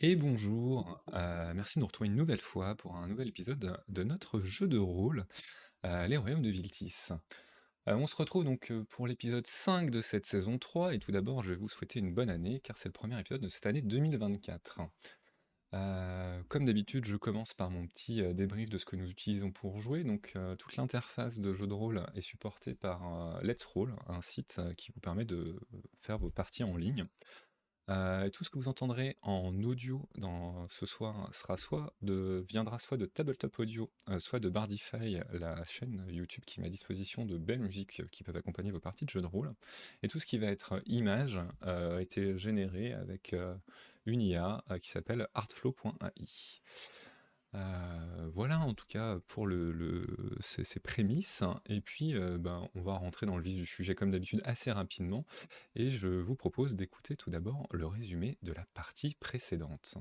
Et bonjour, merci de nous retrouver une nouvelle fois pour un nouvel épisode de notre jeu de rôle, Les Royaumes de Viltis. On se retrouve donc pour l'épisode 5 de cette saison 3 et tout d'abord je vais vous souhaiter une bonne année car c'est le premier épisode de cette année 2024. Comme d'habitude, je commence par mon petit débrief de ce que nous utilisons pour jouer. Donc toute l'interface de jeu de rôle est supportée par Let's Roll, un site qui vous permet de faire vos parties en ligne. Tout ce que vous entendrez en audio dans ce soir viendra soit de Tabletop Audio, soit de Bardify, la chaîne YouTube qui met à disposition de belles musiques qui peuvent accompagner vos parties de jeux de rôle. Et tout ce qui va être image a été généré avec une IA qui s'appelle artflow.ai. Voilà en tout cas pour ces prémices. Et puis on va rentrer dans le vif du sujet comme d'habitude assez rapidement. Et je vous propose d'écouter tout d'abord le résumé de la partie précédente.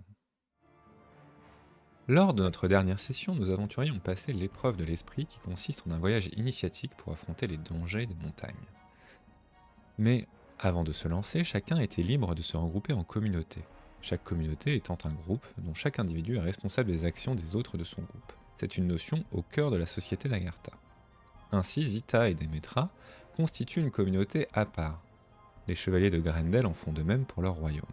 Lors de notre dernière session, nos aventuriers ont passé l'épreuve de l'esprit qui consiste en un voyage initiatique pour affronter les dangers des montagnes. Mais avant de se lancer, chacun était libre de se regrouper en communauté, chaque communauté étant un groupe dont chaque individu est responsable des actions des autres de son groupe. C'est une notion au cœur de la société d'Agartha. Ainsi, Zita et Demetra constituent une communauté à part. Les chevaliers de Grendel en font de même pour leur royaume.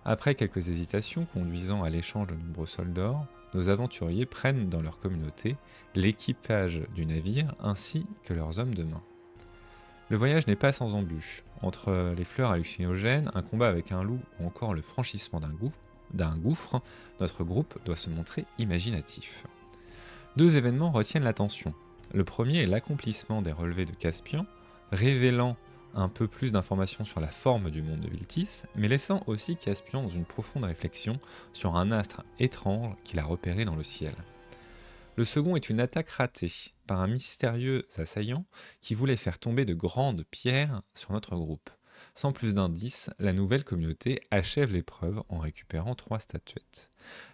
Après quelques hésitations conduisant à l'échange de nombreux sols d'or, nos aventuriers prennent dans leur communauté l'équipage du navire ainsi que leurs hommes de main. Le voyage n'est pas sans embûches. Entre les fleurs hallucinogènes, un combat avec un loup ou encore le franchissement d'un gouffre, notre groupe doit se montrer imaginatif. Deux événements retiennent l'attention. Le premier est l'accomplissement des relevés de Caspian, révélant un peu plus d'informations sur la forme du monde de Viltis, mais laissant aussi Caspian dans une profonde réflexion sur un astre étrange qu'il a repéré dans le ciel. Le second est une attaque ratée par un mystérieux assaillant qui voulait faire tomber de grandes pierres sur notre groupe. Sans plus d'indices, la nouvelle communauté achève l'épreuve en récupérant 3 statuettes.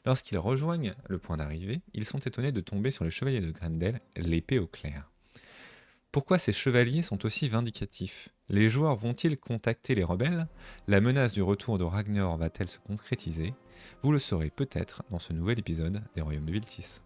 Lorsqu'ils rejoignent le point d'arrivée, ils sont étonnés de tomber sur les chevaliers de Grendel, l'épée au clair. Pourquoi ces chevaliers sont aussi vindicatifs? Les joueurs vont-ils contacter les rebelles? La menace du retour de Ragnar va-t-elle se concrétiser? Vous le saurez peut-être dans ce nouvel épisode des Royaumes de Viltis.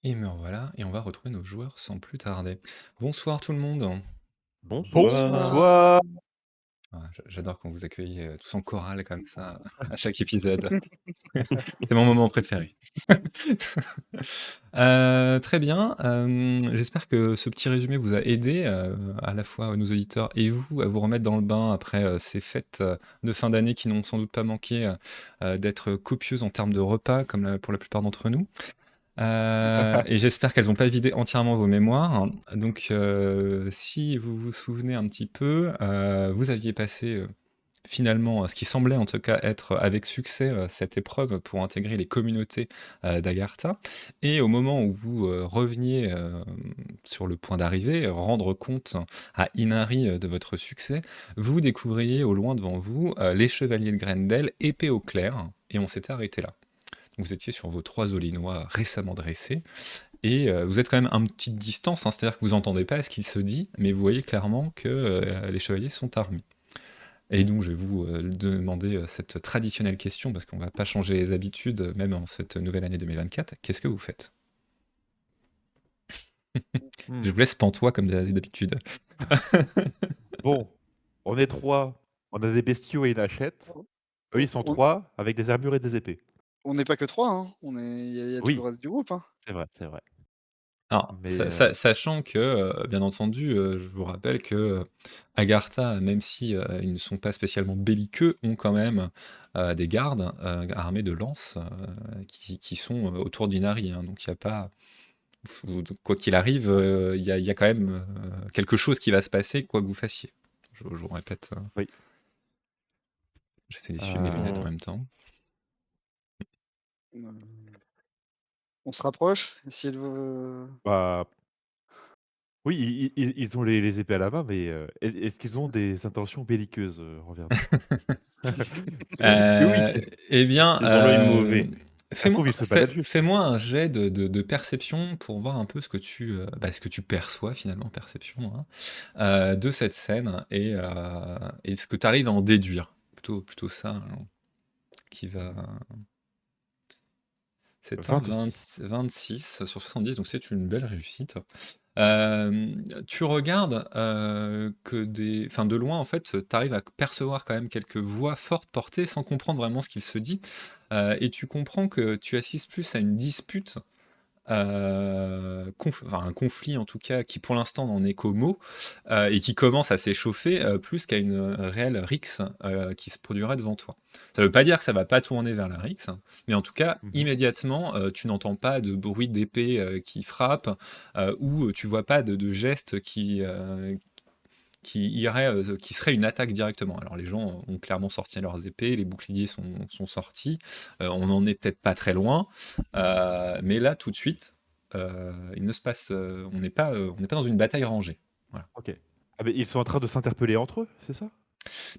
Et me revoilà, et on va retrouver nos joueurs sans plus tarder. Bonsoir tout le monde. Bonsoir. Bonsoir. J'adore quand vous accueillez tous en chorale comme ça à chaque épisode. C'est mon moment préféré. Très bien. J'espère que ce petit résumé vous a aidé, à la fois nos auditeurs et vous, à vous remettre dans le bain après ces fêtes de fin d'année qui n'ont sans doute pas manqué d'être copieuses en termes de repas, comme pour la plupart d'entre nous. Et j'espère qu'elles n'ont pas vidé entièrement vos mémoires. Donc, si vous vous souvenez un petit peu, vous aviez passé finalement ce qui semblait en tout cas être avec succès cette épreuve pour intégrer les communautés d'Agartha. Et au moment où vous reveniez sur le point d'arrivée, rendre compte à Inari de votre succès, vous découvriez au loin devant vous les chevaliers de Grendel, épée au clair, et on s'était arrêté là. Donc vous étiez sur vos 3 olinois récemment dressés, et vous êtes quand même à une petite distance, hein, c'est-à-dire que vous n'entendez pas ce qu'il se dit, mais vous voyez clairement que les chevaliers sont armés. Et donc je vais vous demander cette traditionnelle question, parce qu'on ne va pas changer les habitudes, même en cette nouvelle année 2024. Qu'est-ce que vous faites? Je vous laisse pantois comme d'habitude. Bon, on est 3, on a des bestiaux et une hachette. Eux, ils sont On 3 avec des armures et des épées. on n'est pas que 3, hein, on est il y a tout le Oui, reste du groupe, hein. c'est vrai, c'est vrai. Alors, Mais sachant que, bien entendu, je vous rappelle que, Agartha, même si, ils ne sont pas spécialement belliqueux, ont quand même, des gardes, armés de lances, qui sont, autour d'Inari, hein. Donc il y a pas quoi qu'il arrive, il y a quand même, quelque chose qui va se passer quoi que vous fassiez. Je vous répète, oui. j'essaie d'essuyer mes lunettes en Mmh. même temps. On se rapproche? Essayez de Bah, oui, ils ont les épées à la main, mais est-ce qu'ils ont des intentions belliqueuses envers nous? Est-ce que oui, Heu, eh est-ce bien, qu'ils ont l'œil mauvais? Ça se trouve, ils se baladent juste. fais-moi un jet de perception pour voir un peu ce que tu perçois finalement, perception, hein, de cette scène et ce que tu arrives à en déduire. Plutôt ça, hein, qui va. C'est un 26. 26 sur 70, donc c'est une belle réussite. Tu regardes, enfin de loin en fait, tu arrives à percevoir quand même quelques voix fortes portées sans comprendre vraiment ce qu'il se dit, et tu comprends que tu assistes plus à une dispute, enfin un conflit en tout cas qui pour l'instant n'en est qu'aux mots, et qui commence à s'échauffer, plus qu'à une, réelle rixe, qui se produirait devant toi. Ça veut pas dire que ça va pas tourner vers la rixe, mais en tout cas Mmh. immédiatement, tu n'entends pas de bruit d'épée, qui frappe, ou tu vois pas de gestes qui serait une attaque directement. Alors les gens ont clairement sorti leurs épées, les boucliers sont sortis, on n'en est peut-être pas très loin, mais là tout de suite, il ne se passe, on n'est pas dans une bataille rangée. Voilà. OK. Ah beh, ils sont en train de s'interpeller entre eux, c'est ça?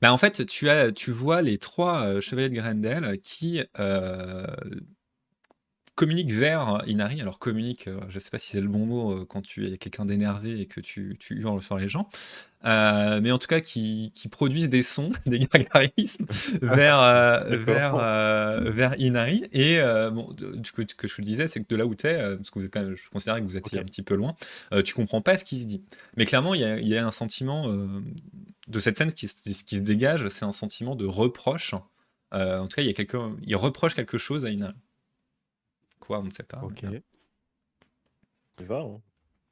Bah, en fait, tu vois les trois chevaliers de Grendel qui communique vers Inari. Alors communique, je sais pas si c'est le bon mot, quand tu es quelqu'un d'énervé et que tu hurles sur les gens. Mais en tout cas qui produisent des sons, des gargarismes vers, D'accord. vers Inari et bon, ce que je te disais, c'est que de là où tu es, parce que vous êtes quand même je considérais que vous étiez un OK. petit peu loin, tu comprends pas ce qui se dit. Mais clairement, il y a un sentiment, de cette scène qui se dégage, c'est un sentiment de reproche. En tout cas, il reproche quelque chose à Inari. Quoi? On ne sait pas, mais, OK. On y va, hein.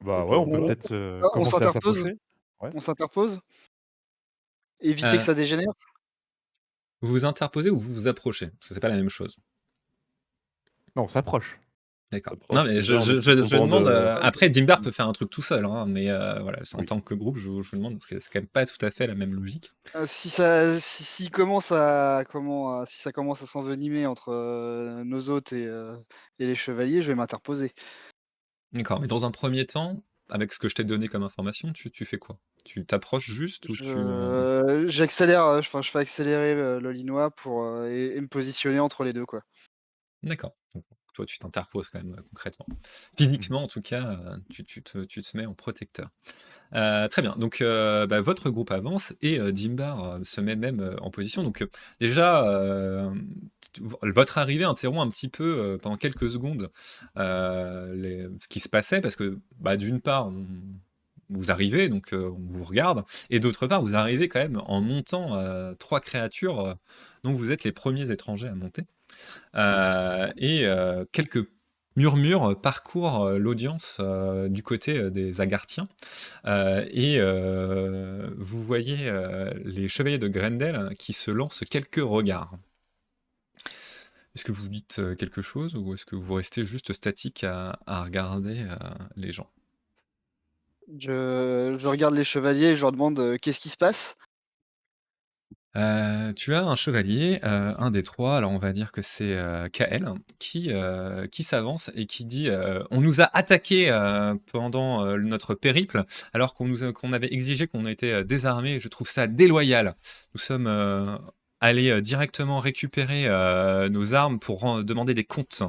Bah, ouais, Peut-être, on peut on peut-être, on commencer à s'interpose? s'approcher. Ouais. On s'interpose? Éviter que heu, ça dégénère? vous vous interposez ou vous vous approchez? Parce que c'est pas la même chose. Non, on s'approche. D'accord. Non, s'approche mais je déjà, on je essaie de je je comprendre, demande, après Dimbar Mmh. peut faire un truc tout seul, hein, mais voilà, en Oui. tant que groupe, je vous demande parce que c'est quand même pas tout à fait la même logique. Si commence à si ça commence à s'envenimer entre, nos hôtes et les chevaliers, je vais m'interposer. D'accord, mais dans un premier temps, avec ce que je t'ai donné comme information, tu fais quoi? Tu t'approches juste ou J'accélère, enfin, je fais accélérer le Linois pour, et me positionner entre les 2 quoi. d'accord. Donc toi, tu t'interposes quand même, concrètement. Mmh. Physiquement, en tout cas, tu te mets en protecteur. Très bien, donc bah, votre groupe avance et Dimbar, se met même, en position. Donc déjà, votre arrivée interrompt un petit peu, pendant quelques secondes, ce qui se passait parce que, bah, d'une part, vous arrivez, donc on vous regarde et d'autre part, vous arrivez quand même en montant, 3 créatures, donc vous êtes les premiers étrangers à monter. Et quelques murmures parcourent, l'audience, du côté, des Agarthiens. Et vous voyez, les chevaliers de Grendel qui se lancent quelques regards. Est-ce que vous dites, quelque chose ou est-ce que vous restez juste statique à regarder, les gens? Je regarde les chevaliers et je leur demande, «Qu'est-ce qui se passe?» Tu as un chevalier, un des 3, alors on va dire que c'est, Kael, qui s'avance et qui dit, «On nous a attaqués, pendant, notre périple, alors qu'on avait exigé qu'on ait été, désarmés. Je trouve ça déloyal. Nous sommes, allés, directement récupérer, nos armes pour demander des comptes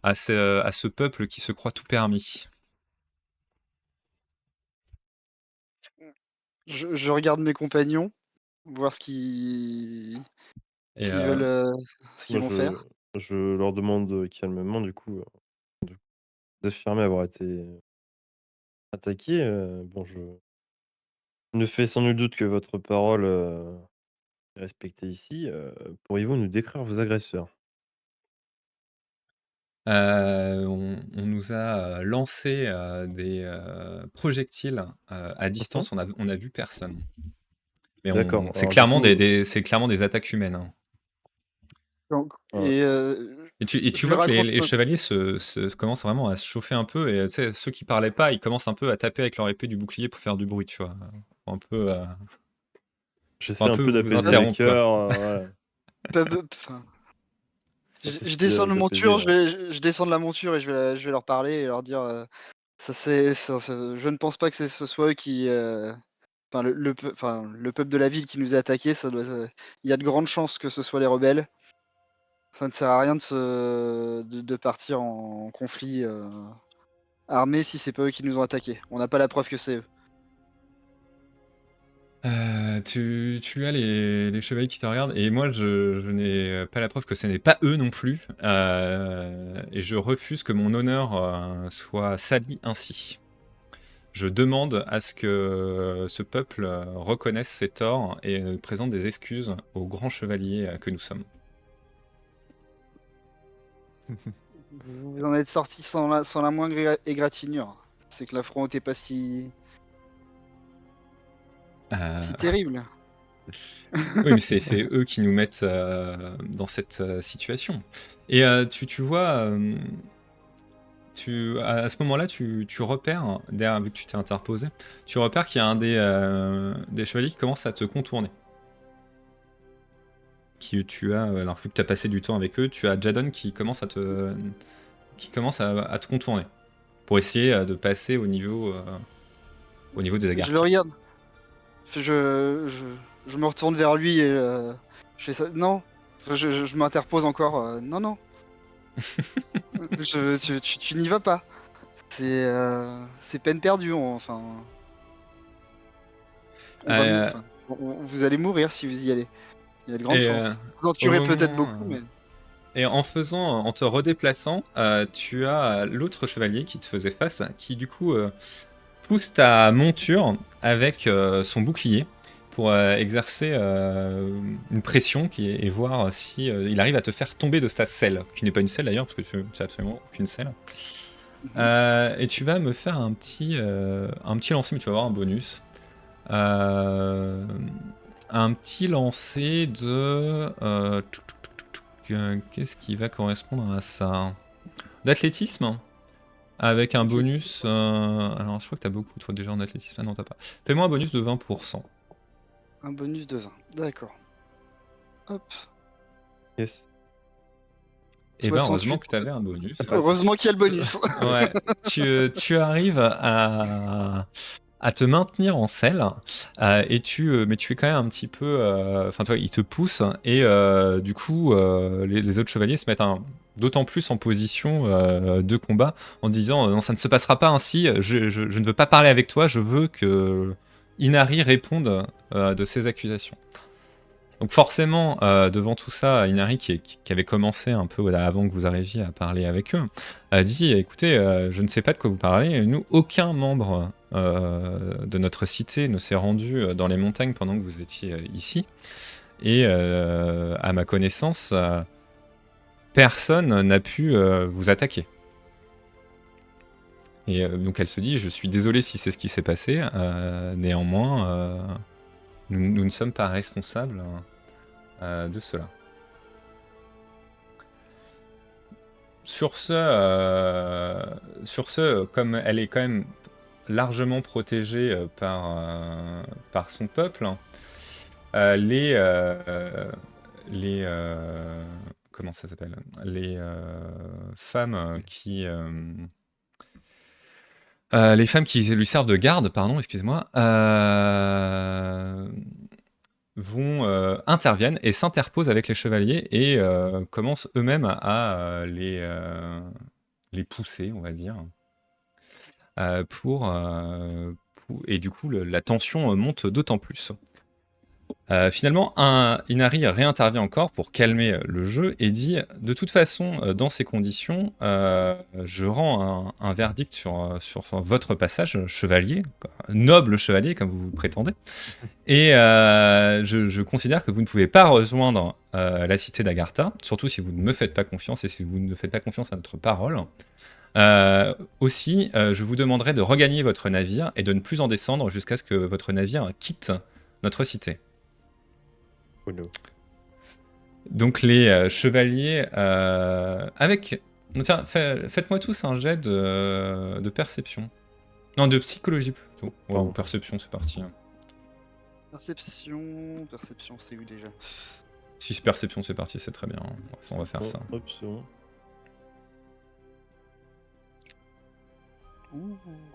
à ce peuple qui se croit tout permis». Je regarde mes compagnons, voir Et s'ils veulent, ce qu'ils moi vont faire. je leur demande, calmement du coup, de d'affirmer avoir été attaqués, bon je ne fais sans nul doute que votre parole, est respectée ici, pourriez-vous nous décrire vos agresseurs? On nous a lancé des projectiles à Mmh. distance. On a vu personne. Mais D'accord, c'est alors du clairement coup, c'est clairement des attaques humaines, hein. Donc ouais. Et tu je lui vois que raconte les chevaliers commencent vraiment à se chauffer un peu. Et tu sais, ceux qui parlaient pas, ils commencent un peu à taper avec leur épée du bouclier pour faire du bruit, tu vois. Pour J'essaie un un peu peu vous d'apaiser les interrompre, quoi. cœurs, voilà. enfin, Un peu je essayer descends de d'apaiser, monture, je descends de la monture et je vais leur parler et leur dire, je ne pense pas que ce soit eux qui, enfin le peuple de la ville qui nous a attaqués, il y a de grandes chances que ce soit les rebelles. Ça ne sert à rien de partir en conflit, armé si c'est pas eux qui nous ont attaqués. On n'a pas la preuve que c'est eux. Tu as les chevaliers qui te regardent et moi je n'ai pas la preuve que ce n'est pas eux non plus, et je refuse que mon honneur soit sali ainsi. Je demande à ce que ce peuple reconnaisse ses torts et présente des excuses aux grands chevaliers que nous sommes. Vous en êtes sortis sans la moindre égratignure. C'est que la front était pas si Euh, terrible. Oui, mais c'est eux qui nous mettent dans cette situation. Et tu vois, à ce moment-là, tu repères, derrière, vu que tu t'es interposé, tu repères qu'il y a un des chevaliers qui commence à te contourner. Alors vu que tu as passé du temps avec eux, tu as Jadon qui commence à te contourner pour essayer de passer au niveau des Je le Agarthi. regarde. Je me retourne vers lui et je fais ça. Non. Je m'interpose encore. Non, non. Tu n'y vas pas. C'est peine perdue. Enfin, on va Euh, vous allez mourir si vous y allez. Il y a de grandes et chances. Vous en au tuerez peut-être moment, beaucoup, mais Et en te redéplaçant, tu as l'autre chevalier qui te faisait face, qui du coup pousse ta monture avec son bouclier pour exercer une pression et voir si il arrive à te faire tomber de ta selle, qui n'est pas une selle d'ailleurs, parce que tu n'as absolument aucune selle. Et tu vas me faire un petit lancer, mais tu vas avoir un bonus. Euh, un petit lancer de... qu'est-ce qui va correspondre à ça? D'athlétisme, avec un ok. bonus... alors je crois que t'as beaucoup toi déjà en athlétisme. Ah non, t'as pas. Fais-moi un bonus de 20%. Un bonus de 20. D'accord. Hop. Yes. Et ben heureusement 68. que t'avais un bonus. Heureusement qu'il y a le bonus. Ouais, tu arrives à te maintenir en selle, mais tu es quand même un petit peu... Enfin, toi, il te pousse, et du coup, les autres chevaliers se mettent d'autant plus en position de combat, en disant non, ça ne se passera pas ainsi, je ne veux pas parler avec toi, je veux que Inari réponde de ses accusations. Donc forcément, devant tout ça, Inari, qui avait commencé un peu avant que vous arriviez à parler avec eux, a dit, écoutez, je ne sais pas de quoi vous parlez, nous, aucun membre de notre cité ne s'est rendu dans les montagnes pendant que vous étiez ici, et à ma connaissance, personne n'a pu vous attaquer. Et donc elle se dit, je suis désolé si c'est ce qui s'est passé, néanmoins, nous ne sommes pas responsables de cela. Sur ce, comme elle est quand même largement protégée par son peuple, les comment ça s'appelle? Les femmes qui lui servent de garde, pardon, excusez-moi, interviennent et s'interposent avec les chevaliers et commencent eux-mêmes à les pousser, on va dire, et du coup la tension monte d'autant plus. Finalement, Inari réintervient encore pour calmer le jeu et dit de toute façon, dans ces conditions, je rends un verdict sur votre passage, chevalier, noble chevalier comme vous prétendez, et je considère que vous ne pouvez pas rejoindre la cité d'Agartha, surtout si vous ne me faites pas confiance et si vous ne faites pas confiance à notre parole. Aussi, je vous demanderai de regagner votre navire et de ne plus en descendre jusqu'à ce que votre navire quitte notre cité. Oh no. Donc les chevaliers avec... Tiens, faites-moi tous un jet de perception. Non, de psychologie plutôt. Wow, perception, c'est parti. Perception, c'est où déjà? Si c'est perception, c'est parti, c'est très bien. On va faire ça. Hop, c'est bon.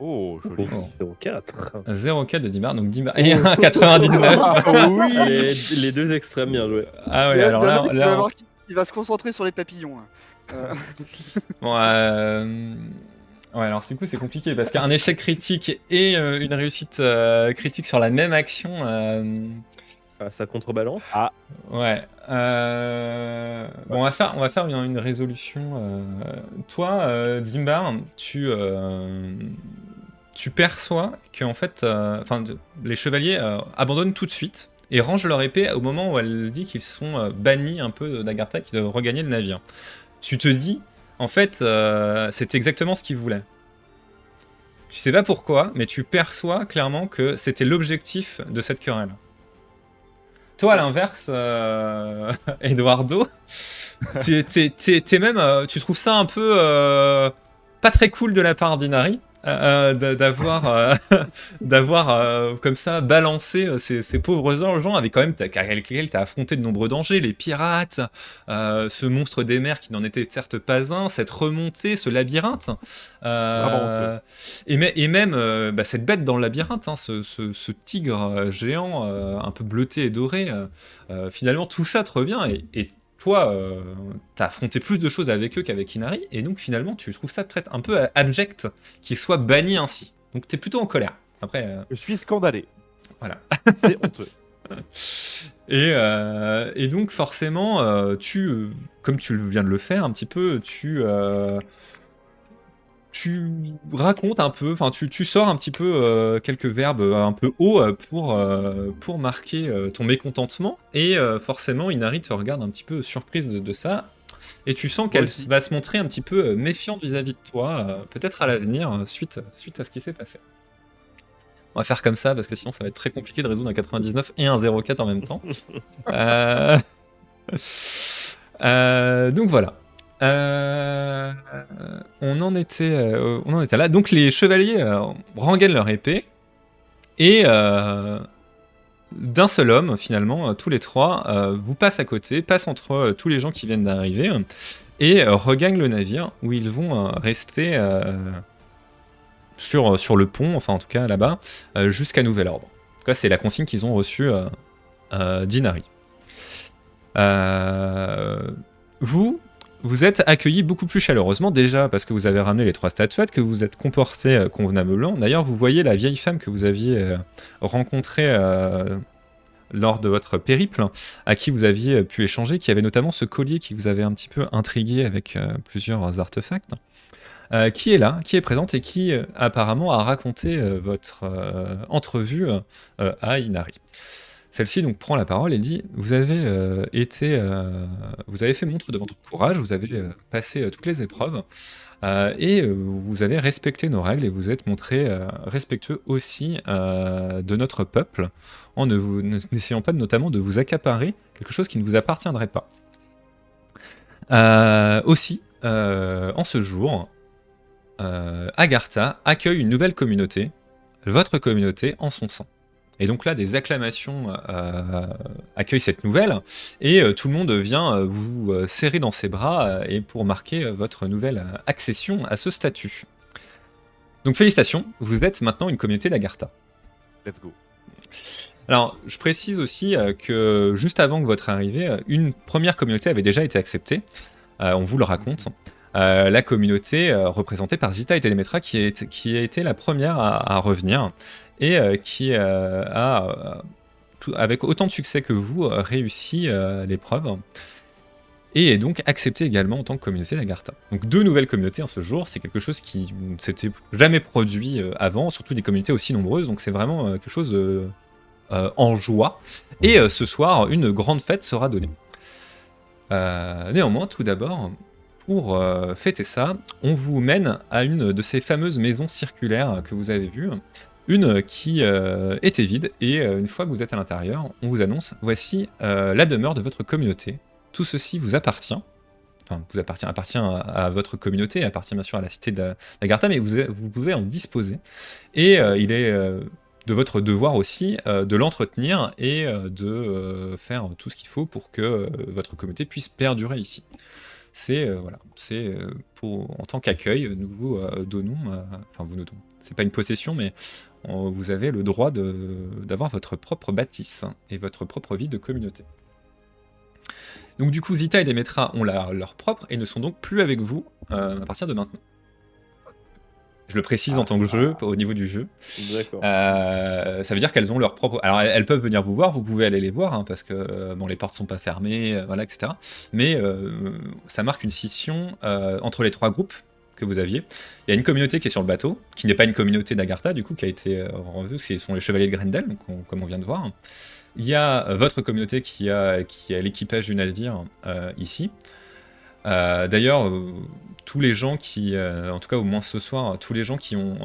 Oh, joli. 0,4. 0,4 de Dimar, donc Dimar et 1,99. Oui. Allez, les deux extrêmes, bien joué. Ah ouais, Il y a- alors il y en a là, un qui va voir il va se concentrer sur les papillons. bon, ouais, alors du coup c'est compliqué parce qu'un échec critique et une réussite critique sur la même action, Ah, ça contrebalance. ouais. Bon, on va faire une résolution. Toi, Dimbar, tu perçois que en fait, les chevaliers abandonnent tout de suite et rangent leur épée au moment où elle dit qu'ils sont bannis un peu d'Agartha, qu'ils doivent regagner le navire. Tu te dis, en fait, c'est exactement ce qu'ils voulaient. Tu sais pas pourquoi, mais tu perçois clairement que c'était l'objectif de cette querelle. Toi, à l'inverse, Eduardo, t'es même, tu trouves ça un peu pas très cool de la part d'Inari d'avoir comme ça balancé ces pauvres gens avec quand même avec lesquels t'as affronté de nombreux dangers, les pirates, ce monstre des mers qui n'en était certes pas un, cette remontée, ce labyrinthe, et même cette bête dans le labyrinthe, hein, ce tigre géant un peu bleuté et doré, finalement tout ça te revient et toi, t'as affronté plus de choses avec eux qu'avec Inari, et donc finalement tu trouves ça peut-être un peu abject qu'ils soient bannis ainsi. Donc t'es plutôt en colère. Après, Je suis scandalé. voilà. C'est honteux. Et donc forcément, comme tu viens de le faire un petit peu, tu racontes un peu, enfin tu sors un petit peu quelques verbes un peu hauts pour marquer ton mécontentement, et forcément Inari te regarde un petit peu surprise de ça, et tu sens qu'elle aussi. va se montrer un petit peu méfiante vis-à-vis de toi, peut-être à l'avenir, suite à ce qui s'est passé. On va faire comme ça, parce que sinon ça va être très compliqué de résoudre un 99 et un 04 en même temps. Donc voilà. On en était là. Donc les chevaliers rengainent leur épée et d'un seul homme, finalement, tous les trois vous passent à côté, passent entre tous les gens qui viennent d'arriver et regagnent le navire où ils vont rester sur le pont, enfin en tout cas là-bas, jusqu'à nouvel ordre. En tout cas, c'est la consigne qu'ils ont reçue d'Inari. Vous êtes accueillis beaucoup plus chaleureusement, déjà parce que vous avez ramené les 3 statuettes, que vous êtes comportés convenablement. D'ailleurs, vous voyez la vieille femme que vous aviez rencontrée lors de votre périple, à qui vous aviez pu échanger, qui avait notamment ce collier qui vous avait un petit peu intrigué avec plusieurs artefacts, qui est là, qui est présente et qui apparemment a raconté votre entrevue à Inari. Celle-ci donc prend la parole et dit: vous avez fait montre de votre courage, vous avez passé toutes les épreuves et vous avez respecté nos règles et vous êtes montré respectueux aussi de notre peuple en n'essayant pas notamment de vous accaparer quelque chose qui ne vous appartiendrait pas. Aussi, en ce jour, Agartha accueille une nouvelle communauté, votre communauté en son sein. Et donc là, des acclamations accueillent cette nouvelle, et tout le monde vient vous serrer dans ses bras et pour marquer votre nouvelle accession à ce statut. Donc félicitations, vous êtes maintenant une communauté d'Agartha. Let's go. Alors, je précise aussi que juste avant que votre arrivée, une première communauté avait déjà été acceptée, on vous le raconte. La communauté représentée par Zita et Telemetra qui a été la première à revenir et qui a, avec autant de succès que vous, réussi l'épreuve et est donc acceptée également en tant que communauté d'Agartha. Donc 2 nouvelles communautés en ce jour, c'est quelque chose qui ne s'était jamais produit avant, surtout des communautés aussi nombreuses, donc c'est vraiment quelque chose en joie. Et ce soir, une grande fête sera donnée. Néanmoins, tout d'abord, pour fêter ça, on vous mène à une de ces fameuses maisons circulaires que vous avez vues, une qui était vide, et une fois que vous êtes à l'intérieur, on vous annonce, voici la demeure de votre communauté. Tout ceci vous appartient. Enfin, appartient à votre communauté, appartient bien sûr à la cité d'Agartha, mais vous pouvez en disposer. Et il est de votre devoir aussi de l'entretenir et de faire tout ce qu'il faut pour que votre communauté puisse perdurer ici. C'est en tant qu'accueil, nous vous donnons, enfin vous nous donnons. C'est pas une possession, mais vous avez le droit d'avoir votre propre bâtisse et votre propre vie de communauté. Donc du coup, Zita et Demetra ont leur propre et ne sont donc plus avec vous à partir de maintenant. Je le précise en tant que jeu, au niveau du jeu. D'accord. Ça veut dire qu'elles ont leur propre... Alors elles peuvent venir vous voir, vous pouvez aller les voir, hein, parce que bon, les portes sont pas fermées, voilà, etc. Mais ça marque une scission entre les trois groupes que vous aviez. Il y a une communauté qui est sur le bateau, qui n'est pas une communauté d'Agartha, du coup, qui a été revue, ce sont les Chevaliers de Grendel, comme on vient de voir. Il y a votre communauté qui a l'équipage du navire ici. D'ailleurs, tous les gens qui, en tout cas au moins ce soir, tous les gens qui ont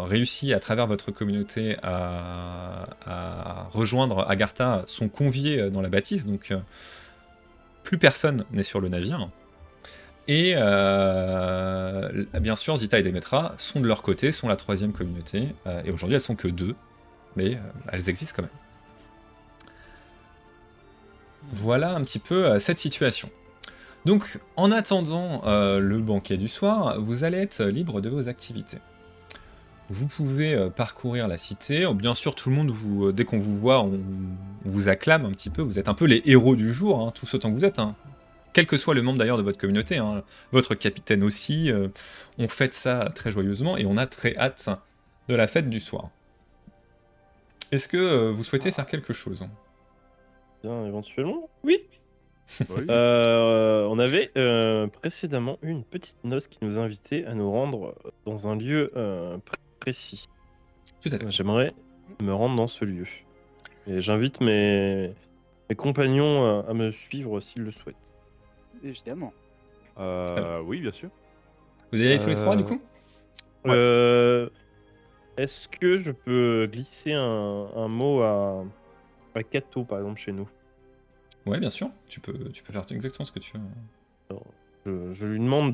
réussi à travers votre communauté à rejoindre Agartha sont conviés dans la bâtisse, donc plus personne n'est sur le navire. Et bien sûr, Zita et Demetra sont de leur côté, sont la troisième communauté, et aujourd'hui elles sont que 2, mais elles existent quand même. Voilà un petit peu cette situation. Donc, en attendant le banquet du soir, vous allez être libre de vos activités. Vous pouvez parcourir la cité. Bien sûr, tout le monde, dès qu'on vous voit, on vous acclame un petit peu. Vous êtes un peu les héros du jour, hein, tous autant que vous êtes. Hein. Quel que soit le membre d'ailleurs de votre communauté. Hein. Votre capitaine aussi. On fête ça très joyeusement et on a très hâte de la fête du soir. Est-ce que vous souhaitez faire quelque chose ? Bien, éventuellement, oui. Oui. On avait précédemment eu une petite note qui nous invitait à nous rendre dans un lieu précis. Tout à fait. J'aimerais me rendre dans ce lieu. Et j'invite mes compagnons à me suivre s'ils le souhaitent. Évidemment. Oui, bien sûr. Vous allez aller tous les trois, du coup ? Est-ce que je peux glisser un mot à Kato, par exemple, chez nous? Ouais, bien sûr. Tu peux faire exactement ce que tu veux. Alors, je lui demande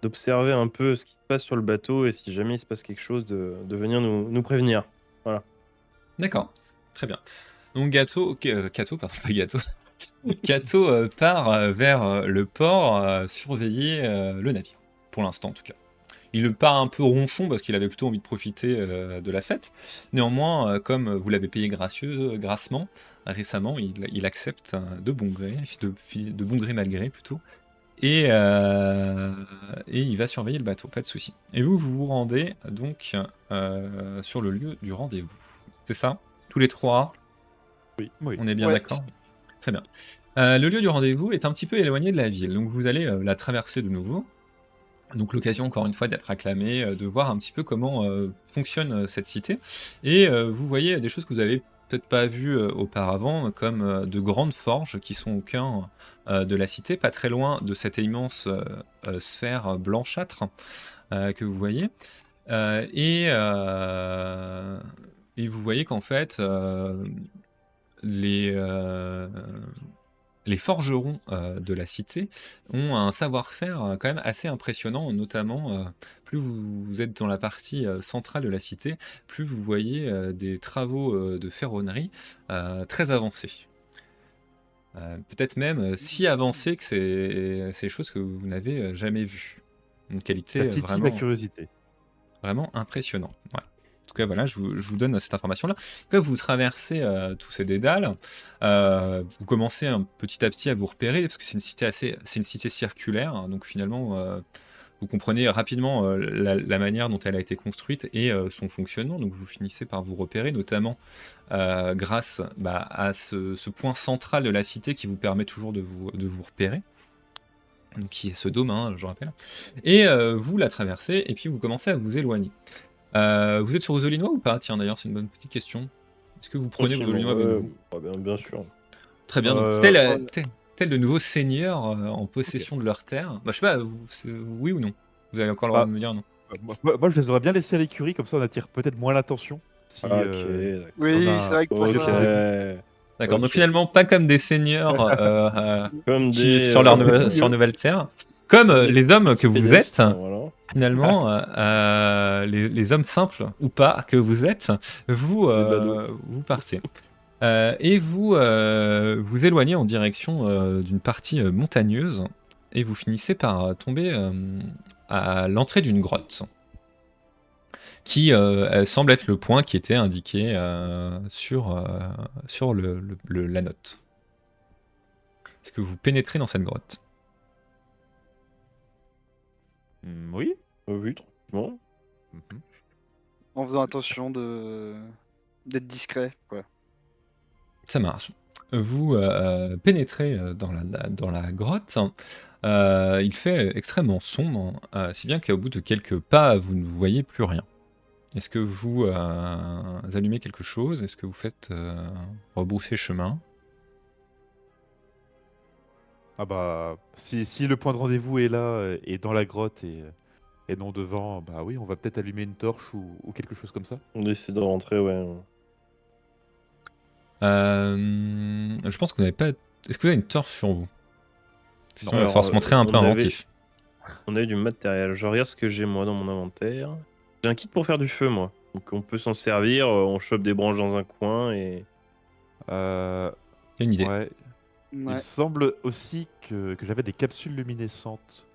d'observer un peu ce qui se passe sur le bateau et si jamais il se passe quelque chose, de venir nous prévenir. Voilà. D'accord, très bien. Donc Kato, pardon, pas Gâteau. Kato part vers le port surveiller le navire, pour l'instant en tout cas. Il part un peu ronchon parce qu'il avait plutôt envie de profiter de la fête. Néanmoins, comme vous l'avez payé grassement, récemment, il accepte de bon gré, de bon gré mal gré plutôt, et il va surveiller le bateau, pas de souci. Et vous vous rendez donc sur le lieu du rendez-vous. C'est ça? Tous les trois? Oui. On est bien Ouais. d'accord? Très bien. Le lieu du rendez-vous est un petit peu éloigné de la ville, donc vous allez la traverser de nouveau. Donc l'occasion encore une fois d'être acclamé, de voir un petit peu comment fonctionne cette cité. Et vous voyez des choses que vous avez peut-être pas vues auparavant, comme de grandes forges qui sont au cœur de la cité, pas très loin de cette immense sphère blanchâtre que vous voyez. Et vous voyez qu'en fait, les forgerons de la cité ont un savoir-faire quand même assez impressionnant, notamment plus vous êtes dans la partie centrale de la cité, plus vous voyez des travaux de ferronnerie très avancés. Peut-être même si avancés que c'est des choses que vous n'avez jamais vues. Une qualité Ça titille ma vraiment, curiosité. vraiment impressionnante. Ouais. En tout cas, voilà, je vous donne cette information-là. En tout cas, vous traversez tous ces dédales. Vous commencez petit à petit à vous repérer, parce que c'est une cité circulaire. Hein, donc finalement, vous comprenez rapidement la manière dont elle a été construite et son fonctionnement. Donc vous finissez par vous repérer, notamment grâce à ce point central de la cité qui vous permet toujours de vous repérer. Donc, qui est ce dôme, hein, je rappelle. Et vous la traversez, et puis vous commencez à vous éloigner. Vous êtes sur vos Olinois ou pas? Tiens, d'ailleurs, c'est une bonne petite question. Est-ce que vous prenez vos Olinois avec vous? Bien sûr. Très bien. Donc, Euh, tel tels de nouveaux seigneurs en possession de leurs terres. Bah, je sais pas, oui ou non? Vous avez encore le droit Ah. de me dire non. Moi, je les aurais bien laissés à l'écurie, comme ça on attire peut-être moins l'attention. Si, Ok, d'accord. si on Oui, a c'est vrai que pour un Ok. ça. D'accord, donc Ok. finalement pas comme des seigneurs Comme qui des. sur leur, des sur couilleux. nouvelle terre, comme Des les hommes que vous pédestres, êtes, enfin, voilà. finalement, les hommes simples ou pas que vous êtes, vous, Des badauds. vous partez. Et vous vous éloignez en direction d'une partie montagneuse et vous finissez par tomber à l'entrée d'une grotte qui elle semble être le point qui était indiqué sur la note. Est-ce que vous pénétrez dans cette grotte? Oui. Oui, tranquillement. Mhm. En faisant attention d'être discret. Ouais. Ça marche. Vous pénétrez dans la grotte. Il fait extrêmement sombre, si bien qu'au bout de quelques pas, vous ne voyez plus rien. Est-ce que vous allumez quelque chose? Est-ce que vous faites rebrousser chemin? Ah bah, si le point de rendez-vous est là, et dans la grotte et non devant, bah oui, on va peut-être allumer une torche ou quelque chose comme ça. On essaie de rentrer, ouais. Je pense que vous n'avez pas. Est-ce que vous avez une torche sur vous? Sinon, il va Alors, falloir se montrer un peu inventif. On a eu du matériel. Je regarde ce que j'ai moi dans mon inventaire. J'ai un kit pour faire du feu, moi. Donc on peut s'en servir. On chope des branches dans un coin et. Il y a une idée. Ouais. Il me Ouais. semble aussi que j'avais des capsules luminescentes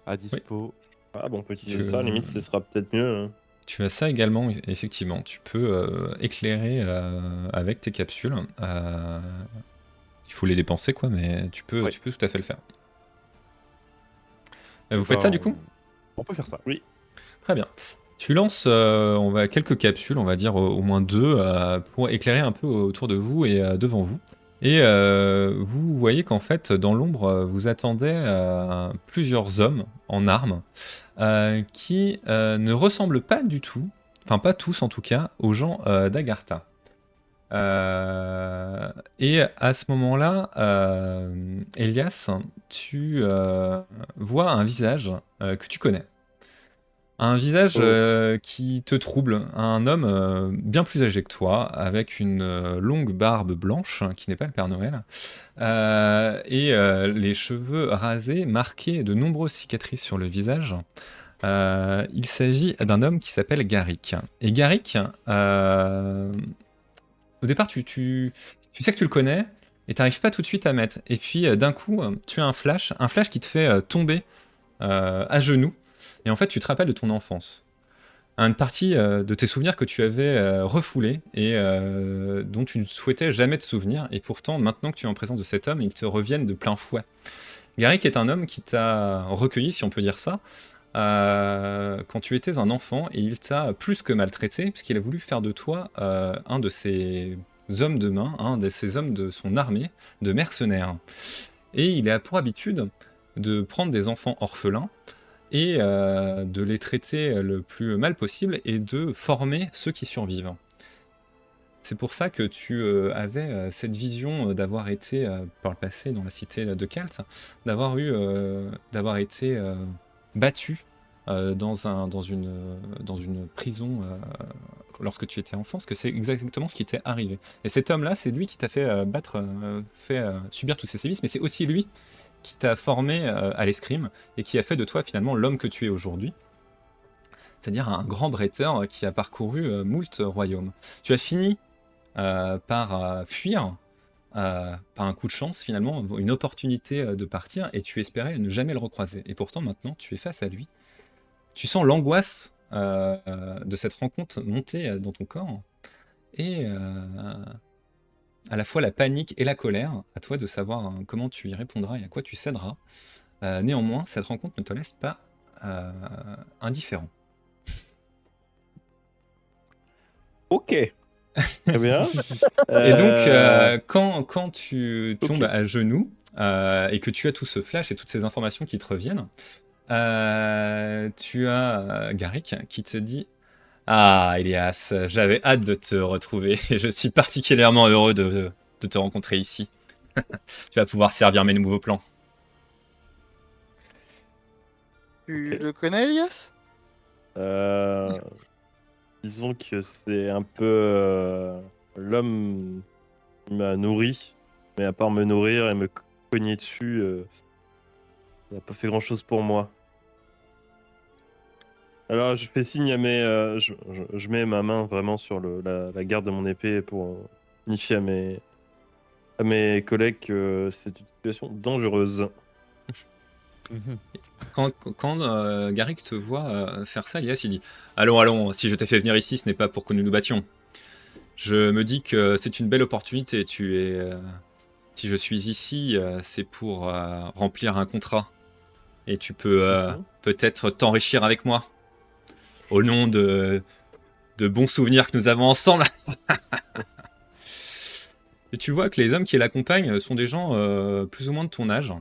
à dispo. Ah bon, on peut utiliser Tu- ça. À la limite, ce sera peut-être mieux. Hein. Tu as ça également, effectivement. Tu peux éclairer avec tes capsules. Il faut les dépenser, quoi, mais tu peux tout à fait le faire. Vous faites ça, du coup? On peut faire ça. Oui. Très bien. Tu lances quelques capsules, on va dire au moins 2, pour éclairer un peu autour de vous et devant vous. Et vous voyez qu'en fait, dans l'ombre, vous attendez plusieurs hommes en armes qui ne ressemblent pas du tout, enfin pas tous en tout cas, aux gens d'Agartha. Et à ce moment-là, Elias, tu vois un visage que tu connais. Un visage qui te trouble, un homme bien plus âgé que toi, avec une longue barbe blanche, qui n'est pas le Père Noël, et les cheveux rasés, marqués de nombreuses cicatrices sur le visage. Il s'agit d'un homme qui s'appelle Garrick. Et Garrick, au départ, tu sais que tu le connais, et tu n'arrives pas tout de suite à mettre. Et puis d'un coup, tu as un flash qui te fait tomber à genoux. Et en fait, tu te rappelles de ton enfance. Une partie de tes souvenirs que tu avais refoulés et dont tu ne souhaitais jamais te souvenir. Et pourtant, maintenant que tu es en présence de cet homme, ils te reviennent de plein fouet. Garrick est un homme qui t'a recueilli, si on peut dire ça, quand tu étais un enfant, et il t'a plus que maltraité, puisqu'il a voulu faire de toi un de ses hommes de main, un de ses hommes de son armée de mercenaires. Et il a pour habitude de prendre des enfants orphelins et de les traiter le plus mal possible et de former ceux qui survivent. C'est pour ça que tu avais cette vision d'avoir été par le passé dans la cité de Kalt, d'avoir été battu dans une prison lorsque tu étais enfant, parce que c'est exactement ce qui t'est arrivé. Et cet homme-là, c'est lui qui t'a fait subir tous ces sévices, mais c'est aussi lui qui t'a formé à l'escrime et qui a fait de toi finalement l'homme que tu es aujourd'hui. C'est-à-dire un grand bretteur qui a parcouru moult royaumes. Tu as fini par fuir par un coup de chance finalement, une opportunité de partir, et tu espérais ne jamais le recroiser. Et pourtant maintenant tu es face à lui. Tu sens l'angoisse de cette rencontre monter dans ton corps, et à la fois la panique et la colère, à toi de savoir comment tu y répondras et à quoi tu céderas. Néanmoins, cette rencontre ne te laisse pas indifférent. Ok. Très bien. Et donc, quand tu tombes ok. à genoux et que tu as tout ce flash et toutes ces informations qui te reviennent, tu as Garrick qui te dit: Ah, Elias, j'avais hâte de te retrouver et je suis particulièrement heureux de te rencontrer ici. Tu vas pouvoir servir mes nouveaux plans. Tu Ok. le connais, Elias? Euh, disons que c'est un peu l'homme qui m'a nourri, mais à part me nourrir et me cogner dessus, il n'a pas fait grand-chose pour moi. Alors je fais signe à mes, je mets ma main vraiment sur la garde de mon épée pour signifier à mes collègues que c'est une situation dangereuse. Mhm. Quand Garrick te voit faire ça, Elias, il dit allons, allons, si je t'ai fait venir ici, ce n'est pas pour que nous nous battions. Je me dis que c'est une belle opportunité. Si je suis ici, c'est pour remplir un contrat. Et tu peux Mhm. peut-être t'enrichir avec moi. Au nom de bons souvenirs que nous avons ensemble. Et tu vois que les hommes qui l'accompagnent sont des gens plus ou moins de ton âge.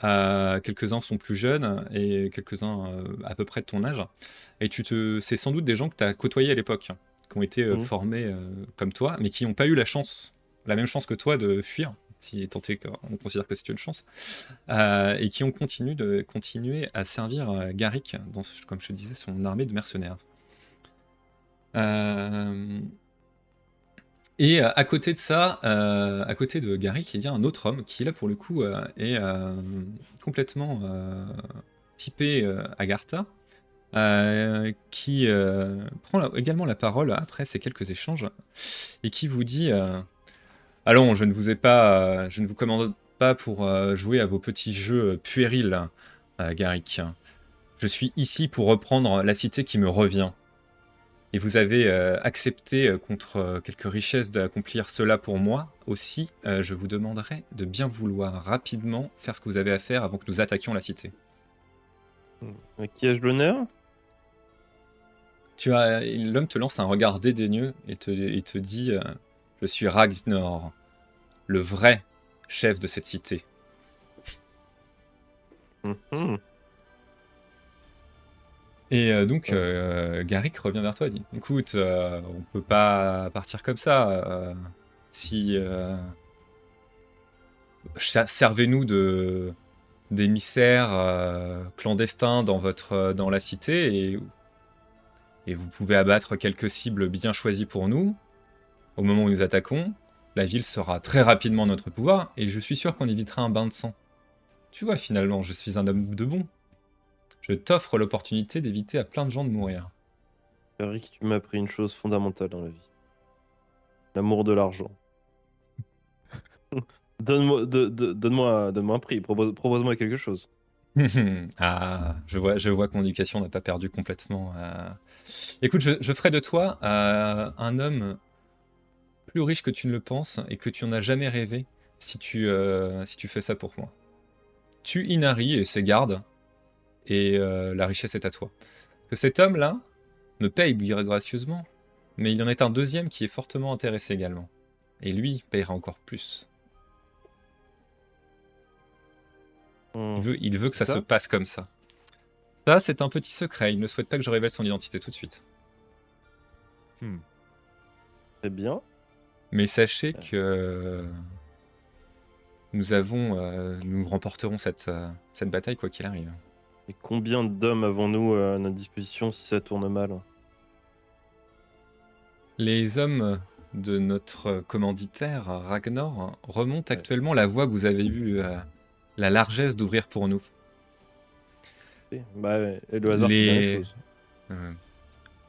Quelques-uns sont plus jeunes et quelques-uns à peu près de ton âge. Et c'est sans doute des gens que tu as côtoyés à l'époque, qui ont été Mhm. formés comme toi, mais qui n'ont pas eu la même chance que toi de fuir, si tant est qu'on considère que c'est une chance, et qui ont continué à servir Garrick dans, comme je te disais, son armée de mercenaires. Euh, Et à côté de ça, à côté de Garrick, il y a un autre homme qui, là, pour le coup, est complètement typé Agartha, qui prend également la parole après ces quelques échanges et qui vous dit allons, je ne vous commande pas pour jouer à vos petits jeux puérils, Garrick. Je suis ici pour reprendre la cité qui me revient. Et vous avez accepté contre quelques richesses d'accomplir cela pour moi. Aussi, je vous demanderai de bien vouloir rapidement faire ce que vous avez à faire avant que nous attaquions la cité. À qui ai-je l'honneur? L'homme te lance un regard dédaigneux et te dit je suis Ragnar, le vrai chef de cette cité. Mhm. Et donc, Ouais. Garrick revient vers toi et dit écoute, on peut pas partir comme ça. Si servez-nous d'émissaires clandestins dans la cité et vous pouvez abattre quelques cibles bien choisies pour nous. Au moment où nous attaquons, la ville sera très rapidement en notre pouvoir et je suis sûr qu'on évitera un bain de sang. Tu vois, finalement, je suis un homme de bon. Je t'offre l'opportunité d'éviter à plein de gens de mourir. Rick, tu m'as appris une chose fondamentale dans la vie. L'amour de l'argent. Donne-moi un prix, propose-moi quelque chose. Ah, je vois que mon éducation n'a pas perdu complètement. Écoute, je ferai de toi un homme plus riche que tu ne le penses et que tu n'en as jamais rêvé si tu fais ça pour moi. Tue Inari et ses gardes, et la richesse est à toi. Que cet homme-là me paye gracieusement, mais il y en est un deuxième qui est fortement intéressé également. Et lui payera encore plus. Hmm. Il veut que ça se Ça? passe comme ça. Ça, c'est un petit secret. Il ne souhaite pas que je révèle son identité tout de suite. Hmm. Très bien. Mais sachez que nous remporterons cette bataille quoi qu'il arrive. Et combien d'hommes avons-nous à notre disposition si ça tourne mal? Les hommes de notre commanditaire, Ragnar, remontent Ouais. actuellement la voie que vous avez eu la largesse d'ouvrir pour nous. Bah, ouais, et le hasard fait bien les Les... choses. euh,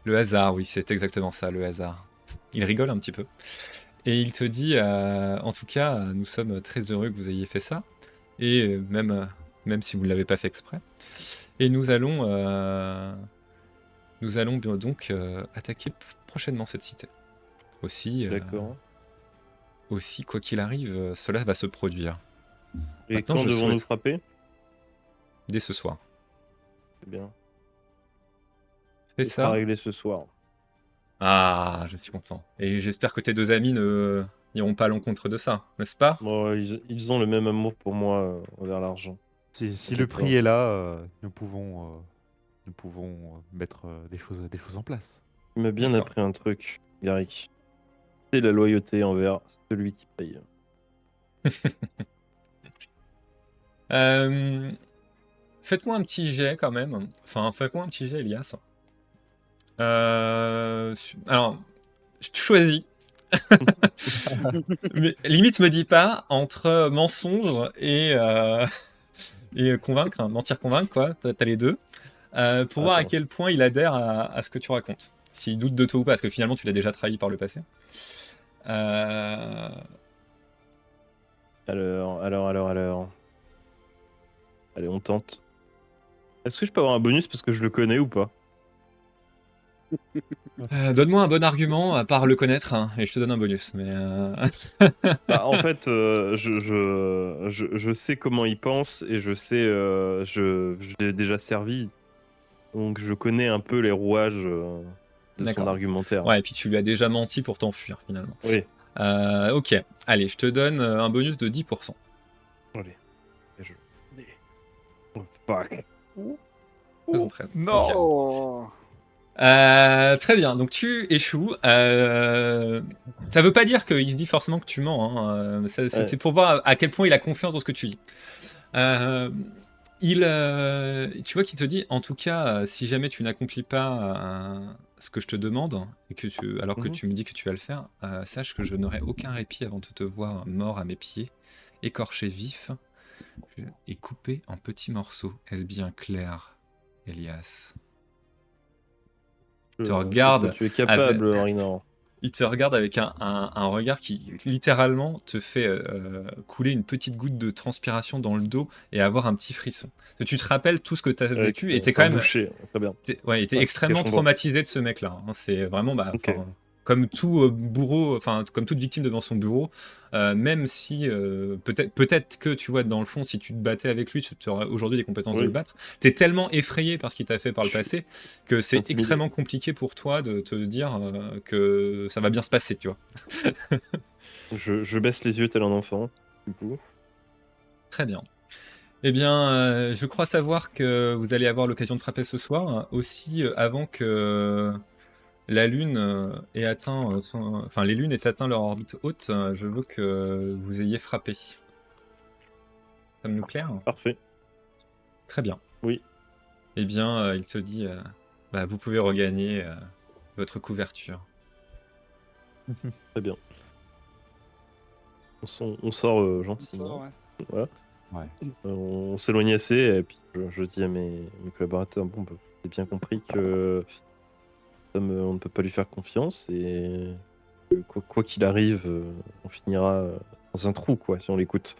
le hasard, oui, c'est exactement ça, le hasard. Il rigole un petit peu. Et il te dit, en tout cas, nous sommes très heureux que vous ayez fait ça. Et même si vous ne l'avez pas fait exprès. Et nous allons bien donc attaquer prochainement cette cité. D'accord. Aussi, quoi qu'il arrive, cela va se produire. Et Maintenant, quand je devons-nous souhaite, frapper? dès ce soir, C'est bien. fais Ce sera ça. réglé ce soir. Ah, je suis content. Et j'espère que tes deux amis n'iront pas à l'encontre de ça, n'est-ce pas? Bon, ils ont le même amour pour moi envers l'argent. Si le T'inquiète prix pas. est là, nous pouvons mettre des choses en place. Tu m'as bien D'accord. appris un truc, Garrick. C'est la loyauté envers celui qui paye. Euh, Faites-moi un petit jet quand même. Enfin, faites-moi un petit jet, Elias. Alors, je te choisis. Mais limite, me dis pas entre mensonge et convaincre, hein, mentir convaincre, quoi. T'as les deux. Pour voir à Attends. quel point il adhère à ce que tu racontes. S'il doute de toi ou pas, parce que finalement, tu l'as déjà trahi par le passé. Euh, Alors. Allez, on tente. Est-ce que je peux avoir un bonus parce que je le connais ou pas? Donne-moi un bon argument à part le connaître, hein, et je te donne un bonus. Mais Bah, en fait, je sais comment il pense et je sais, je l'ai déjà servi, donc je connais un peu les rouages de son d'accord. argumentaire. Ouais, et puis tu lui as déjà menti pour t'enfuir finalement. Oui, Ok, allez, je te donne un bonus de 10%. allez. Je... Oh, fuck. 73. Non. Ok. Oh. Très bien, donc tu échoues. Ça veut pas dire qu'il se dit forcément que tu mens, hein. C'est Ouais. pour voir à quel point il a confiance dans ce que tu dis. Euh, Tu vois qu'il te dit, en tout cas, si jamais tu n'accomplis pas ce que je te demande, et alors que Mhm. tu me dis que tu vas le faire, sache que je n'aurai aucun répit avant de te voir mort à mes pieds, écorché vif et coupé en petits morceaux. Est-ce bien clair, Elias? Te Ce dont regarde tu es avec, capable, Raynor. il te regarde avec un regard qui littéralement te fait couler une petite goutte de transpiration dans le dos et avoir un petit frisson. Parce que tu te rappelles tout ce que tu as vécu et t'es C'est quand un même boucher, très bien. ouais, t'es Ouais, extrêmement cachons-bon. traumatisé de ce mec-là, hein. C'est vraiment bah, Ok. comme tout bourreau, enfin comme toute victime devant son bureau, même si peut-être que tu vois dans le fond, si tu te battais avec lui, tu aurais aujourd'hui les compétences de le Oui, battre. T'es tellement effrayé par ce qu'il t'a fait par le je suis passé que c'est intimidé. extrêmement compliqué pour toi de te dire que ça va bien se passer, tu vois. Je baisse les yeux tel un enfant, du coup. Très bien. Eh bien, je crois savoir que vous allez avoir l'occasion de frapper ce soir, hein, aussi avant que la Lune ait atteint enfin les lunes aient atteint leur orbite haute. Je veux que vous ayez frappé. Sommes-nous clairs? Parfait. Très bien. Oui. Eh bien, il te dit, bah, vous pouvez regagner votre couverture. Très bien. On sort On gentiment. sort, ouais. Voilà. Ouais. On s'éloigne assez et puis je dis à mes collaborateurs, bon, bah, vous avez bien compris que on ne peut pas lui faire confiance et que quoi qu'il arrive, on finira dans un trou, quoi, si on l'écoute.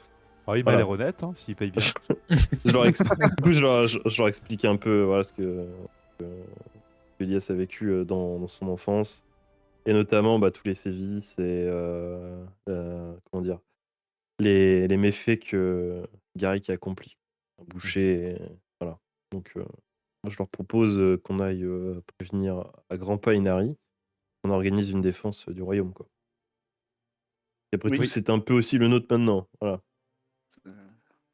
Ah, il m'a Voilà. l'air honnête, hein, s'il paye bien. Du coup, je leur explique un peu voilà, ce que Elias a vécu dans son enfance. Et notamment tous les sévices et comment dire, les méfaits que Garrick a accomplis. Un boucher, voilà. Donc moi, je leur propose qu'on aille prévenir à grands pas Inari, qu'on organise une défense du royaume, quoi. Et après tout, Oui, c'est un peu aussi le nôtre maintenant. Voilà. euh,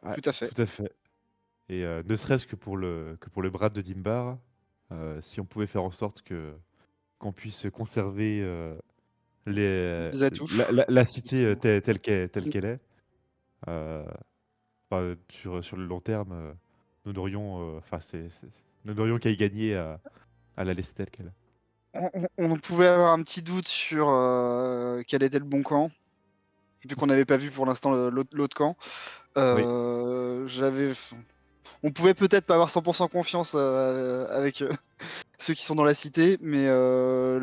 Ouais, tout à fait. tout à fait. Et ne serait-ce que pour le bras de Dimbar, si on pouvait faire en sorte qu'on puisse conserver Des atouts. la cité telle qu'elle est, euh, sur le long terme, nous n'aurions nous n'aurions qu'à y gagner à la laisser telle qu'elle est. On pouvait avoir un petit doute sur quel était le bon camp, vu qu'on n'avait pas vu pour l'instant l'autre camp. Oui, J'avais, on pouvait peut-être pas avoir 100% confiance avec ceux qui sont dans la cité, mais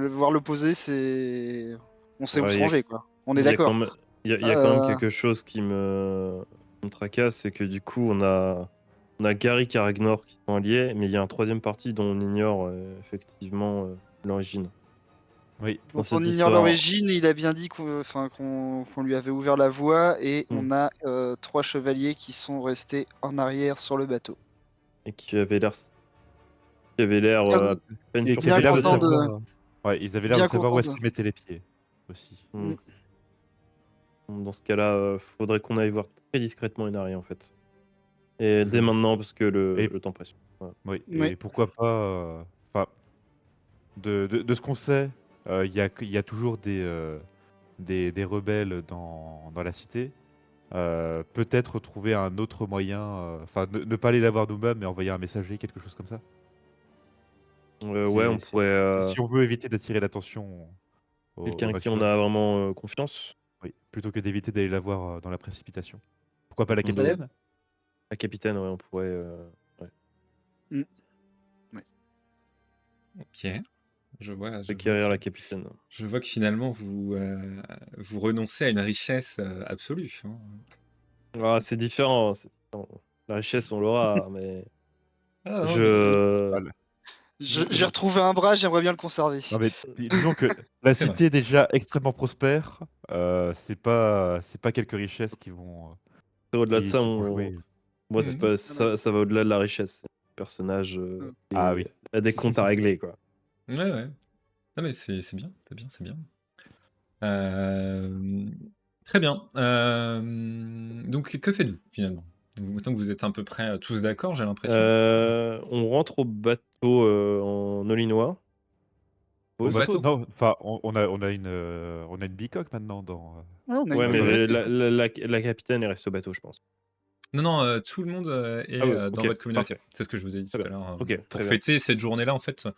voir l'opposé, c'est, on sait où se Ouais, ranger, quoi. On est il y a quand d'accord. même, il y a quand même Euh, quelque chose qui me tracasse, c'est que du coup, on a Garrick et Ragnar qui sont alliés, mais il y a un troisième parti dont on ignore effectivement l'origine oui. dans dont on cette ignore histoire. l'origine, il a bien dit qu'on lui avait ouvert la voie, et Hmm. on a 3 chevaliers qui sont restés en arrière sur le bateau. Et qui avait l'air Bien, à peine Et qui bien avaient l'air de content surpris. de, savoir. Ouais, ils avaient l'air de bien savoir où content est-ce de. qu'ils mettaient les pieds aussi. Hmm. Dans ce cas-là, faudrait qu'on aille voir très discrètement Inari en fait. Et dès Je- maintenant, parce que Et, le temps presse. Voilà. oui, Oui. et pourquoi pas. Enfin, de ce qu'on sait, il y a toujours des rebelles dans la cité. peut-être trouver un autre moyen, enfin ne pas aller la voir nous-mêmes, mais envoyer un messager, quelque chose comme ça. Ouais, on Si pourrait, si on veut éviter d'attirer l'attention au quelqu'un qui on maximum, a vraiment, confiance. oui, plutôt que d'éviter d'aller la voir, dans la précipitation. Pourquoi pas la Mmh, Salem? capitaine? la capitaine, ouais, on pourrait, ouais, Mmh. Ouais. Ok, je vois, requérir la capitaine. je vois que finalement vous renoncez à une richesse absolue, hein. Ah, c'est différent, c'est différent. La richesse, on l'aura, mais Ah non, mais je Voilà. J'ai retrouvé un bras, j'aimerais bien le conserver. Non mais disons que la c'est vrai. cité est déjà extrêmement prospère, c'est pas quelques richesses qui vont, au-delà de ça, qui vont jouer. moi, c'est Mhm. pas Ah non. ça va au-delà de la richesse. C'est un personnage, Mmh. Ah qui oui. a des comptes à régler, quoi. Ouais, ouais. Non, mais c'est bien, c'est bien, c'est bien. Euh, Très bien. Donc, que faites-vous finalement? Maintenant que vous êtes à peu près tous d'accord, j'ai l'impression. On rentre au bateau, en Olinois. Au Au Pause. bateau? bateau? Non, enfin on a une bicoque maintenant Ouais, on a Ouais, une dans mais dans la bibliothèque, cité. ouais. la capitaine, elle reste au bateau, je pense. Non, non, tout le monde Ah est ouais, dans OK, votre communauté. parfait, C'est ce que je vous ai dit très tout bien. à l'heure. OK, Pour très bien. fêter cette journée-là, en fait,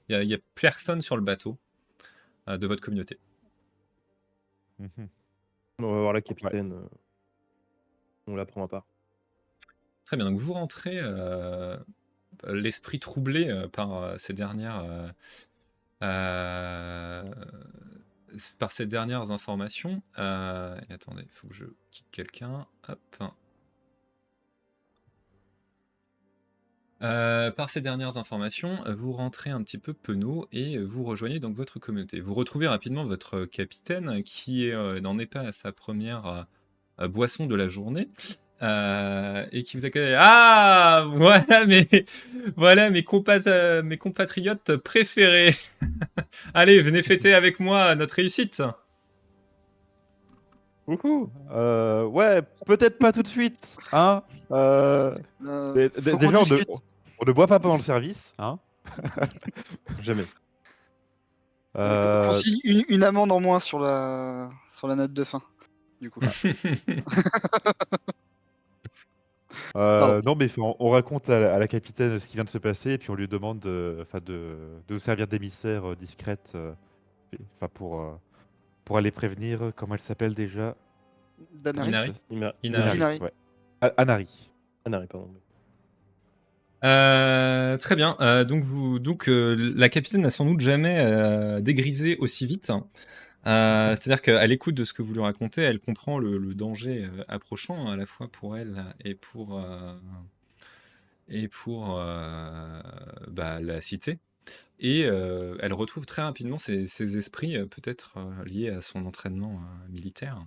il y a personne sur le bateau de votre communauté. Mmh. On va voir la Ouais. capitaine, on la prend à part. Très bien. Donc, vous rentrez l'esprit troublé par ces euh, ces dernières informations. Et attendez, il faut que je quitte quelqu'un. Hop. Par ces dernières informations, vous rentrez un petit peu penaud et vous rejoignez donc votre communauté. Vous retrouvez rapidement votre capitaine qui n'en est pas à sa première boisson de la journée et qui vous accueille. Ah, voilà mes compatriotes préférés. Allez, venez fêter avec moi notre réussite. Wouhou! Ouais, peut-être pas tout de suite, hein? Faut qu'on Déjà discute. on ne boit pas pendant le service, hein? Jamais. Qu'on Heu, signe une amende en moins sur la note de fin, du coup. Pardon. non, mais on raconte à la capitaine ce qui vient de se passer et puis on lui demande de nous servir d'émissaire, discrète, enfin pour aller prévenir, comment elle s'appelle déjà? Danari? Inari? Inari. Inari, Dinari. ouais. Anari. Anari, pardon. Très bien. La capitaine n'a sans doute jamais dégrisé aussi vite. C'est-à-dire qu'à l'écoute de ce que vous lui racontez, elle comprend le danger approchant à la fois pour elle et pour la cité. Et elle retrouve très rapidement ses esprits, peut-être liés à son entraînement militaire.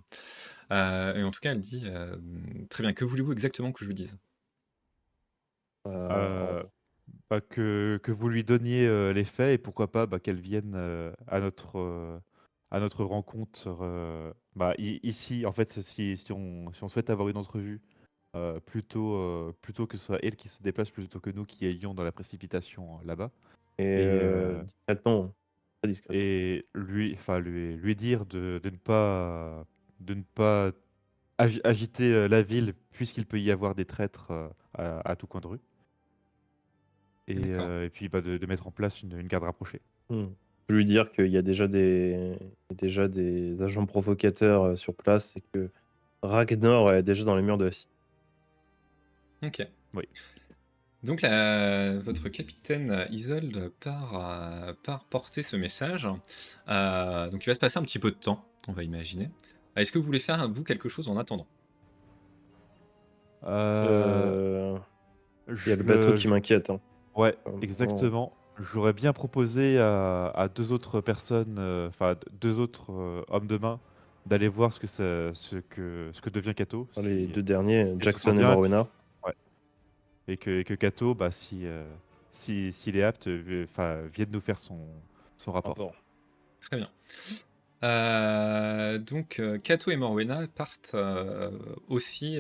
Et en tout cas, elle dit très bien, que voulez-vous exactement que je vous dise? Heu, On Bah, que vous lui donniez, les faits et pourquoi pas, bah, qu'elle vienne, à notre rencontre, bah, ici, en fait, si on souhaite avoir une entrevue, plutôt que ce soit elle qui se déplace plutôt que nous qui ayons dans la précipitation, là-bas et discrètement, très discrètement. et lui dire de ne pas agiter, la ville puisqu'il peut y avoir des traîtres, à tout coin de rue D'accord. et puis, bah, de mettre en place une garde rapprochée. Mmh. Je peux lui dire qu'il y a déjà des agents provocateurs, sur place et que Ragnar est déjà dans les murs de la cité. Ok. Oui. Donc votre capitaine Isolde part porter ce message. Donc il va se passer un petit peu de temps, on va imaginer. Est-ce que vous voulez faire, vous, quelque chose en attendant? Heu, Heu, il y a le bateau je qui je m'inquiète, hein. Ouais, Vraiment. exactement. J'aurais bien proposé à 2 autres personnes, enfin 2 autres, hommes de main, d'aller voir ce que devient Kato, Les si 2 derniers, si elle se sent Jackson et bien Morwena. ouais et que Kato, bah, s'il est apte, enfin vienne nous faire son rapport. Rapport. Très bien. Kato et Morwena partent aussi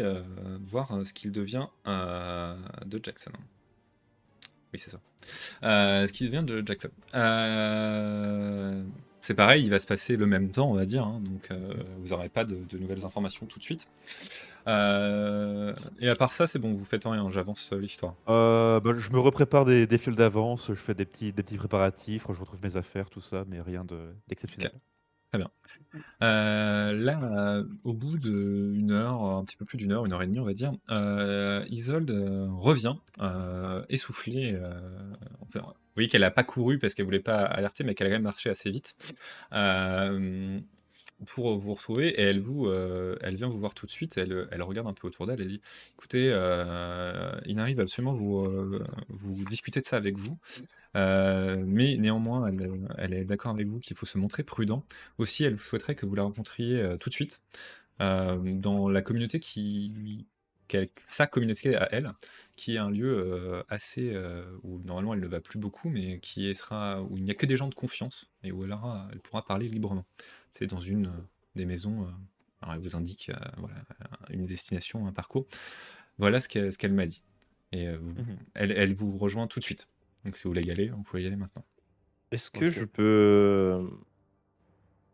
voir ce qu'il devient de Jackson. Oui, c'est ça. Ce qui devient de Jackson. C'est pareil, il va se passer le même temps, on va dire, hein, donc vous n'aurez pas de nouvelles informations tout de suite. Et à part ça, c'est bon, vous faites rien, j'avance l'histoire. Bah, je me reprépare des fioles d'avance, je fais des petits préparatifs, je retrouve mes affaires, tout ça, mais rien d'exceptionnel. Très bien. Là, au bout d'une heure, un petit peu plus d'une heure, 1 heure et demie, on va dire, Isolde revient, essoufflée. Enfin, vous voyez qu'elle n'a pas couru parce qu'elle voulait pas alerter, mais qu'elle a quand même marché assez vite pour vous retrouver. Et elle vient vous voir tout de suite. Elle regarde un peu autour d'elle. Elle dit, écoutez, il arrive absolument vous discuter de ça avec vous. Mais néanmoins, elle est d'accord avec vous qu'il faut se montrer prudent. Aussi, elle souhaiterait que vous la rencontriez tout de suite dans la communauté sa communauté à elle, qui est un lieu assez où normalement elle ne va plus beaucoup, mais où il n'y a que des gens de confiance et où elle pourra parler librement. C'est dans une des maisons. Alors elle vous indique voilà, une destination, un parcours. Voilà ce qu'elle m'a dit. Et Mhm. elle vous rejoint tout de suite. Donc si vous voulez y aller, vous pouvez y aller maintenant. Est-ce que Ok. je peux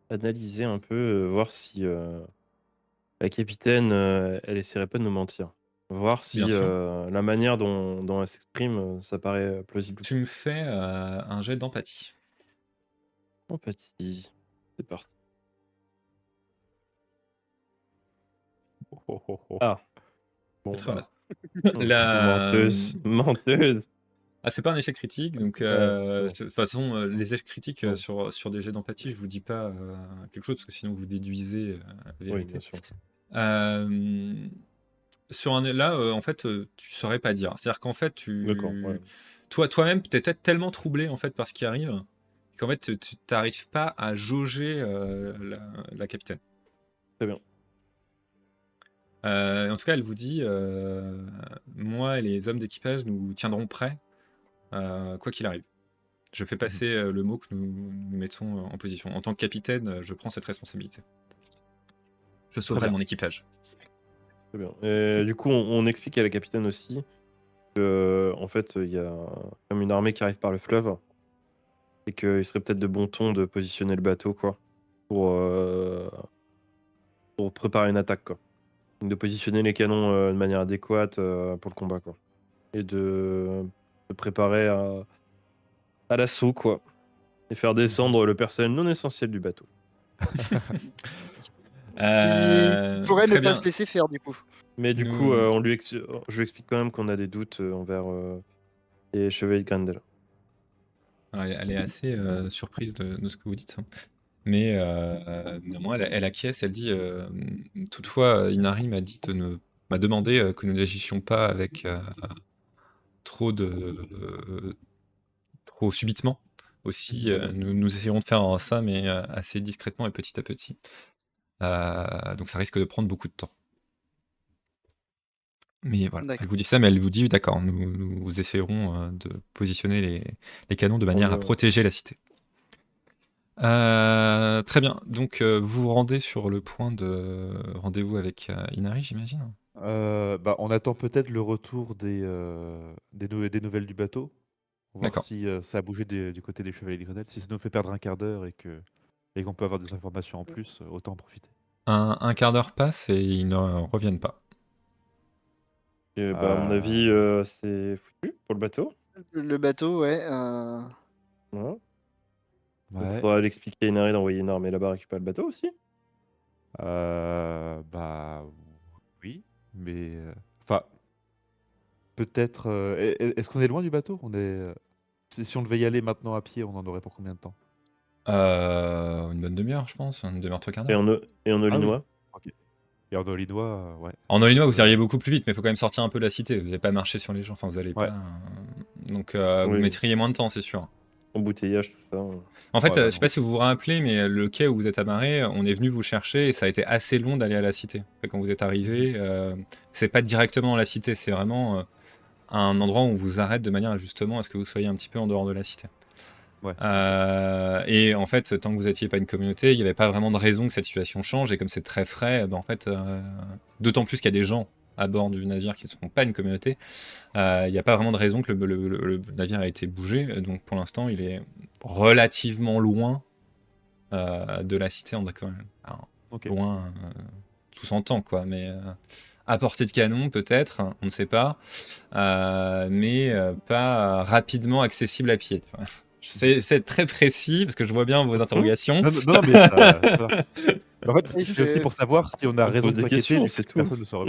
analyser un peu, voir si la capitaine, elle essaierait pas de nous mentir? Voir Bien si sûr. la manière dont elle s'exprime, ça paraît plausible ou Tu pas. me fais un jet d'empathie. Empathie, c'est parti. Oh, oh, oh, oh. Ah, bon, Très bah, La... menteuse, menteuse. Ah, c'est pas un échec critique, donc Ouais, bon, de toute façon, les échecs critiques bon, sur des jets d'empathie, je vous dis pas quelque chose, parce que sinon vous déduisez la oui, bien vérité. sûr. Euh, là, en fait, tu saurais pas dire. C'est-à-dire qu'en fait, D'accord, ouais. toi-même, t'es peut-être tellement troublé en fait par ce qui arrive qu'en fait, tu t'arrives pas à jauger la capitaine. Très bien. En tout cas, elle vous dit, moi et les hommes d'équipage, nous tiendrons prêts, quoi qu'il arrive. Je fais passer le mot que nous mettons en position. En tant que capitaine, je prends cette responsabilité. Je Très sauverai bien, mon équipage. très bien. Et du coup, on explique à la capitaine aussi que, en fait, il y a comme une armée qui arrive par le fleuve et qu'il serait peut-être de bon ton de positionner le bateau, quoi, pour, pour préparer une attaque, quoi. De positionner les canons, de manière adéquate, pour le combat, quoi. Et de se préparer à l'assaut, quoi. Et faire descendre le personnel non essentiel du bateau. Qui pourrait ne Très pas se bien. laisser faire du coup. Mais du coup, Nous, je lui explique quand même qu'on a des doutes, envers, les chevaliers de Grendel. alors, elle est assez surprise de ce que vous dites, hein. Mais néanmoins, elle acquiesce. Elle dit toutefois, Inari m'a demandé que nous n'agissions pas avec trop trop subitement. Aussi, nous essayerons de faire ça, mais assez discrètement et petit à petit. Donc ça risque de prendre beaucoup de temps. Mais voilà, elle D'accord. vous dit ça, mais elle vous dit d'accord, nous essayerons de positionner les canons de Tant manière à mieux. protéger la cité. Très bien, donc vous vous rendez sur le point de rendez-vous avec Inari, j'imagine. Bah, on attend peut-être le retour des nouvelles du bateau, voir D'accord. si ça a bougé du côté des Chevaliers de Grenelle. Si ça nous fait perdre un quart d'heure et qu'on peut avoir des informations en plus, autant en profiter. Un quart d'heure passe et ils ne reviennent pas. Et bah, à mon avis, c'est foutu pour le bateau. Le bateau, ouais. Voilà. Donc Ouais. faudra l'expliquer à Inari d'envoyer une armée là-bas récupérer le bateau aussi. Bah oui, mais enfin peut-être. Est-ce qu'on est loin du bateau? Si on devait y aller maintenant à pied, on en aurait pour combien de temps? Une bonne demi-heure, je pense, une demi-heure, trois quarts Et d'heure. en Ah oui. Olinois. Ok. Et en Olinois, ouais. En Illinois, vous Euh, iriez beaucoup plus vite, mais il faut quand même sortir un peu de la cité. Vous n'allez pas marcher sur les gens, enfin vous n'allez pas. ouais. Donc vous Oui, mettriez moins de temps, c'est sûr. embouteillage, tout ça. En fait, Ouais, bah je sais pas non. si vous vous rappelez, mais le quai où vous êtes amarré, on est venu vous chercher et ça a été assez long d'aller à la cité. Fait, quand vous êtes arrivé, c'est pas directement dans la cité, c'est vraiment un endroit où on vous arrête de manière justement à ce que vous soyez un petit peu en dehors de la cité. Ouais. Et en fait, tant que vous n'étiez pas une communauté, il n'y avait pas vraiment de raison que cette situation change. Et comme c'est très frais, ben en fait, d'autant plus qu'il y a des gens à bord du navire qui ne sont pas une communauté, il n'y a pas vraiment de raison que le navire ait été bougé. Donc pour l'instant, il est relativement loin de la cité. On est quand même Ok. loin, tout s'entend, quoi. Mais à portée de canon peut-être, on ne sait pas, mais pas rapidement accessible à pied. Tu vois. J'essaie d'être très précis parce que je vois bien vos interrogations. Non, mais ça va. En fait, Oui, c'est aussi c'est pour savoir si on a On raison pose de des s'inquiéter, questions, vu c'est que tout. personne ne saura.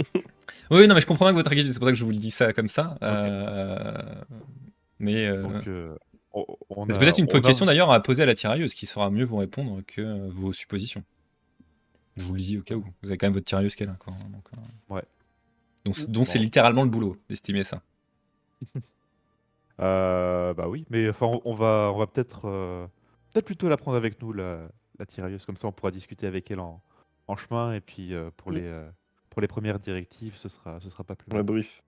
Oui, non, mais je comprends bien que votre inquiétude, c'est pour ça que je vous le dis ça comme ça. Mais Donc, on c'est peut-être a, une on question a, d'ailleurs à poser à la tirailleuse qui saura mieux vous répondre que vos suppositions. Je vous le dis au cas où. Vous avez quand même votre tirailleuse qui est là. Quoi. Ouais. Donc c'est Bon. littéralement le boulot d'estimer ça. Bah oui, mais enfin, on va peut-être plutôt la prendre avec nous, la tirailleuse. Comme ça, on pourra discuter avec elle en chemin. Et puis, pour les premières directives, ce sera pas plus Ouais, mal. brief.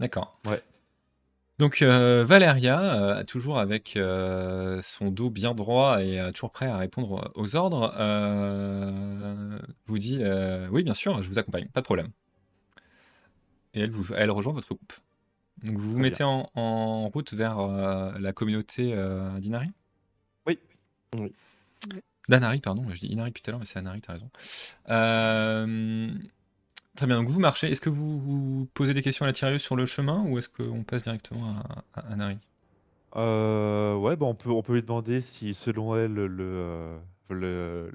D'accord. Ouais. Donc Valéria, toujours avec son dos bien droit et toujours prêt à répondre aux ordres, vous dit oui, bien sûr, je vous accompagne, pas de problème. Et elle rejoint votre groupe. Donc vous vous Très bien. mettez en route vers la communauté d'Inari Oui. Oui. D'Anari, pardon, je dis Inari depuis tout à l'heure, mais c'est Anari, t'as raison. Très bien, donc vous marchez. Est-ce que vous posez des questions à la tirailleuse sur le chemin ou est-ce qu'on passe directement à Anari? Ouais, bah on peut lui demander si, selon elle,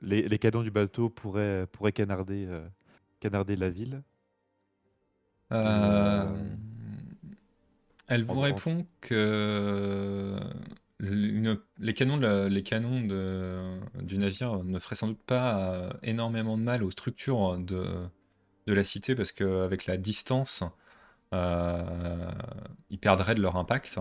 les canons du bateau pourraient canarder la ville. Euh, Elle vous En- en- répond que les canons du navire ne feraient sans doute pas énormément de mal aux structures de la cité parce qu'avec la distance, ils perdraient de leur impact.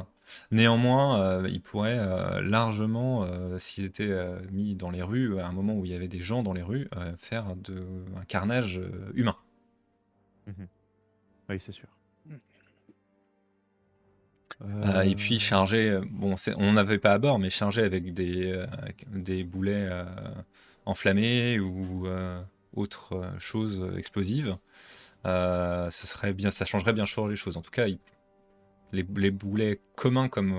Néanmoins, ils pourraient largement, s'ils étaient mis dans les rues, à un moment où il y avait des gens dans les rues, faire un carnage humain. Mhm. Oui, c'est sûr. Et puis chargé, bon, on n'avait pas à bord, mais chargé avec des boulets enflammés ou autres choses explosives, ça changerait bien sûr les choses. En tout cas, les boulets communs, comme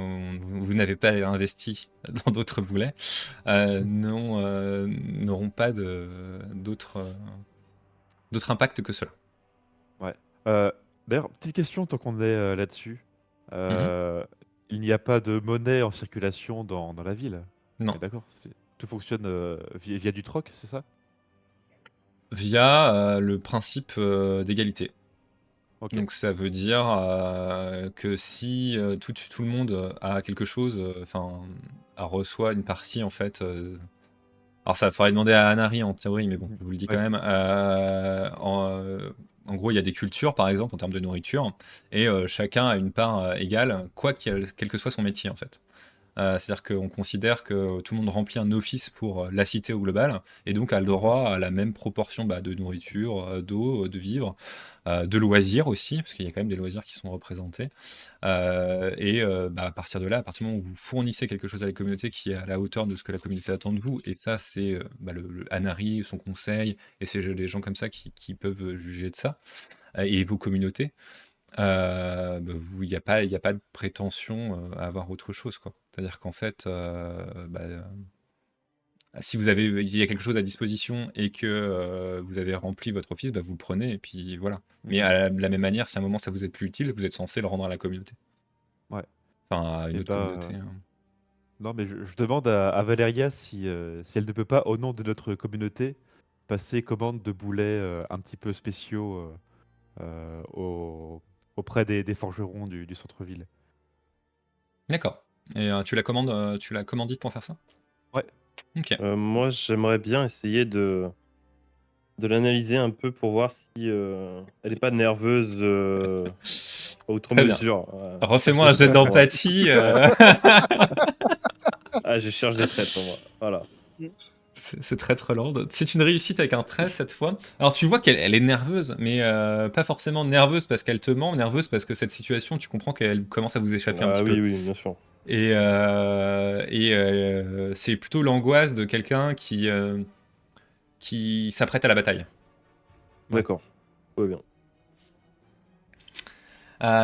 vous n'avez pas investi dans d'autres boulets, n'auront pas d'autres impacts que cela. Ouais. D'ailleurs, petite question tant qu'on est là-dessus. Mhm. Il n'y a pas de monnaie en circulation dans la ville. On Non. est d'accord? Tout fonctionne via du troc, c'est ça? Via le principe d'égalité. Ok. Donc ça veut dire que si tout le monde a quelque chose, reçoit une partie en fait. Alors ça faudrait demander à Anari en théorie, mais bon, Mhm. je vous le dis quand Ouais. même. En gros, il y a des cultures par exemple en termes de nourriture, et chacun a une part égale, quel que soit son métier en fait. C'est-à-dire qu'on considère que tout le monde remplit un office pour la cité au global, et donc a le droit à la même proportion de nourriture, d'eau, de vivres, de loisirs aussi, parce qu'il y a quand même des loisirs qui sont représentés. À partir de là, à partir du moment où vous fournissez quelque chose à la communauté qui est à la hauteur de ce que la communauté attend de vous, et ça c'est le Anari, son conseil, et c'est des gens comme ça qui peuvent juger de ça, et vos communautés, il n'y a pas de prétention à avoir autre chose, quoi. C'est-à-dire qu'en fait, si il y a quelque chose à disposition et que vous avez rempli votre office, vous le prenez et puis voilà. Mais Mhm. de la même manière, si à un moment ça vous est plus utile, vous êtes censé le rendre à la communauté. Ouais. Enfin, à une Et autre communauté. non, mais je demande à Valéria si elle ne peut pas, au nom de notre communauté, passer commande de boulets un petit peu spéciaux auprès des forgerons du centre-ville. D'accord. Et tu l'as commandite pour faire ça? Ouais. Ok. Moi, j'aimerais bien essayer de l'analyser un peu pour voir si elle est pas nerveuse outre Très bien. mesure. Je cherche Refais-moi des un jet traits pour moi. d'empathie. Ah, je cherche des traits pour moi. Voilà. C'est très Roland. C'est une réussite avec un 13 cette fois. Alors tu vois qu'elle est nerveuse, mais pas forcément nerveuse parce qu'elle te ment, nerveuse parce que cette situation, tu comprends qu'elle commence à vous échapper un Ah petit oui, peu. oui, bien sûr. C'est plutôt l'angoisse de quelqu'un qui s'apprête à la bataille. Ouais. D'accord. Tout va bien.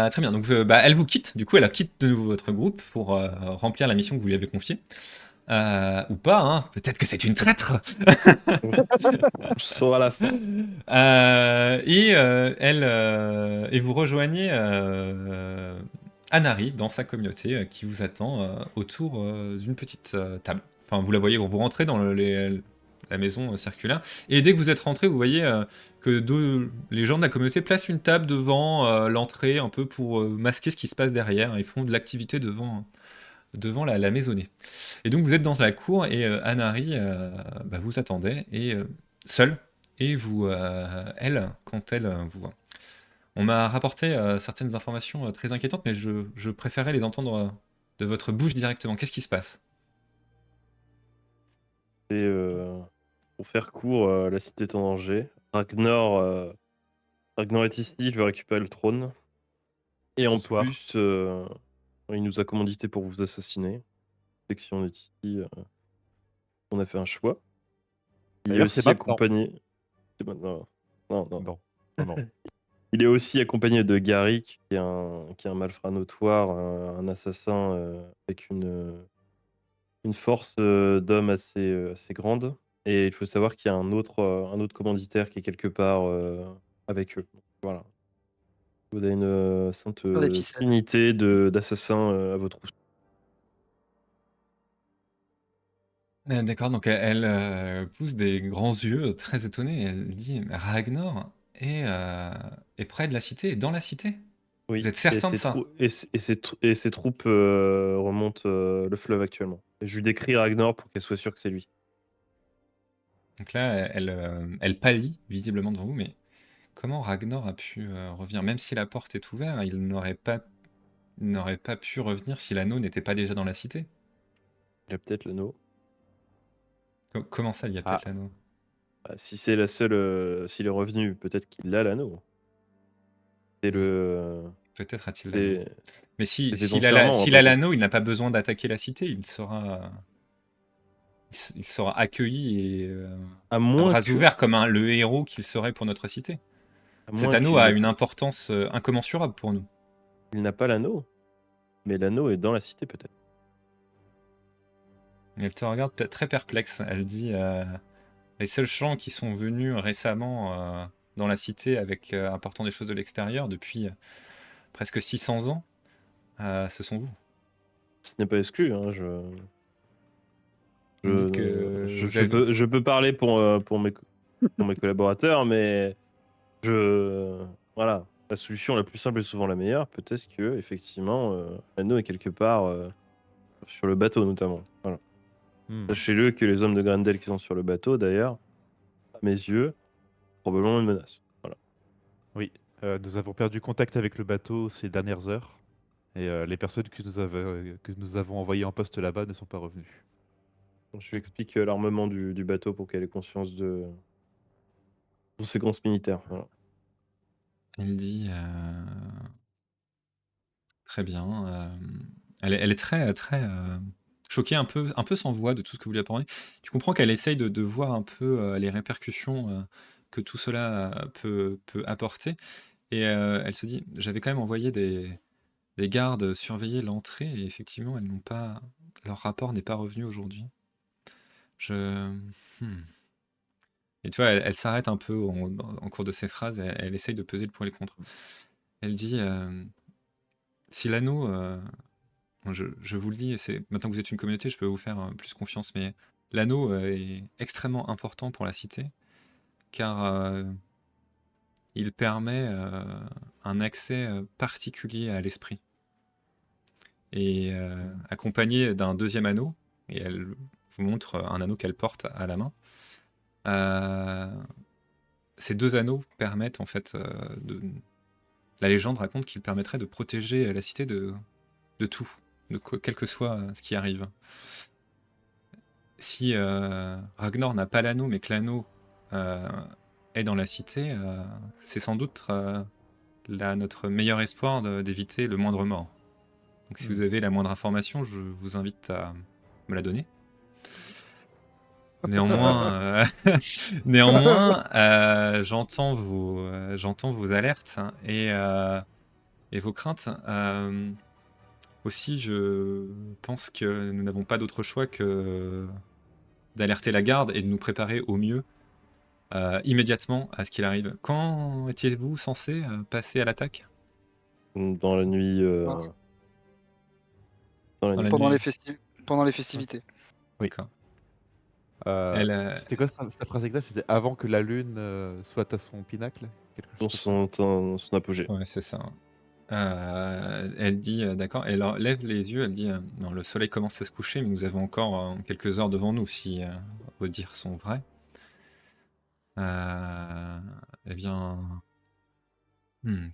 Très bien, donc elle vous quitte, du coup elle quitte de nouveau votre groupe pour remplir la mission que vous lui avez confiée. Ou pas, hein, peut-être que c'est une traître. Je saurai à la fin. Et vous rejoignez Anari dans sa communauté qui vous attend autour d'une petite table. Enfin, vous la voyez, vous rentrez dans la maison circulaire. Et dès que vous êtes rentré, vous voyez que les gens de la communauté placent une table devant l'entrée, un peu pour masquer ce qui se passe derrière. Ils font de l'activité devant la maisonnée. Et donc vous êtes dans la cour et Anari vous attendait et seule. Et elle, quand elle vous voit. On m'a rapporté certaines informations très inquiétantes, mais je préférais les entendre de votre bouche directement. Qu'est-ce qui se passe? Et pour faire court, la cité est en danger. Ragnar est ici, il veut récupérer le trône. Et en Ce soir. plus, il nous a commandité pour vous assassiner. Dès que si on est ici, on a fait un choix. Il est D'ailleurs, c'est aussi maintenant. accompagné. C'est maintenant. Non, non. Non, non, non. Il est aussi accompagné de Garrick, qui est un malfrat notoire, un assassin avec une force d'homme assez grande. Et il faut savoir qu'il y a un autre commanditaire qui est quelque part avec eux. Donc, voilà. Vous avez une sainte Sur les ficelles. trinité d'assassins à votre trousseau. D'accord, donc elle pousse des grands yeux très étonnés. Elle dit Ragnar est près de la cité, est dans la cité? Vous Oui, êtes certain de ça? et ses troupes remontent le fleuve actuellement. Et je lui décris Ragnar pour qu'elle soit sûre que c'est lui. Donc là, elle pâlit visiblement devant vous, mais comment Ragnar a pu revenir? Même si la porte est ouverte, il n'aurait pas pu revenir si l'anneau n'était pas déjà dans la cité. Il a peut-être l'anneau. Comment ça, il y a Ah, peut-être l'anneau? Bah, si c'est la seule, s'il est revenu, peut-être qu'il a l'anneau. C'est le, Peut-être a-t-il l'anneau. c'est Mais c'était ton serment, s'il après a tout. l'anneau, il n'a pas besoin d'attaquer la cité, il sera accueilli et À à moins bras que, ouverts comme le héros qu'il serait pour notre cité. à Cet moins anneau qu'il a n'ait une pas, importance incommensurable pour nous. il n'a pas l'anneau, mais l'anneau est dans la cité peut-être. Elle te regarde très perplexe. Elle dit les seuls gens qui sont venus récemment dans la cité avec apportant des choses de l'extérieur depuis presque 600 ans, ce sont vous. Ce n'est pas exclu. Hein, Vous me dites que vous avez... je peux parler pour mes collaborateurs, mais voilà, la solution la plus simple est souvent la meilleure. Peut-être que effectivement, l'anneau est quelque part sur le bateau notamment. Voilà. Sachez-le que les hommes de Grendel qui sont sur le bateau, d'ailleurs, à mes yeux, probablement une menace. Voilà. oui. Nous avons perdu contact avec le bateau ces dernières heures. Et les personnes que nous avons envoyées en poste là-bas ne sont pas revenues. Donc, je lui explique l'armement du bateau pour qu'elle ait conscience de conséquences militaires. Voilà. Il dit très bien. Elle est très, très choquée, un peu sans voix de tout ce que vous lui apportez. Tu comprends qu'elle essaye de voir un peu les répercussions que tout cela peut apporter. Et elle se dit, j'avais quand même envoyé des gardes surveiller l'entrée et effectivement, leur rapport n'est pas revenu aujourd'hui. Hmm. Et tu vois, elle s'arrête un peu en cours de ses phrases, elle essaye de peser le pour et le contre. Elle dit, si l'anneau, je vous le dis, maintenant que vous êtes une communauté, je peux vous faire plus confiance, mais l'anneau est extrêmement important pour la cité, car il permet un accès particulier à l'esprit. Et accompagné d'un deuxième anneau, et elle vous montre un anneau qu'elle porte à la main. Ces deux anneaux permettent en fait La légende raconte qu'ils permettraient de protéger la cité de tout, quel que soit ce qui arrive. Si Ragnar n'a pas l'anneau, mais que l'anneau est dans la cité, c'est sans doute notre meilleur espoir d'éviter le moindre mort. Donc si vous avez la moindre information, je vous invite à me la donner. Néanmoins, j'entends vos alertes hein, et vos craintes. Aussi, je pense que nous n'avons pas d'autre choix que d'alerter la garde et de nous préparer au mieux immédiatement à ce qu'il arrive. Quand étiez-vous censé passer à l'attaque? Dans la nuit, Ah, dans la Dans nuit. la pendant nuit? pendant les Ouais. festivités. Oui. D'accord. Elle, C'était quoi sa phrase exacte? C'était avant que la lune soit à son pinacle? Quelque Dans chose comme ça? son apogée. ouais, c'est ça. Elle dit, d'accord, elle lève les yeux, elle dit, non, le soleil commence à se coucher, mais nous avons encore quelques heures devant nous si vos dires sont vrais. Eh bien,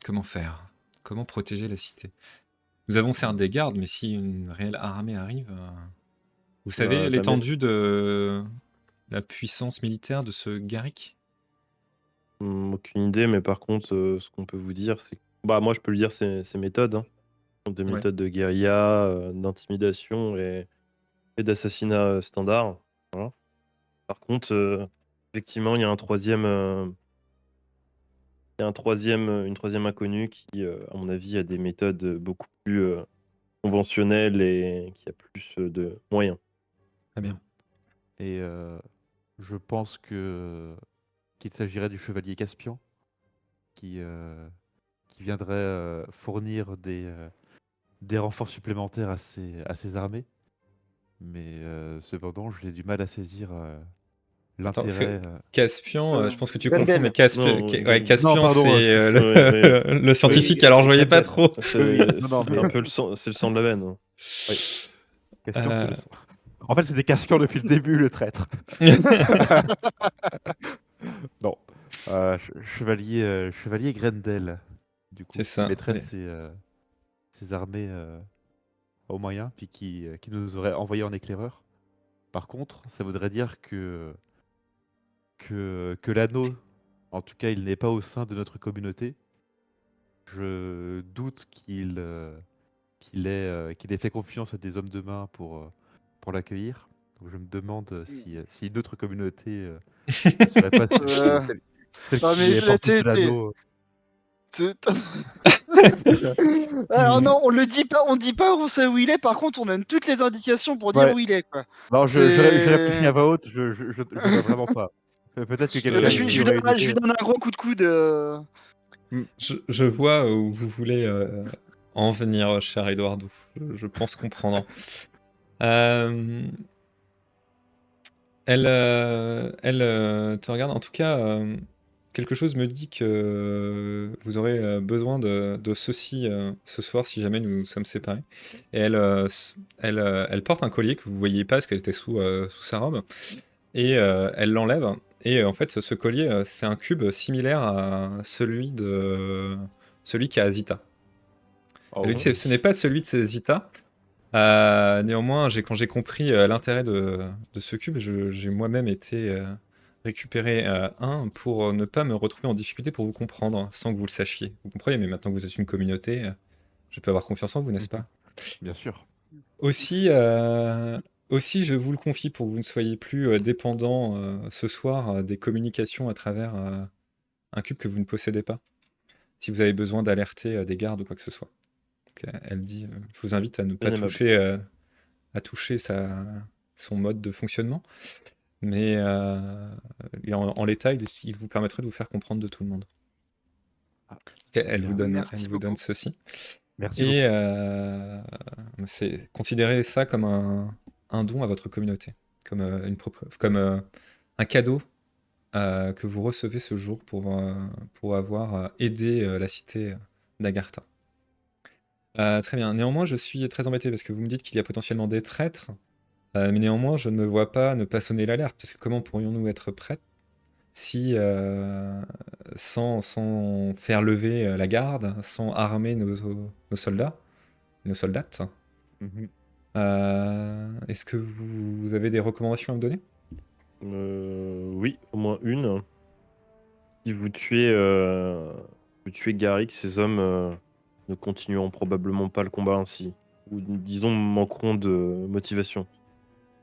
comment faire? Comment protéger la cité? Nous avons certes des gardes, mais si une réelle armée arrive, vous savez Bah, l'étendue de la puissance militaire de ce Garrick? aucune idée, mais par contre, ce qu'on peut vous dire, c'est bah, moi, je peux lui dire ses méthodes, hein. Des Ouais. méthodes de guérilla, d'intimidation et d'assassinat, standard. Voilà. Par contre, effectivement, il y a un troisième, une troisième inconnue qui, à mon avis, a des méthodes, beaucoup plus, conventionnelles et qui a plus, de moyens. Très bien. Et je pense qu'il s'agirait du chevalier Caspian qui, qui viendrait fournir des renforts supplémentaires à ses armées. Mais cependant, j'ai du mal à saisir Attends, l'intérêt. Caspian, je pense que tu confonds, mais Grendel. Ouais, Non, Caspian, pardon, c'est Ouais, ouais. le scientifique, alors je voyais pas Grendel. trop. C'est Non, non, c'est mais un peu c'est le sang de la veine, hein. oui, Caspian, c'est Euh, le sang. En fait, c'était Caspian depuis le début, le traître. Non. Chevalier Grendel, du coup, C'est qui ça. mettrait ses armées aux moyens, puis qui nous aurait envoyé en éclaireur. Par contre, ça voudrait dire que l'anneau, en tout cas, il n'est pas au sein de notre communauté. Je doute qu'il ait fait confiance à des hommes de main pour l'accueillir. Donc je me demande si une autre communauté ne serait pas Euh, celle Non qui mais est porteuse de l'anneau. t'es- Alors Hmm. non, on dit pas où c'est où il est, par contre on donne toutes les indications pour dire Ouais. où il est, quoi. Non, je réfléchis C'est... à voix haute, je vois vraiment pas. Peut-être que quelqu'un Je ici lui aurait donne, une je lui idée. donne un gros coup de coude. Je vois où vous voulez en venir, cher Eduardo. Je pense comprendre. Euh, elle te regarde. En tout cas, quelque chose me dit que vous aurez besoin de ceci ce soir si jamais nous sommes séparés. Et elle porte un collier que vous voyez pas parce qu'elle était sous sa robe. Et elle l'enlève. Et en fait, ce collier, c'est un cube similaire à celui qu'a Azita. Elle lui Oh. dit, ce n'est pas celui de ses Zita. Néanmoins, quand j'ai compris l'intérêt de ce cube, j'ai moi-même été récupérer un pour ne pas me retrouver en difficulté pour vous comprendre sans que vous le sachiez. Vous comprenez, mais maintenant que vous êtes une communauté, je peux avoir confiance en vous, n'est-ce pas? Bien sûr. Aussi, aussi, je vous le confie pour que vous ne soyez plus dépendant ce soir des communications à travers un cube que vous ne possédez pas. Si vous avez besoin d'alerter des gardes ou quoi que ce soit. Donc, elle dit, je vous invite à ne pas Bien aimable. toucher son mode de fonctionnement, mais en l'état, il vous permettrait de vous faire comprendre de tout le monde. Ah, Ok, elle bien. Merci vous donne beaucoup. ceci. Merci Et beaucoup. considérez ça comme un don à votre communauté, comme, comme un cadeau que vous recevez ce jour pour avoir aidé la cité d'Agartha. Très bien. Néanmoins, je suis très embêté parce que vous me dites qu'il y a potentiellement des traîtres, mais néanmoins, je ne me vois pas ne pas sonner l'alerte, parce que comment pourrions-nous être prêts si, sans faire lever la garde, sans armer nos soldats, nos soldates? Mhm. Est-ce que vous avez des recommandations à me donner? Oui, au moins une. Si vous tuez Garrick, ces hommes, ne continueront probablement pas le combat ainsi, ou disons manqueront de motivation.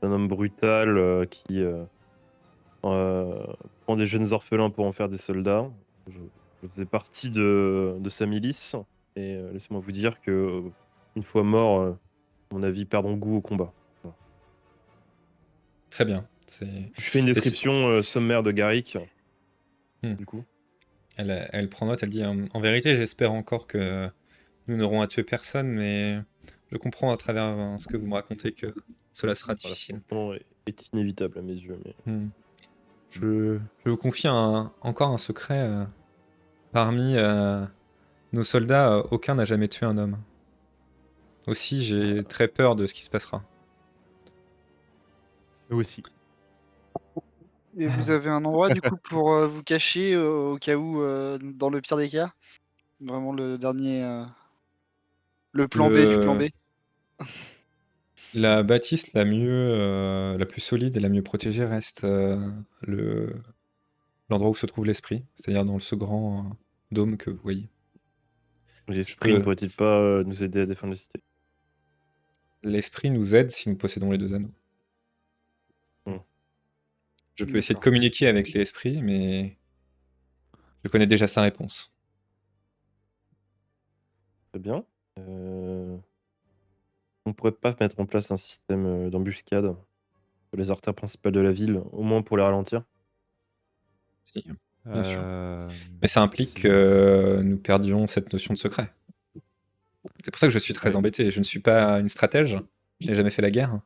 C'est un homme brutal, qui, prend des jeunes orphelins pour en faire des soldats. Je faisais partie de sa milice et laissez-moi vous dire que une fois morts, à mon avis, perdront goût au combat. Voilà. Très bien. Je fais une Et c'est- description sommaire de Garrick, Hmm. du coup. Elle prend note, elle dit en vérité, j'espère encore que nous n'aurons à tuer personne, mais je comprends à travers ce que vous me racontez que cela sera Voilà, difficile. l'affrontement est inévitable à mes yeux. Mais... Je vous confie encore un secret. Parmi nos soldats, aucun n'a jamais tué un homme. Aussi, j'ai très peur de ce qui se passera. Nous aussi. Et vous avez un endroit du coup pour vous cacher au cas où, dans le pire des cas? Vraiment le dernier, le plan B du plan B? La bâtisse la plus solide et la mieux protégée reste l'endroit où se trouve l'esprit, c'est-à-dire dans ce grand dôme que vous voyez. L'esprit ne pourrait-il pas nous aider à défendre la cité? L'esprit nous aide si nous possédons les 2 anneaux. Je peux essayer de D'accord. communiquer avec l'esprit, mais je connais déjà sa réponse. Très bien. On pourrait pas mettre en place un système d'embuscade sur les artères principales de la ville, au moins pour les ralentir? Si, bien sûr. Euh, Mais ça implique si- que nous perdions cette notion de secret. C'est pour ça que je suis très Ouais. embêté. Je ne suis pas une stratège, je n'ai jamais fait la guerre.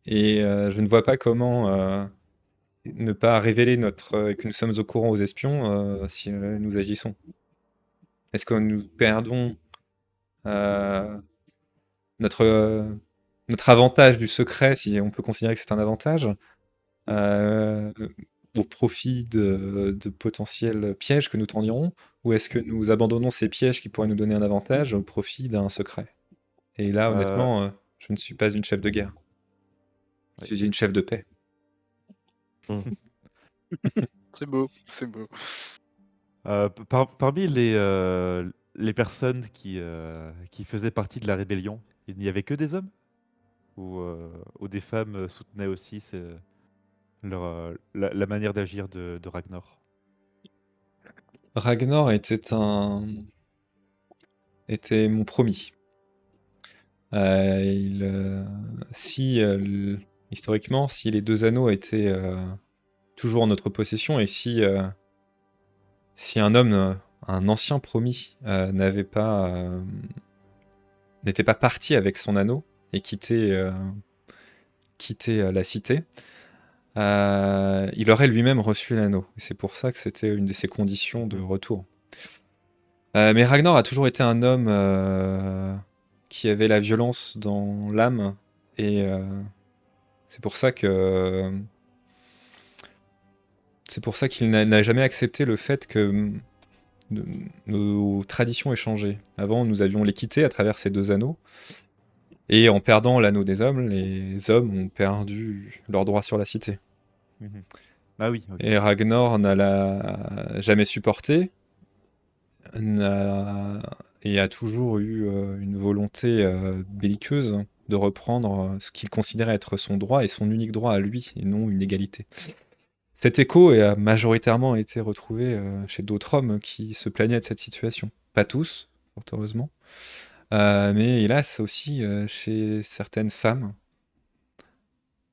Et je ne vois pas comment ne pas révéler que nous sommes au courant aux espions si nous agissons. Est-ce que nous perdons euh, notre avantage du secret, si on peut considérer que c'est un avantage, euh, au profit de potentiels pièges que nous tendrons, ou est-ce que nous abandonnons ces pièges qui pourraient nous donner un avantage au profit d'un secret? Et là, Euh, honnêtement, je ne suis pas une chef de guerre. Je suis une chef de paix. C'est beau, c'est beau. Parmi les personnes qui faisaient partie de la rébellion, il n'y avait que des hommes? Ou des femmes soutenaient aussi la manière d'agir de Ragnar? Ragnar était mon promis. Si historiquement, si les 2 anneaux étaient toujours en notre possession et si un homme, un ancien promis, n'était pas parti avec son anneau et quitté la cité, il aurait lui-même reçu l'anneau. Et c'est pour ça que c'était une de ses conditions de retour. Mais Ragnar a toujours été un homme qui avait la violence dans l'âme, et c'est pour ça qu'il n'a jamais accepté le fait que nos traditions aient changé. Avant, nous avions l'équité à travers ces 2 anneaux, et en perdant l'anneau des hommes, les hommes ont perdu leur droit sur la cité. Ah oui, ok. Et Ragnar jamais supporté, et a toujours eu une volonté belliqueuse de reprendre ce qu'il considérait être son droit et son unique droit à lui, et non une égalité. Cet écho a majoritairement été retrouvé chez d'autres hommes qui se plaignaient de cette situation. Pas tous, fort heureusement, mais hélas aussi chez certaines femmes,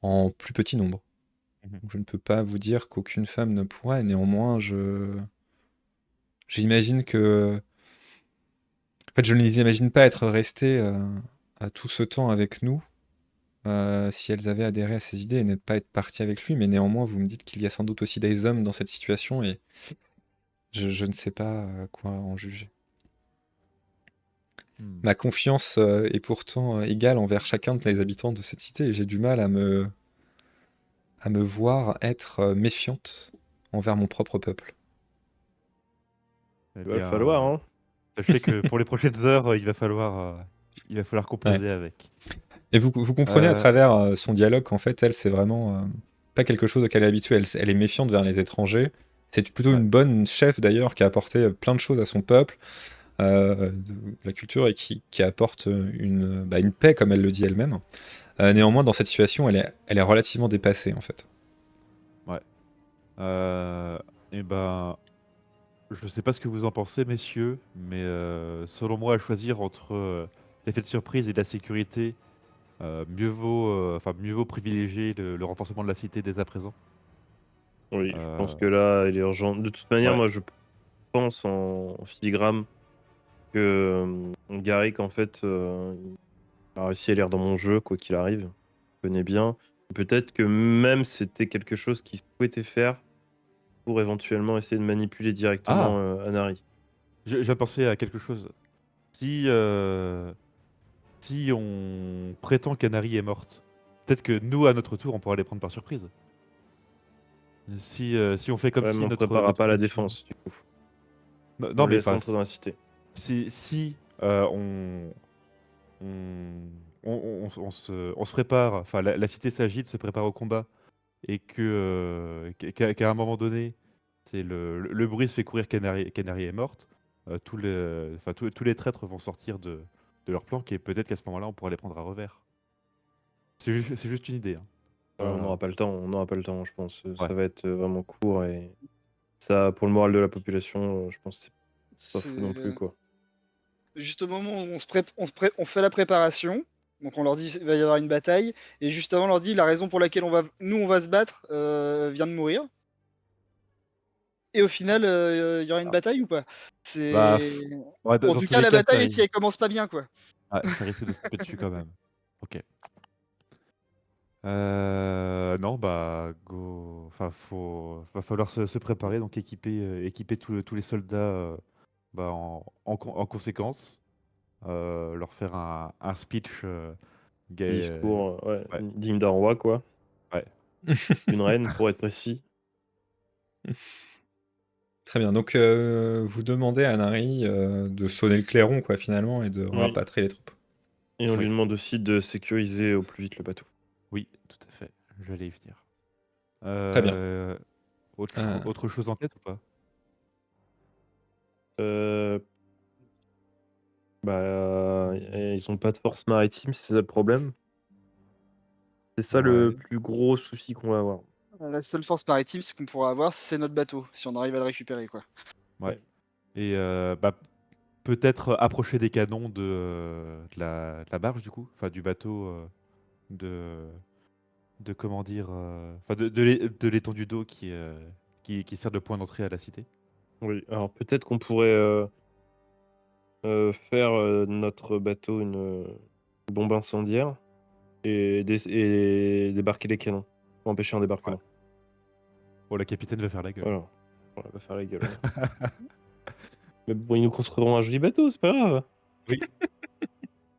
en plus petit nombre. Donc, je ne peux pas vous dire qu'aucune femme ne pourrait, néanmoins, j'imagine que... En fait, je ne les imagine pas être restées à tout ce temps avec nous, si elles avaient adhéré à ces idées et ne pas être parties avec lui, mais néanmoins, vous me dites qu'il y a sans doute aussi des hommes dans cette situation, et je ne sais pas quoi en juger. Ma confiance est pourtant égale envers chacun des habitants de cette cité, et j'ai du mal à me voir être méfiante envers mon propre peuple. Eh Il va le bien, falloir, hein. sachez que pour les prochaines heures, il va falloir composer avec. Et vous comprenez à travers son dialogue qu'en fait, elle, c'est vraiment pas quelque chose auquel elle est habituée. Elle est méfiante vers les étrangers. C'est plutôt une bonne chef d'ailleurs qui a apporté plein de choses à son peuple, de la culture, et qui apporte une paix, comme elle le dit elle-même. Néanmoins, dans cette situation, elle est relativement dépassée en fait. Et ben, je sais pas ce que vous en pensez, messieurs, mais selon moi, à choisir entre l'effet de surprise et de la sécurité, mieux vaut privilégier le renforcement de la cité dès à présent. Oui, je pense Euh, que là, il est urgent. De toute manière, ouais. moi, je pense en filigrane que Garrick, en fait, il a réussi à lire dans mon jeu, quoi qu'il arrive. Je connais bien. Peut-être que même c'était quelque chose qu'il souhaitait faire pour éventuellement essayer de manipuler directement Ah, Anari. je viens de penser à quelque chose. Si, si on prétend qu'Anari est morte, peut-être que nous, à notre tour, on pourra les prendre par surprise. Si on fait comme Ouais, mais si on notre, préparera notre pas la mission. défense, du coup. Non, On non, le mais laisse enfin, rentrer dans la cité. si on, on se prépare, enfin, la cité s'agite, se prépare au combat, et qu'à un moment donné, c'est le bruit se fait courir qu'Anari est morte, tous les traîtres vont sortir de leur planque, et peut-être qu'à ce moment-là, on pourra les prendre à revers. C'est juste une idée, hein. Ouais, on Euh, n'aura pas le temps, je pense. ouais. Ça va être vraiment court et ça, pour le moral de la population, je pense que c'est pas fou non plus, C'est quoi. juste au moment où on fait la préparation, donc on leur dit il va y avoir une bataille, et juste avant on leur dit la raison pour laquelle on va se battre vient de mourir. Et au final, il y aura une Ah, bataille ou pas? bah, C'est ouais, ou en dans tout tous cas les la cas, bataille si elle commence pas bien, quoi. ça risque de se taper dessus quand même. Ok. Non, bah, go. Enfin, va falloir se préparer, donc équiper tous les soldats bah, en conséquence. Leur faire un speech gay. Discours, ouais, Ouais, digne d'un roi, quoi. ouais. Une reine, pour être précis. Très bien. Donc, vous demandez à Nari de sonner le clairon, quoi, finalement, et de Oui. rapatrier les troupes. Et on lui Oui, demande aussi de sécuriser au plus vite le bateau. oui, tout à fait. J'allais y venir. Très bien. Euh, Euh, autre chose en tête ou pas? Euh, ils ont pas de force maritime, c'est ça le problème. C'est ça le Ouais. plus gros souci qu'on va avoir. La seule force maritime, ce qu'on pourra avoir, c'est notre bateau, si on arrive à le récupérer, quoi. Ouais. Et bah, peut-être approcher des canons de la barge, du coup. Enfin, du bateau, de, de comment dire. Enfin, de l'étendue d'eau qui sert de point d'entrée à la cité. Oui, alors peut-être qu'on pourrait faire notre bateau une bombe incendiaire et débarquer les canons, pour empêcher un Ouais. débarquement. Oh, la capitaine va faire la gueule. Voilà, on va faire la gueule. Mais bon, ils nous construiront un joli bateau, c'est pas grave. Oui.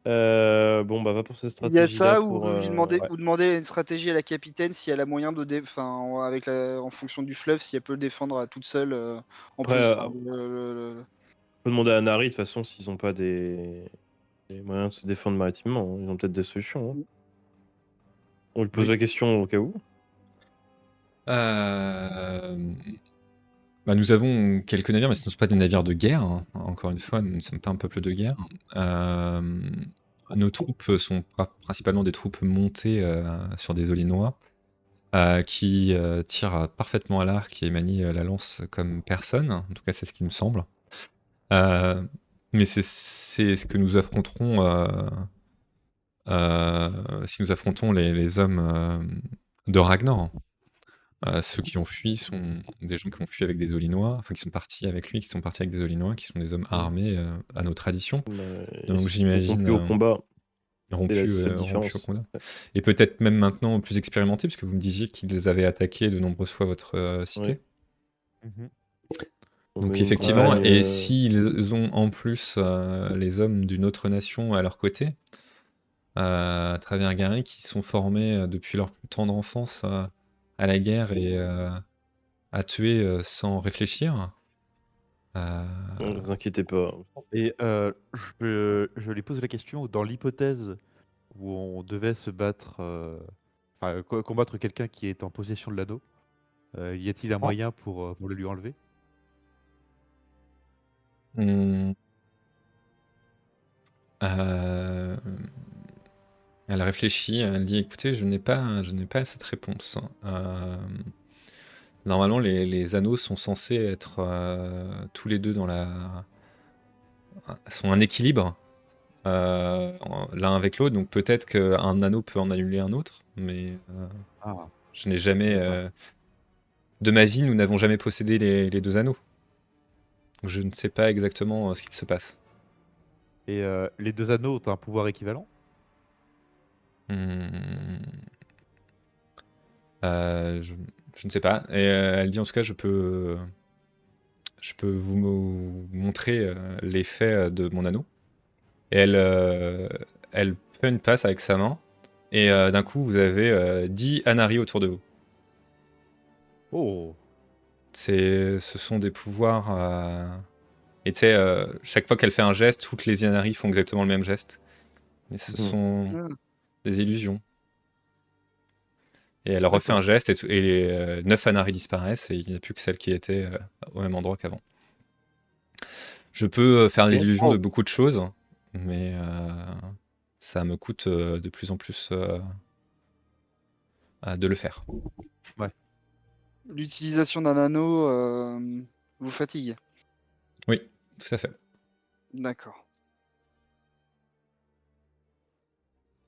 Bon, bah va pour cette Il y a stratégie-là ça, ou pour. vous lui demandez Ouais. vous demandez une stratégie à la capitaine si elle a moyen de enfin, avec en fonction du fleuve, si elle peut le défendre à toute seule, en Après, plus, enfin, on peut demander à Nari de toute façon s'ils ont pas des moyens de se défendre maritimement, hein. Ils ont peut-être des solutions, hein. On lui pose Oui. la question au cas où. euh, Bah, nous avons quelques navires, mais ce ne sont pas des navires de guerre, hein. Encore une fois, nous ne sommes pas un peuple de guerre. Euh, Nos troupes sont principalement des troupes montées sur des Olinois qui tirent parfaitement à l'arc et manient la lance comme personne. En tout cas, c'est ce qui me semble. Euh, mais c'est ce que nous affronterons si nous affrontons les hommes de Ragnar. Ceux qui ont fui sont des gens qui ont fui avec des Olinois, enfin qui sont partis avec lui, qui sont partis avec des Olinois, qui sont des hommes Mm. armés à nos traditions. Bah, ils Donc sont j'imagine rompus au combat, c'est la seule rompus au différence. combat. Ouais. Et peut-être même maintenant plus expérimentés, puisque vous me disiez qu'ils avaient attaqué de nombreuses fois votre Oui. cité. Mhm. On Donc mène une effectivement, campagne. et s'ils ont en plus les hommes d'une autre nation à leur côté, à travers Gary, qui sont formés depuis leur plus tendre enfance à la guerre et à tuer sans réfléchir. Ne vous inquiétez pas. Et je lui pose la question, dans l'hypothèse où on devait se battre, enfin, combattre quelqu'un qui est en possession de l'anneau, y a-t-il un moyen pour le lui enlever? Hmm, euh, Elle réfléchit, elle dit écoutez, je n'ai pas cette réponse. Normalement, les anneaux sont censés être tous les deux sont un équilibre. l'un avec l'autre, donc peut-être qu'un anneau peut en annuler un autre, mais Ah, je n'ai jamais... d'accord. De ma vie, nous n'avons jamais possédé les deux anneaux. Donc je ne sais pas exactement ce qui se passe. Et les 2 anneaux ont un pouvoir équivalent? Hmm. Je ne sais pas. Et elle dit en tout cas, je peux vous montrer l'effet de mon anneau. Et elle fait une passe avec sa main. Et d'un coup, vous avez 10 Anari autour de vous. Oh! Ce sont des pouvoirs. Et tu sais, chaque fois qu'elle fait un geste, toutes les Anari font exactement le même geste. Et ce sont Ah. des illusions. Et elle refait un D'accord. geste et les 9 Anari disparaissent et il n'y a plus que celle qui était au même endroit qu'avant. Je peux faire des OK. illusions de Oh! beaucoup de choses, mais ça me coûte de plus en plus de le faire. Ouais. L'utilisation d'un anneau vous fatigue. Oui, tout à fait. D'accord.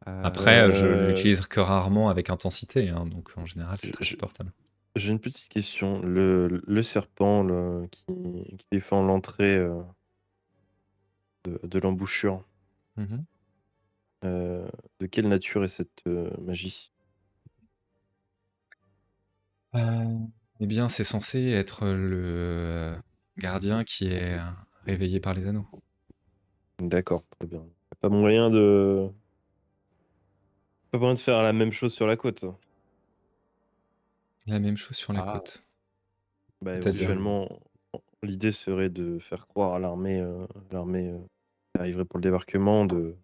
Après, je Heu, l'utilise que rarement avec intensité, hein, donc en général, c'est je très je supportable. j'ai une petite question. Le serpent là, qui défend l'entrée, de l'embouchure, Mhm. de quelle nature est cette, magie? Eh bien, c'est censé être le gardien qui est réveillé par les anneaux. D'accord, très bien. Y a pas moyen de faire la même chose sur la côte? La même chose sur la Ah, côte. Bah, C'est-à-dire, je éventuellement, l'idée serait de faire croire à l'armée, qui arriverait pour le débarquement de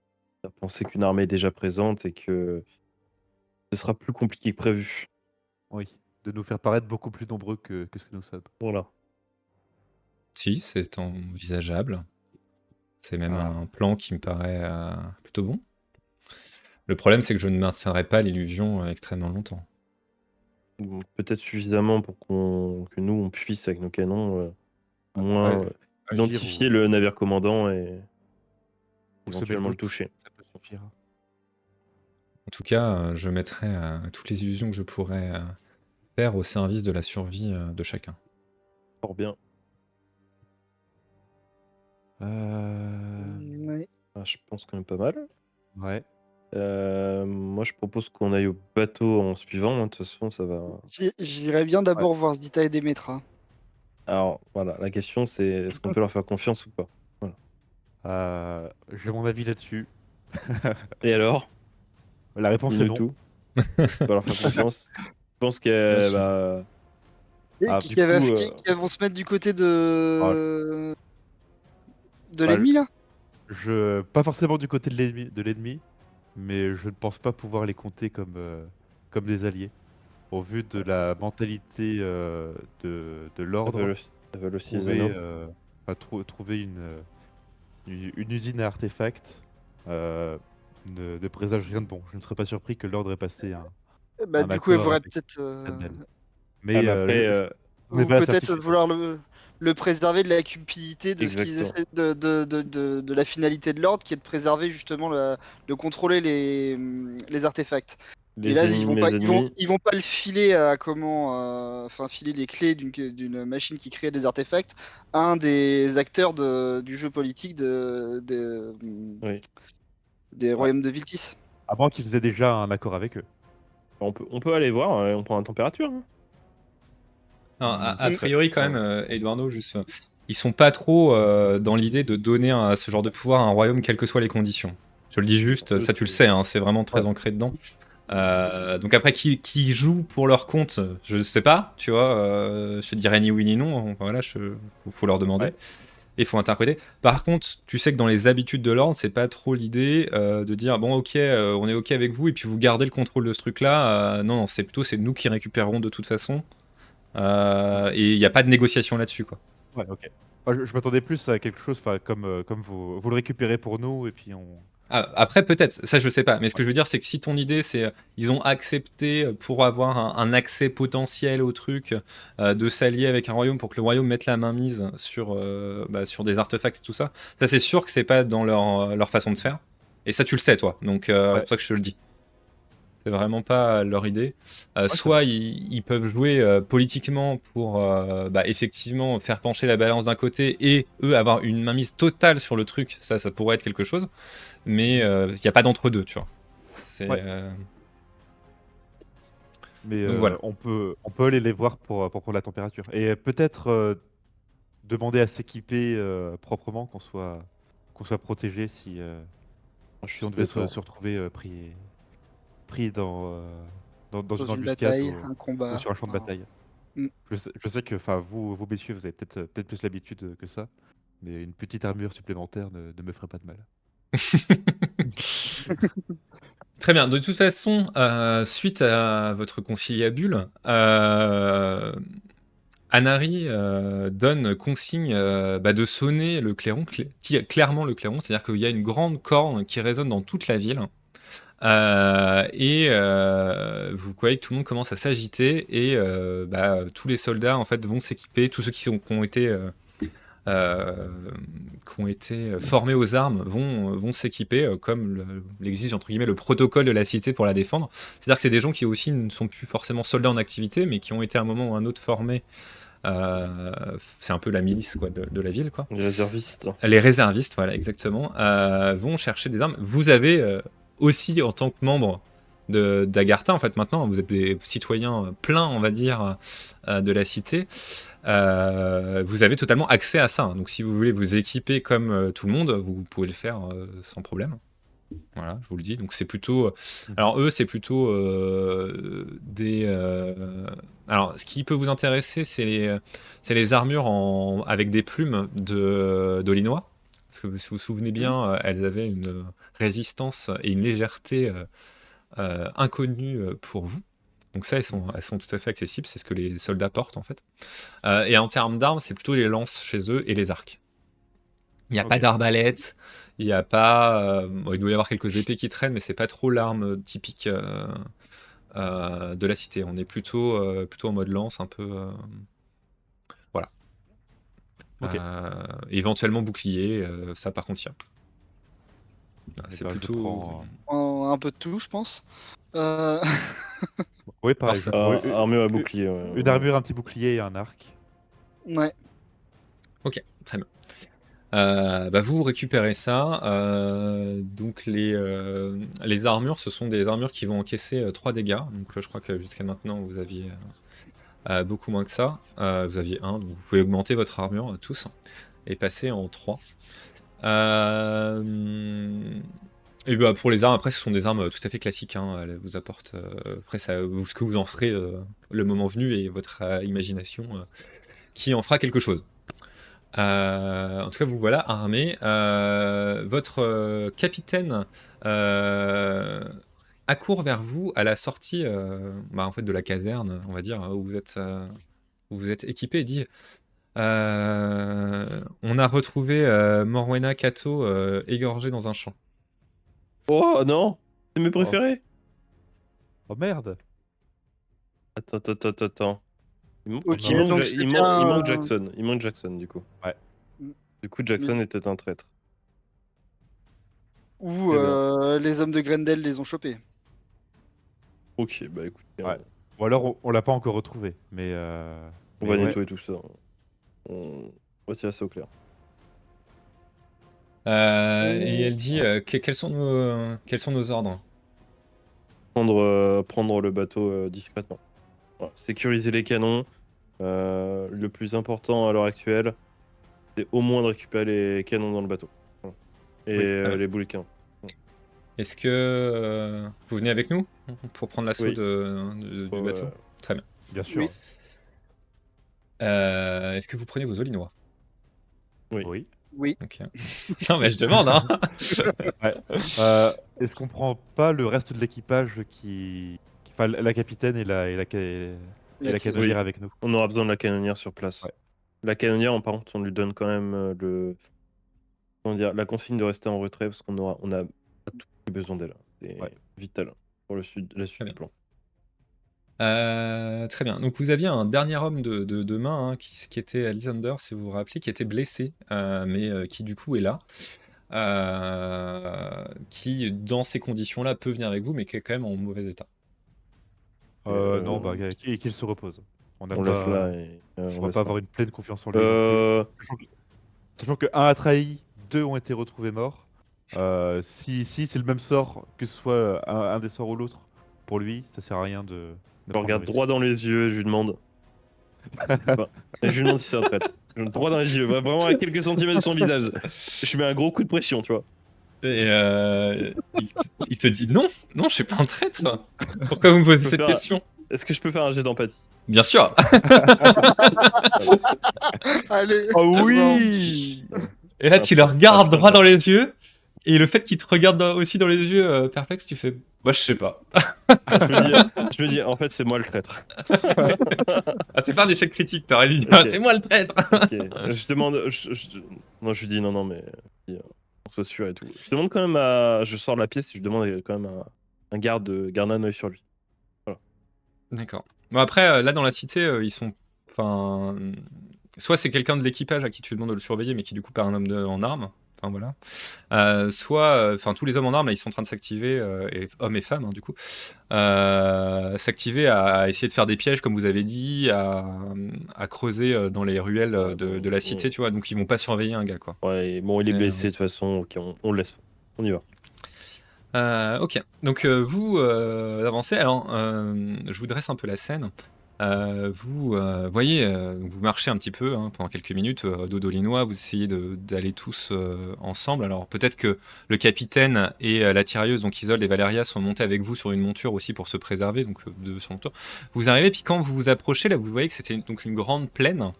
faire penser qu'une armée est déjà présente et que ce sera plus compliqué que prévu. oui, de nous faire paraître beaucoup plus nombreux que ce que nous sommes. Voilà. si, c'est envisageable. C'est même Ah, un plan qui me paraît plutôt bon. Le problème, c'est que je ne maintiendrai pas l'illusion extrêmement longtemps. Donc peut-être suffisamment pour que nous, on puisse, avec nos canons, au moins, après, agir identifier le navire commandant et ou semer le éventuellement le doute, toucher. ça peut suffire. En tout cas, je mettrai toutes les illusions que je pourrais faire au service de la survie de chacun. Fort bien. Hem, Ouais. Ah, je pense qu'on est pas mal. ouais. Moi, je propose qu'on aille au bateau en suivant, hein, de toute façon, ça va. J'irais bien Ouais. d'abord voir Zdita et Demetra. Alors, voilà, la question, c'est est-ce qu'on peut leur faire confiance ou pas? Voilà. J'ai mon avis là-dessus. Et alors? La réponse est Dis-nous non. tout. On peut leur faire confiance? Je pense Moi, que, je- bah, Et Ah, du coup, qui vont se mettre du côté ah, de bah, l'ennemi là? pas forcément du côté de l'ennemi, mais je ne pense pas pouvoir les compter comme des alliés. Au vu de la mentalité, de elles veulent l'ordre, aussi elles veulent aussi les trouver, anneaux. trouver une usine à artefacts, ne présage rien de bon. Je ne serais pas surpris que l'ordre ait passé Bah, un du coup, elle accord voudrait avec peut-être, Cannel. Ah, Mais mais après, je n'en ai ou pas la peut-être certitude. vouloir le préserver de la cupidité de ce qu'ils exactement. essaient de la finalité de l'ordre, qui est de préserver justement de contrôler les artefacts. Et là, Les ennemis, ils vont pas le filer à comment, enfin filer les clés d'une machine qui crée des artefacts à un des acteurs du jeu politique oui. des Ouais, royaumes de Viltis. à moins qu'ils aient déjà un accord avec eux. On peut aller voir, on prend la température, hein. Non, Ce a Mm. serait priori, quand même, Eduardo, juste, ils sont pas trop dans l'idée de donner à ce genre de pouvoir à un royaume, quelles que soient les conditions. Je le dis juste, Eux, ça tu le c'est sais, hein, c'est vraiment très ouais. ancré dedans. Donc après, qui joue pour leur compte, je sais pas, tu vois. Je te dirais ni oui ni non. Voilà, faut leur demander. Ouais. Et il faut interpréter. Par contre, tu sais que dans les habitudes de l'ordre, c'est pas trop l'idée de dire bon, ok, on est ok avec vous, et puis vous gardez le contrôle de ce truc-là. Non, non, c'est nous qui récupérerons de toute façon. Et il n'y a pas de négociation là-dessus, quoi. Ouais, OK. Moi, je m'attendais plus à quelque chose, enfin, comme vous le récupérez pour nous et puis Après, peut-être, ça je sais pas, mais ce que je veux dire, c'est que si ton idée, c'est ils ont accepté pour avoir un accès potentiel au truc, de s'allier avec un royaume pour que le royaume mette la main mise sur des artefacts et tout ça, ça c'est sûr que c'est pas dans leur façon de faire. Et ça, tu le sais, toi, donc c'est Ouais. pour ça que je te le dis. C'est vraiment pas leur idée. Ouais, Soit ils peuvent jouer politiquement pour effectivement faire pencher la balance d'un côté et eux avoir une mainmise totale sur le truc, ça pourrait être quelque chose, mais il n'y a pas d'entre-deux, tu vois. C'est, Ouais. Mais Donc voilà. on peut aller les voir pour prendre la température. Et peut-être demander à s'équiper proprement, qu'on soit protégé si Je si on suis devait se d'accord. retrouver pris dans Dans une une embuscade bataille, un ou combat. sur un champ de Enfin, bataille. mm. Je sais que vous messieurs, vous avez peut-être plus l'habitude que ça, mais une petite armure supplémentaire ne me ferait pas de mal. Très bien. De toute façon, suite à votre conciliabule, Anari donne consigne de sonner le clairon, clairement le clairon, c'est-à-dire qu'il y a une grande corne qui résonne dans toute la ville. Vous voyez que tout le monde commence à s'agiter et tous les soldats en fait vont s'équiper, tous ceux qui ont été formés aux armes vont s'équiper comme l'exige entre guillemets le protocole de la cité pour la défendre. C'est-à-dire que c'est des gens qui aussi ne sont plus forcément soldats en activité, mais qui ont été à un moment ou à un autre formés. C'est un peu la milice quoi, de la ville, quoi. Les réservistes. Les réservistes, voilà, exactement, vont chercher des armes. Vous avez aussi, en tant que membre d'Agartha, en fait, maintenant, vous êtes des citoyens pleins, on va dire, de la cité. Vous avez totalement accès à ça. Donc, si vous voulez vous équiper comme tout le monde, vous pouvez le faire sans problème. Voilà, je vous le dis. Donc, c'est plutôt. Alors, eux, c'est plutôt Alors, ce qui peut vous intéresser, c'est les armures avec des plumes d'Olinois. Parce que si vous vous souvenez bien, elles avaient une résistance et une légèreté inconnues pour vous. Donc ça, elles sont tout à fait accessibles. C'est ce que les soldats portent, en fait. Et en termes d'armes, c'est plutôt les lances chez eux et les arcs. Il n'y a pas Ok. d'arbalète, il n'y a pas. Bon, il doit y avoir quelques épées qui traînent, mais c'est pas trop l'arme typique de la cité. On est plutôt en mode lance, un peu. Voilà. Ok. Éventuellement bouclier, ça par contre, il y a. Eh C'est ben, je plutôt. prends. Un peu de tout, je pense. Euh, Oui, pareil. Alors, Je prends Armure et bouclier, ouais. une armure, un petit bouclier et un arc. ouais. Ok, très bien. Vous récupérez ça. Donc les armures, ce sont des armures qui vont encaisser 3 dégâts. Donc je crois que jusqu'à maintenant, vous aviez beaucoup moins que ça. Vous aviez 1, donc vous pouvez augmenter votre armure tous et passer en 3. Et pour les armes, après, ce sont des armes tout à fait classiques, hein. Elles vous apportent. Après, ce que vous en ferez le moment venu et votre imagination qui en fera quelque chose. En tout cas, vous voilà armé. Votre capitaine accourt vers vous à la sortie en fait, de la caserne, on va dire, où vous êtes équipé et dit on a retrouvé Morwena Kato égorgé dans un champ. Oh non! C'est mes préférés! Oh merde! Attends. Ok, non. donc c'est Il bien. manque Jackson. Il manque Jackson, du coup. Ouais. Du coup, Jackson Mais- était un traître. Où Eh bien. les hommes de Grendel les ont chopés. Ok, bah écoutez, Ouais. Ou alors on l'a pas encore retrouvé, mais on va ouais. nettoyer tout ça. On va tirer ça au clair. Et elle dit quels sont nos ordres? Prendre le bateau discrètement. Voilà. Sécuriser les canons. Le plus important à l'heure actuelle, c'est au moins de récupérer les canons dans le bateau. Voilà. Et Oui, très bien. les bouliquins. Est-ce que vous venez avec nous pour prendre l'assaut Oui. du bateau? Très bien. Bien sûr. Oui. Est-ce que vous prenez vos olinois? Oui. Oui. Ok. Non, mais je demande, hein. Ouais. Est-ce qu'on prend pas le reste de l'équipage enfin, la capitaine et la canonnière Oui. avec nous? On aura besoin de la canonnière sur place. Ouais. La canonnière, par contre, on lui donne quand même comment dire, la consigne de rester en retrait parce on a plus besoin d'elle. C'est Ouais. vital pour la suite Très du bien. plan. Très bien. Donc vous aviez un dernier homme de main, hein, qui était Alisander, si vous vous rappelez, qui était blessé, mais qui du coup est là. Qui, dans ces conditions-là, peut venir avec vous, mais qui est quand même en mauvais état. Non, bah, qu'il se repose. On On n'aime laisse pas, là et on on va laisse pas là. avoir une pleine confiance en lui non plus. Euh, Sachant que un a trahi, 2 ont été retrouvés morts. Si c'est le même sort, que ce soit un des sorts ou l'autre, pour lui, ça sert à rien de je le prendre le regarde droit risque. dans les yeux et je lui demande. Enfin, et je lui demande si c'est un traître. Droit dans les yeux, vraiment à quelques centimètres de son visage. Je lui mets un gros coup de pression, tu vois. Et il te dit non, non, je suis pas un traître. Pourquoi vous me posez Je peux cette faire- question? Est-ce que je peux faire un jet d'empathie? Bien sûr. Allez. Oh c'est bon. oui! Et là, tu le regardes Après, droit dans les yeux, et le fait qu'il te regarde aussi dans les yeux perplexe, tu fais, moi, je sais pas. je me dis, en fait, c'est moi le traître. Ah, c'est pas un échec critique, t'aurais dit, Ok. c'est moi le traître. Ok. Je demande. Non, je lui dis non, non, mais on soit sûr et tout. Je demande quand même à. Je sors de la pièce et je demande quand même à un garde de garder un œil sur lui. D'accord. Bon, après, là, dans la cité, ils sont. Enfin. Soit c'est quelqu'un de l'équipage à qui tu demandes de le surveiller, mais qui du coup perd un homme en armes. Enfin voilà. Soit, enfin tous les hommes en armes, là, ils sont en train de s'activer, et hommes et femmes, hein, du coup, s'activer à essayer de faire des pièges, comme vous avez dit, à creuser dans les ruelles de la cité, tu vois. Donc ils vont pas surveiller un gars, quoi. Ouais, et bon, il est C'est, blessé de toute façon. Ok, on le laisse. On y va. Ok, donc vous avancez. Alors, je vous dresse un peu la scène. Vous voyez, vous marchez un petit peu, hein, pendant quelques minutes, dos dolinois, vous essayez d'aller tous ensemble. Alors peut-être que le capitaine et la tirailleuse, donc Isolde et Valeria, sont montés avec vous sur une monture aussi pour se préserver, donc sur monture. Vous arrivez, puis quand vous vous approchez, là vous voyez que c'était donc une grande plaine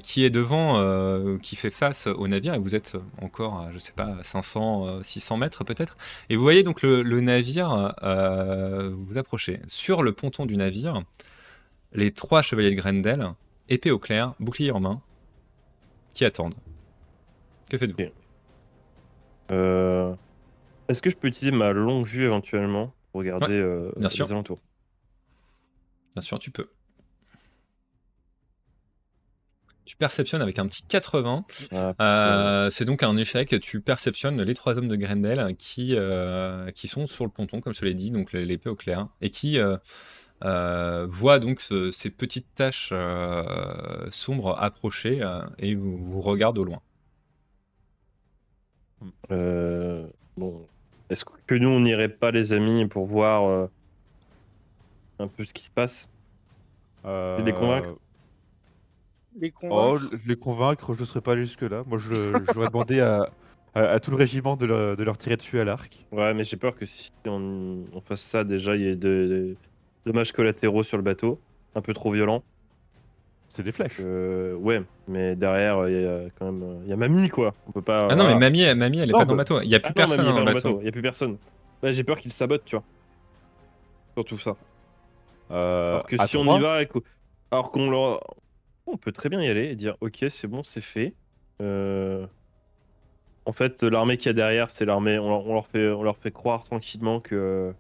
qui est devant, qui fait face au navire, et vous êtes encore à, je sais pas, 500, 600 mètres peut-être. Et vous voyez donc le navire, vous vous approchez. Sur le ponton du navire, les 3 chevaliers de Grendel, épée au clair, bouclier en main, qui attendent. Que faites-vous? Ok. Est-ce que je peux utiliser ma longue vue éventuellement pour regarder bien sûr. les alentours? Bien sûr, tu peux. Tu perceptionnes avec un petit 80. C'est donc un échec. Tu perceptionnes les 3 hommes de Grendel qui sont sur le ponton, comme je te l'ai dit, donc l'épée au clair, et qui voient donc ces petites taches sombres approcher et vous regardent au loin. Bon, est-ce que nous on n'irait pas, les amis, pour voir un peu ce qui se passe? Et les convaincre? Les Oh, convaincre. les convaincre, je ne serais pas allé jusque-là. Moi, j'aurais demandé à tout le régiment de leur tirer dessus à l'arc. Ouais, mais j'ai peur que si on fasse ça, déjà, il y ait de dommages collatéraux sur le bateau, un peu trop violents. C'est des flèches. Ouais, mais derrière, il y a quand même. Il y a Mamie, quoi. On peut pas. Ah non, mais voilà. Mamie, elle est Non, pas dans le bah, bateau. Il n'y a Ah plus non, personne Mamie est dans pas le dans le bateau. bateau, il y a plus personne. Ouais, j'ai peur qu'il sabote, tu vois. Surtout ça. Alors que à si on 3, y va, alors qu'on leur. On peut très bien y aller et dire ok, c'est bon, c'est fait. En fait, l'armée qu'il y a derrière, c'est l'armée. On leur fait croire tranquillement que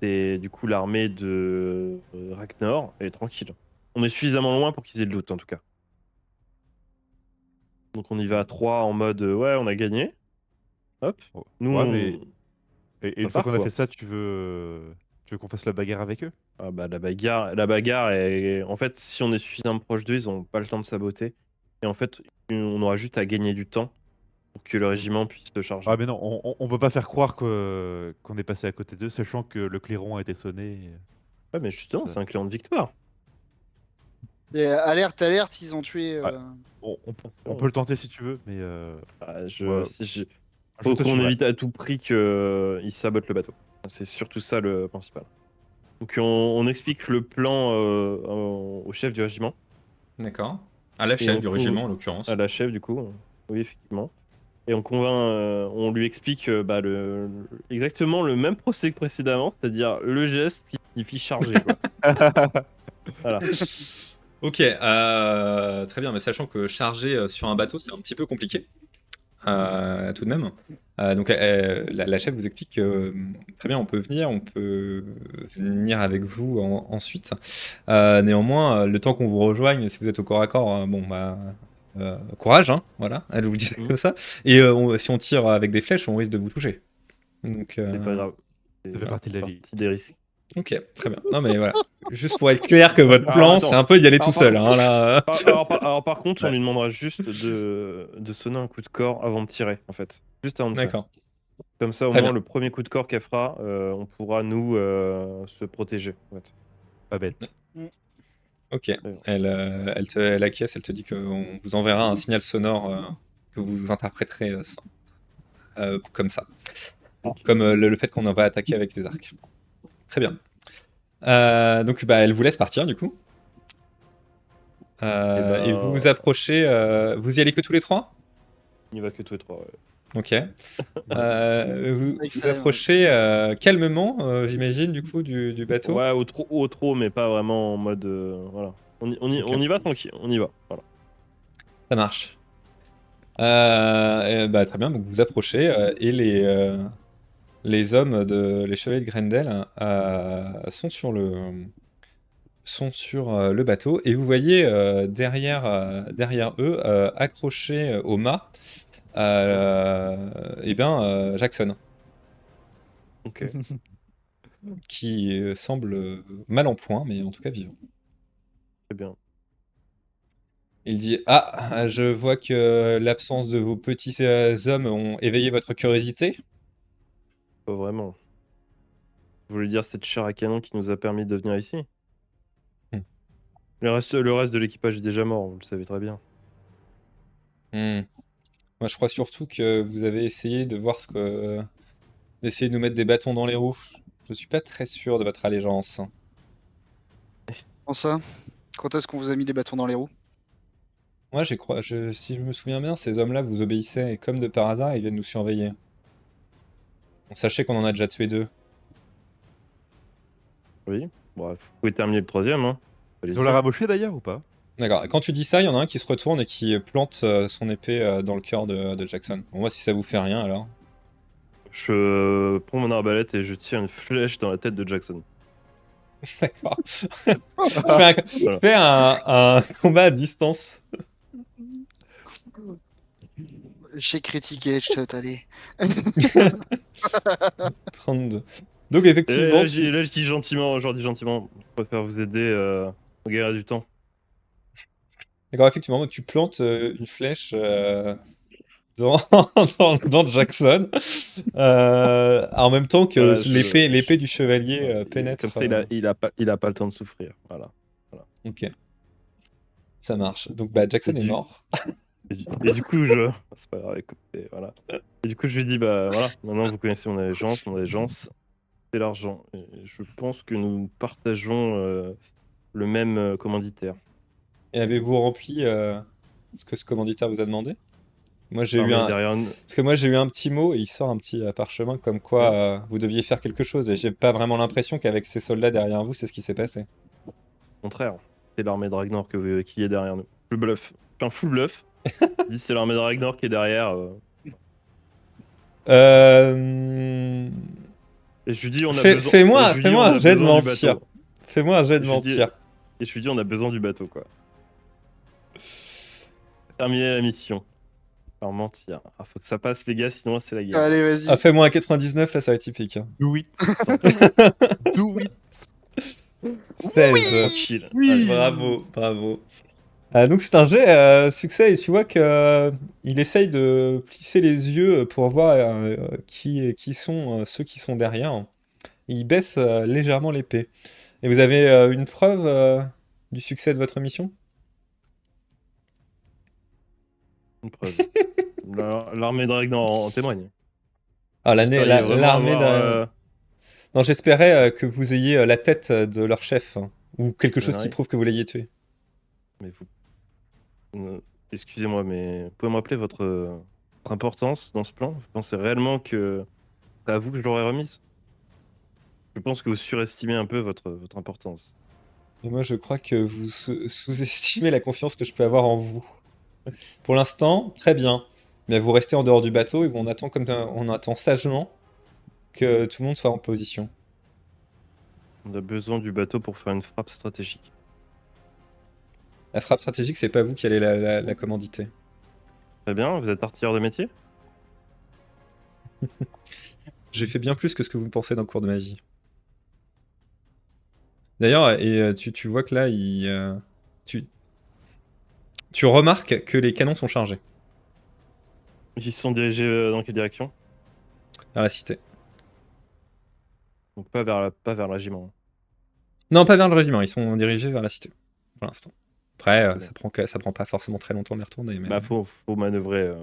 c'est du coup l'armée de Ragnar. Et tranquille. On est suffisamment loin pour qu'ils aient le doute en tout cas. Donc on y va à 3 en mode ouais, on a gagné. Hop. Nous, ouais, mais et une on fois part qu'on a quoi. fait ça, tu veux qu'on fasse la bagarre avec eux? Ah bah la bagarre est. En fait, si on est suffisamment proche d'eux, ils ont pas le temps de saboter. Et en fait, on aura juste à gagner du temps pour que le régiment puisse se charger. Ah, mais non, on peut pas faire croire qu'on est passé à côté d'eux, sachant que le clairon a été sonné. Ouais, mais justement, Ça- c'est un client de victoire. Et alerte, alerte, ils ont tué. Ouais. On, on- Ah, c'est on bon. peut le tenter si tu veux, mais Ah, moi, si je faut te qu'on suivrai. évite à tout prix qu'ils sabotent le bateau. C'est surtout ça le principal. Donc on explique le plan au chef du régiment. D'accord. À la Et chef on du convainc régiment, en l'occurrence. à la chef du coup. Oui, effectivement. Et on convainc, on lui explique bah, exactement le même procès que précédemment, c'est-à-dire le geste qui signifie charger, quoi. Voilà. Ok, très bien, mais sachant que charger sur un bateau, c'est un petit peu compliqué. tout de même. Donc la chef vous explique que très bien, on peut venir avec vous ensuite. Néanmoins, le temps qu'on vous rejoigne, si vous êtes au corps à corps, bon bah courage, hein, voilà, elle vous dit ça Mhm. comme ça. Et si on tire avec des flèches, on risque de vous toucher. Donc, C'est pas grave. Ça fait C'est partie de la vie. partie des risques. ok, très bien. Non mais voilà, juste pour être clair que votre Alors, plan, attends. c'est un peu d'y aller tout Alors, seul, hein, là. Alors, par contre, on lui demandera juste de sonner un coup de corps avant de tirer, en fait. Juste avant de tirer. D'accord. Comme ça, au Très moins, bien. le premier coup de corps qu'elle fera, on pourra, nous, se protéger. En fait. Pas bête. Ok. Elle acquiesce, elle te dit qu'on vous enverra un signal sonore que vous interpréterez comme ça. Comme le fait qu'on en va attaquer avec des arcs. Très bien. Donc bah, elle vous laisse partir du coup. Et vous vous approchez. Vous y allez que tous les trois? Il n'y va que tous les trois. Ouais. Ok. Vous Excellent, approchez calmement, j'imagine, du coup, du bateau. Ouais, au trop, mais pas vraiment en mode. Voilà. On y va tranquille, on y va. Voilà. Ça marche. Bah, très bien, donc vous approchez et les hommes les chevaliers de Grendel sont sur le bateau et vous voyez derrière eux, accroché au mât, Jackson, Ok. qui semble mal en point, mais en tout cas vivant. Très bien. Il dit: Ah, je vois que l'absence de vos petits hommes ont éveillé votre curiosité. Pas vraiment. Vous voulez dire cette chair à canon qui nous a permis de venir ici? Hmm. Le reste de l'équipage est déjà mort, vous le savez très bien. Moi, je crois surtout que vous avez essayé de voir d'essayer de nous mettre des bâtons dans les roues. Je suis pas très sûr de votre allégeance. Comment ça? Quand est-ce qu'on vous a mis des bâtons dans les roues? Moi, si je me souviens bien, ces hommes-là vous obéissaient et comme de par hasard, ils viennent nous surveiller. On sachait qu'on en a déjà tué 2. Oui. Bon, vous pouvez terminer le troisième, hein. Ils Allez-y. ont l'air amochés d'ailleurs ou pas? D'accord. Quand tu dis ça, il y en a un qui se retourne et qui plante son épée dans le cœur de Jackson. Bon, moi, si ça vous fait rien, alors. Je prends mon arbalète et je tire une flèche dans la tête de Jackson. D'accord. Fais un combat à distance. J'ai critiqué, je allez. 32. Donc, Et effectivement, là, je dis gentiment, je préfère vous aider au guerre du temps. d'accord, effectivement, tu plantes une flèche dans, dans Jackson, en même temps que Voilà, l'épée du chevalier pénètre. Comme ça, il a pas le temps de souffrir. Voilà. Ok, ça marche. Donc bah, Jackson est mort. Et du coup, c'est pas grave, écoutez, voilà. Et du coup, je lui dis, bah voilà, maintenant vous connaissez mon allégeance, c'est l'argent. Et je pense que nous partageons le même commanditaire. Et avez-vous rempli ce que ce commanditaire vous a demandé? Moi j'ai eu L'armée un... derrière nous. Parce que moi j'ai eu un petit mot et il sort un petit parchemin comme quoi vous deviez faire quelque chose et j'ai pas vraiment l'impression qu'avec ces soldats derrière vous c'est ce qui s'est passé. Au contraire, c'est l'armée de Ragnar qui est derrière nous. Le bluff. Je fais un full bluff. Je dis, c'est l'armée de Ragnar qui est derrière. Et je lui dis, on a besoin. Fais-moi on un a jet de besoin du mentir. bateau. Fais-moi un jet de Et je lui dis- mentir. Et je lui dis, on a besoin du bateau, quoi. Terminer la mission. Par mentir. Ah, faut que ça passe, les gars, sinon c'est la guerre. Allez, vas-y. Ah, fais-moi un 99, là ça va être typique. Hein. Do it. Do it. 16. Tranquille. Oui. Allez. Bravo. Donc c'est un jet succès et tu vois que il essaye de plisser les yeux pour voir qui sont ceux qui sont derrière. Il baisse légèrement l'épée. Et vous avez une preuve du succès de votre mission? Une preuve. L'armée de Ragnar en témoigne. Ah, J'espérais vraiment l'armée avoir, Non, j'espérais que vous ayez la tête de leur chef, hein, ou quelque chose qui oui. prouve que vous l'ayez tué. Mais vous. Excusez-moi, mais vous pouvez me rappeler votre importance dans ce plan? Vous pensez réellement que c'est à vous que je l'aurais remise? Je pense que vous surestimez un peu votre importance. Et moi, je crois que vous sous-estimez la confiance que je peux avoir en vous. Pour l'instant, très bien. Mais vous restez en dehors du bateau et on attend sagement que tout le monde soit en position. On a besoin du bateau pour faire une frappe stratégique. La frappe stratégique, c'est pas vous qui allez la commanditer. Très bien, vous êtes artilleur de métier? J'ai fait bien plus que ce que vous pensez dans le cours de magie. D'ailleurs, tu vois que là, tu remarques que les canons sont chargés Ils se sont dirigés dans quelle direction? vers la cité. Donc pas vers le régiment. Non, pas vers le régiment, ils sont dirigés vers la cité, pour l'instant. Après, Très bien. ça prend pas forcément très longtemps de les retourner. Mais... Bah faut manœuvrer. Ouais,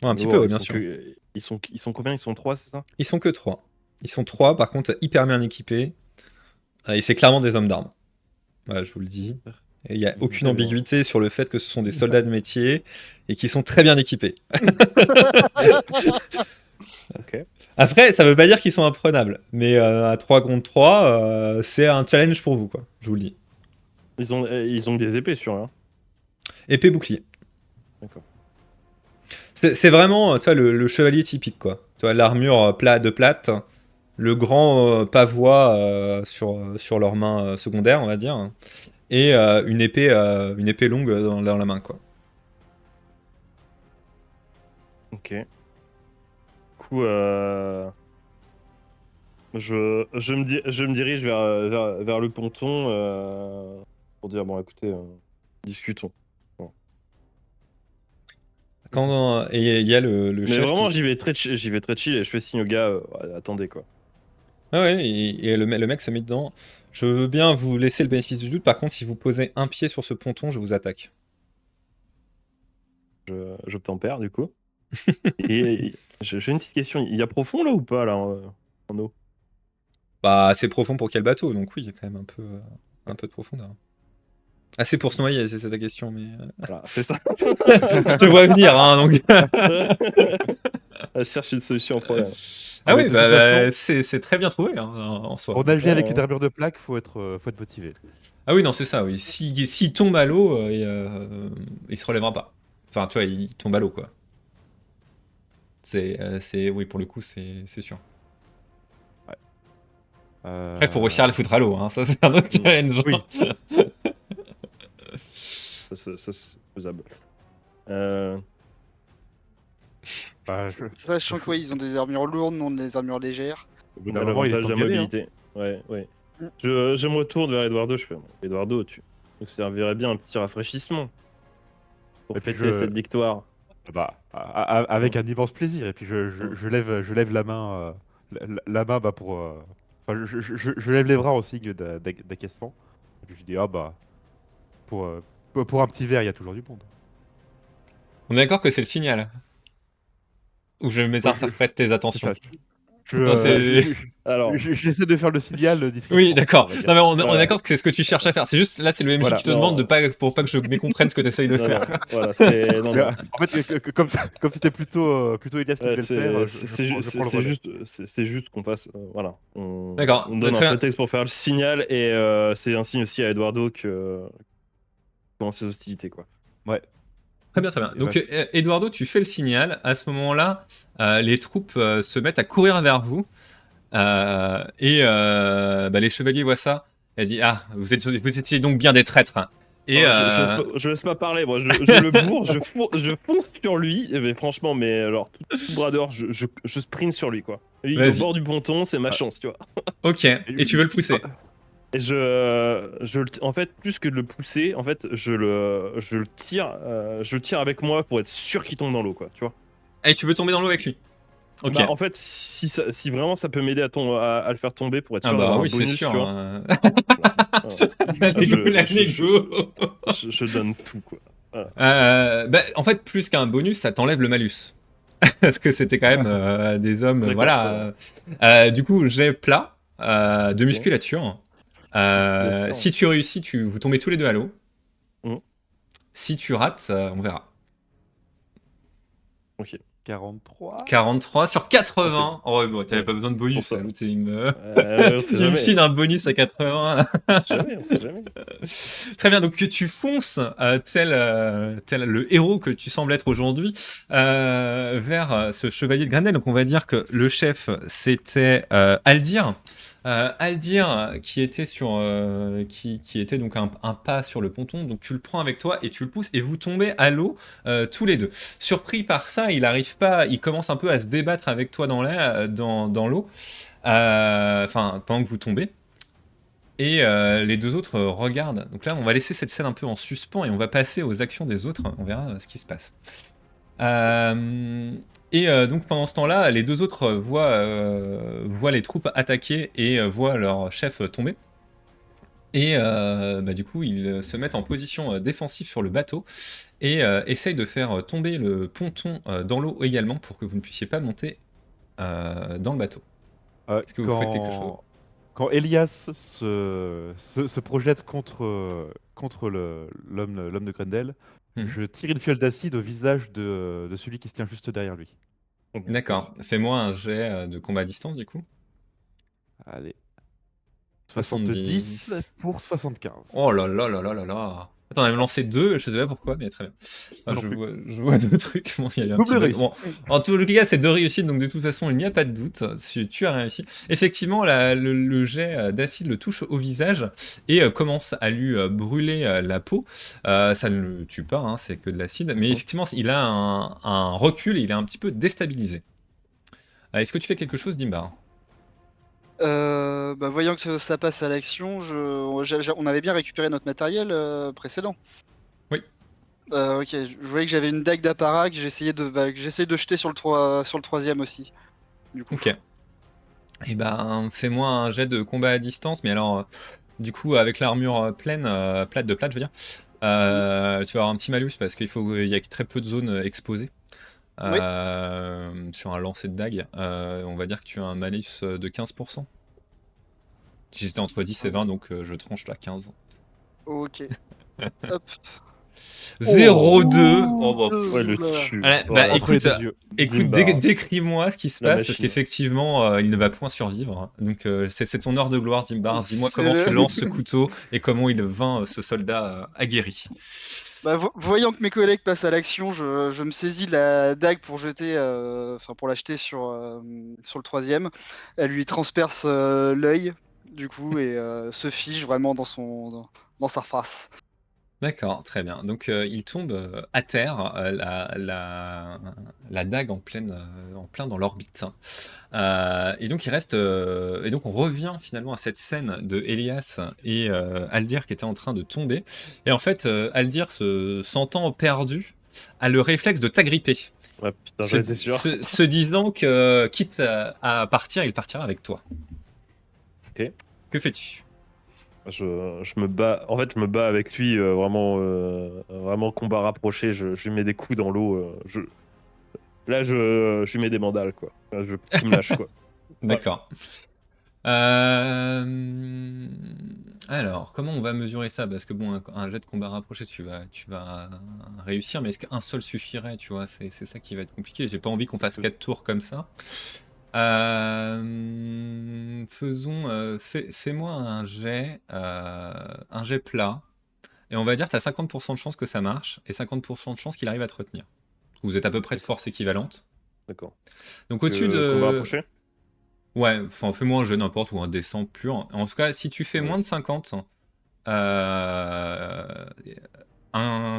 un petit voir, peu, ils bien sont sûr. ils sont combien? Ils sont 3, c'est ça? Ils sont que 3. Ils sont 3, par contre, hyper bien équipés. Et c'est clairement des hommes d'armes. Voilà, je vous le dis. Et il n'y a aucune Très bien. ambiguïté sur le fait que ce sont des soldats de métier et qui sont très bien équipés. Ok. Après, ça veut pas dire qu'ils sont imprenables. Mais à 3 contre 3, c'est un challenge pour vous, quoi. Je vous le dis. Ils ont des épées sur eux. Hein. Épée bouclier. D'accord. C'est vraiment, tu vois, le chevalier typique, quoi. Tu vois, l'armure de plate, le grand pavois sur leurs mains secondaires, on va dire, et une épée longue dans la main, quoi. Ok. Du coup, je me dirige vers le ponton pour dire bon, écoutez, discutons. Et il y a le Mais chef vraiment, qui... j'y vais très chill et je fais signe au gars, attendez quoi. Ah ouais, et le mec se met dedans. Je veux bien vous laisser le bénéfice du doute, par contre, si vous posez un pied sur ce ponton, je vous attaque. Je tempère du coup. Et j'ai une petite question, il y a profond là ou pas là en eau? Bah, assez profond pour quel bateau, donc oui, il y a quand même un peu de profondeur. Assez pour se noyer, c'est ta question, mais... Voilà, c'est ça. je te vois venir, hein, donc... Je cherche une solution au problème. Ah mais oui, de toute façon, c'est très bien trouvé, hein, en soi. pour nager avec Ouais. une armure de plaque, faut être motivé. Ah oui, non, c'est ça, oui. S'il tombe à l'eau, il se relèvera pas. Enfin, tu vois, il tombe à l'eau, quoi. Oui, pour le coup, c'est sûr. Après, il faut réussir à le foutre à l'eau, hein. Ça, c'est un autre challenge. Oui. Ça, c'est faisable. Bah, Sachant que, ouais, ils ont des armures lourdes, non des armures légères. Au bout On d'un a moment, il est l'avantage temps de d'y la aller. mobilité. Ouais, ouais. Mm. Je me retourne vers Eduardo, je fais Eduardo, tu nous servirais bien un petit rafraîchissement pour Et puis fêter cette victoire. Bah, avec un immense plaisir. Et puis je lève la main, la main bah, pour. Enfin, je lève les bras en signe d'acquiescement. Et puis je dis, ah bah, pour un petit verre, il y a toujours du monde. On est d'accord que c'est le signal. Ou je mésinterprète tes C'est attentions. ça. Non, c'est... Alors, J'essaie de faire le signal discrètement. Oui, d'accord. on va dire. Non, mais on est Voilà. d'accord que c'est ce que tu cherches à faire. C'est juste, là, c'est le MJ Voilà. qui te Non. demande pour pas que je mécomprenne ce que tu essayes de non, faire. non, voilà, c'est. Non, Mais, non. en fait, comme c'était plutôt Elias qui devait le faire, je prends le relais. C'est juste qu'on fasse. Voilà. D'accord, On donne très un bien. prétexte pour faire le signal et c'est un signe aussi à Eduardo que. Commence ces hostilités, quoi. Ouais. Très bien, très bien. Et Donc, bah, Eduardo, tu fais le signal. À ce moment-là, les troupes se mettent à courir vers vous. Les chevaliers voient ça. Elle dit, ah, vous étiez donc bien des traîtres, hein. Et Non, je laisse pas parler, moi. Je le bourre, je fonce sur lui. Mais franchement, mais alors, tout bras dehors, je sprint sur lui, quoi. Lui, il est au Vas-y. bord du ponton, c'est ma chance, tu vois. Ok, et tu veux le pousser. Et en fait, plus que de le pousser, en fait, je le tire avec moi pour être sûr qu'il tombe dans l'eau, quoi, tu vois. Et tu veux tomber dans l'eau avec lui. Ok. Bah, en fait, si vraiment ça peut m'aider à le faire tomber pour être Ah sûr bah d'avoir oui, un c'est bonus, sûr. tu vois. Hein. Voilà. La négo. Je donne tout, quoi. En fait, plus qu'un bonus, ça t'enlève le malus. Parce que c'était quand même des hommes. D'accord, Voilà. Du coup, j'ai plat de musculature. Musculature. Si tu réussis, vous tombez tous les deux à l'eau. Mhm. Si tu rates, on verra. Ok. 43. 43 sur 80. Oh, ouais, bon, t'avais Ouais. pas besoin de bonus. Pour ça. Hein, l'autre, il me, On sait il me jamais. file un bonus à 80. On sait jamais, on sait jamais. Très bien, donc tu fonces, tel le héros que tu sembles être aujourd'hui, vers ce chevalier de Grendel. Donc on va dire que le chef, c'était Aldir. Aldir qui était qui était donc un pas sur le ponton. Donc tu le prends avec toi et tu le pousses et vous tombez à l'eau tous les deux. Surpris par ça, il arrive pas, il commence un peu à se débattre avec toi dans l'eau, enfin pendant que vous tombez. Et les deux autres regardent. Donc là, on va laisser cette scène un peu en suspens et on va passer aux actions des autres. On verra ce qui se passe. Donc pendant ce temps-là, les deux autres voient les troupes attaquer et voient leur chef tomber. Et du coup, ils se mettent en position défensive sur le bateau et essayent de faire tomber le ponton dans l'eau également pour que vous ne puissiez pas monter dans le bateau. Est-ce que vous faites quelque chose? Quand Elias se projette contre l'homme de Grendel, Mhm. je tire une fiole d'acide au visage de celui qui se tient juste derrière lui. D'accord. Fais-moi un jet de combat à distance du coup. Allez. 70. 70 pour 75. Oh là là là là là là. Attends, on avait lancé deux, je sais pas pourquoi, mais très bien. Moi non Je plus. vois deux trucs. Bon, il y a eu un Double petit bug. réussite. Bon, en tout cas, c'est deux réussites, donc de toute façon, il n'y a pas de doute. Tu as réussi. Effectivement, le jet d'acide le touche au visage et commence à lui brûler la peau. Ça ne le tue pas, hein, c'est que de l'acide. Mais effectivement, il a un recul et il est un petit peu déstabilisé. Est-ce que tu fais quelque chose, Dimbar? Voyant que ça passe à l'action, on avait bien récupéré notre matériel précédent. Oui. Ok, je voyais que j'avais une dague d'apparat que j'essayais de jeter sur le troisième aussi. Du coup. Ok. Et ben, fais-moi un jet de combat à distance, mais alors, du coup, avec l'armure pleine, plate de plate, je veux dire, tu vas avoir un petit malus parce il y a très peu de zones exposées. Oui. Sur un lancer de dague, on va dire que tu as un malus de 15%. Si j'étais entre 10 et 20, donc je tranche à 15. Ok. Hop. 0,2. Oh, bah, Ouais, le Oula. tue. Allez, Voilà. Entre les écoute, deux yeux. Écoute, décris-moi ce qui se La passe, parce machine. qu'effectivement, il ne va point survivre. Donc, c'est ton heure de gloire, Dimbar. Dis-moi C'est comment tu le- lances ce couteau et comment il vainc ce soldat aguerri. Voyant que mes collègues passent à l'action, je me saisis de la dague pour jeter, pour la jeter sur le troisième. Elle lui transperce l'œil, du coup, et se fige vraiment dans sa face. D'accord, très bien. Donc, il tombe à terre, la dague en plein dans l'orbite. Et donc, et donc, on revient finalement à cette scène de Elias et Aldir qui était en train de tomber. Et en fait, Aldir, se sentant perdu, a le réflexe de t'agripper. Ouais, putain, j'en étais sûr. Se disant que, quitte à partir, il partira avec toi. Ok. Que fais-tu? Je me bats. En fait, je me bats avec lui, vraiment combat rapproché. Je lui mets des coups dans l'eau. Là, je lui mets des mandales, quoi. Là, qu'il me lâche, quoi. D'accord. Alors, comment on va mesurer ça? Parce que bon, un jet de combat rapproché, tu vas réussir, mais est-ce qu'un seul suffirait, tu vois? C'est ça qui va être compliqué. J'ai pas envie qu'on fasse 4 tours comme ça. Fais-moi un jet plat. Et on va dire que tu as 50% de chance que ça marche et 50% de chance qu'il arrive à te retenir. Vous êtes à peu près de force équivalente. D'accord. Donc au-dessus de... Combat rapproché. Ouais, enfin fais-moi un jeu n'importe ou un descent pur. En tout cas, si tu fais Ouais. moins de 50,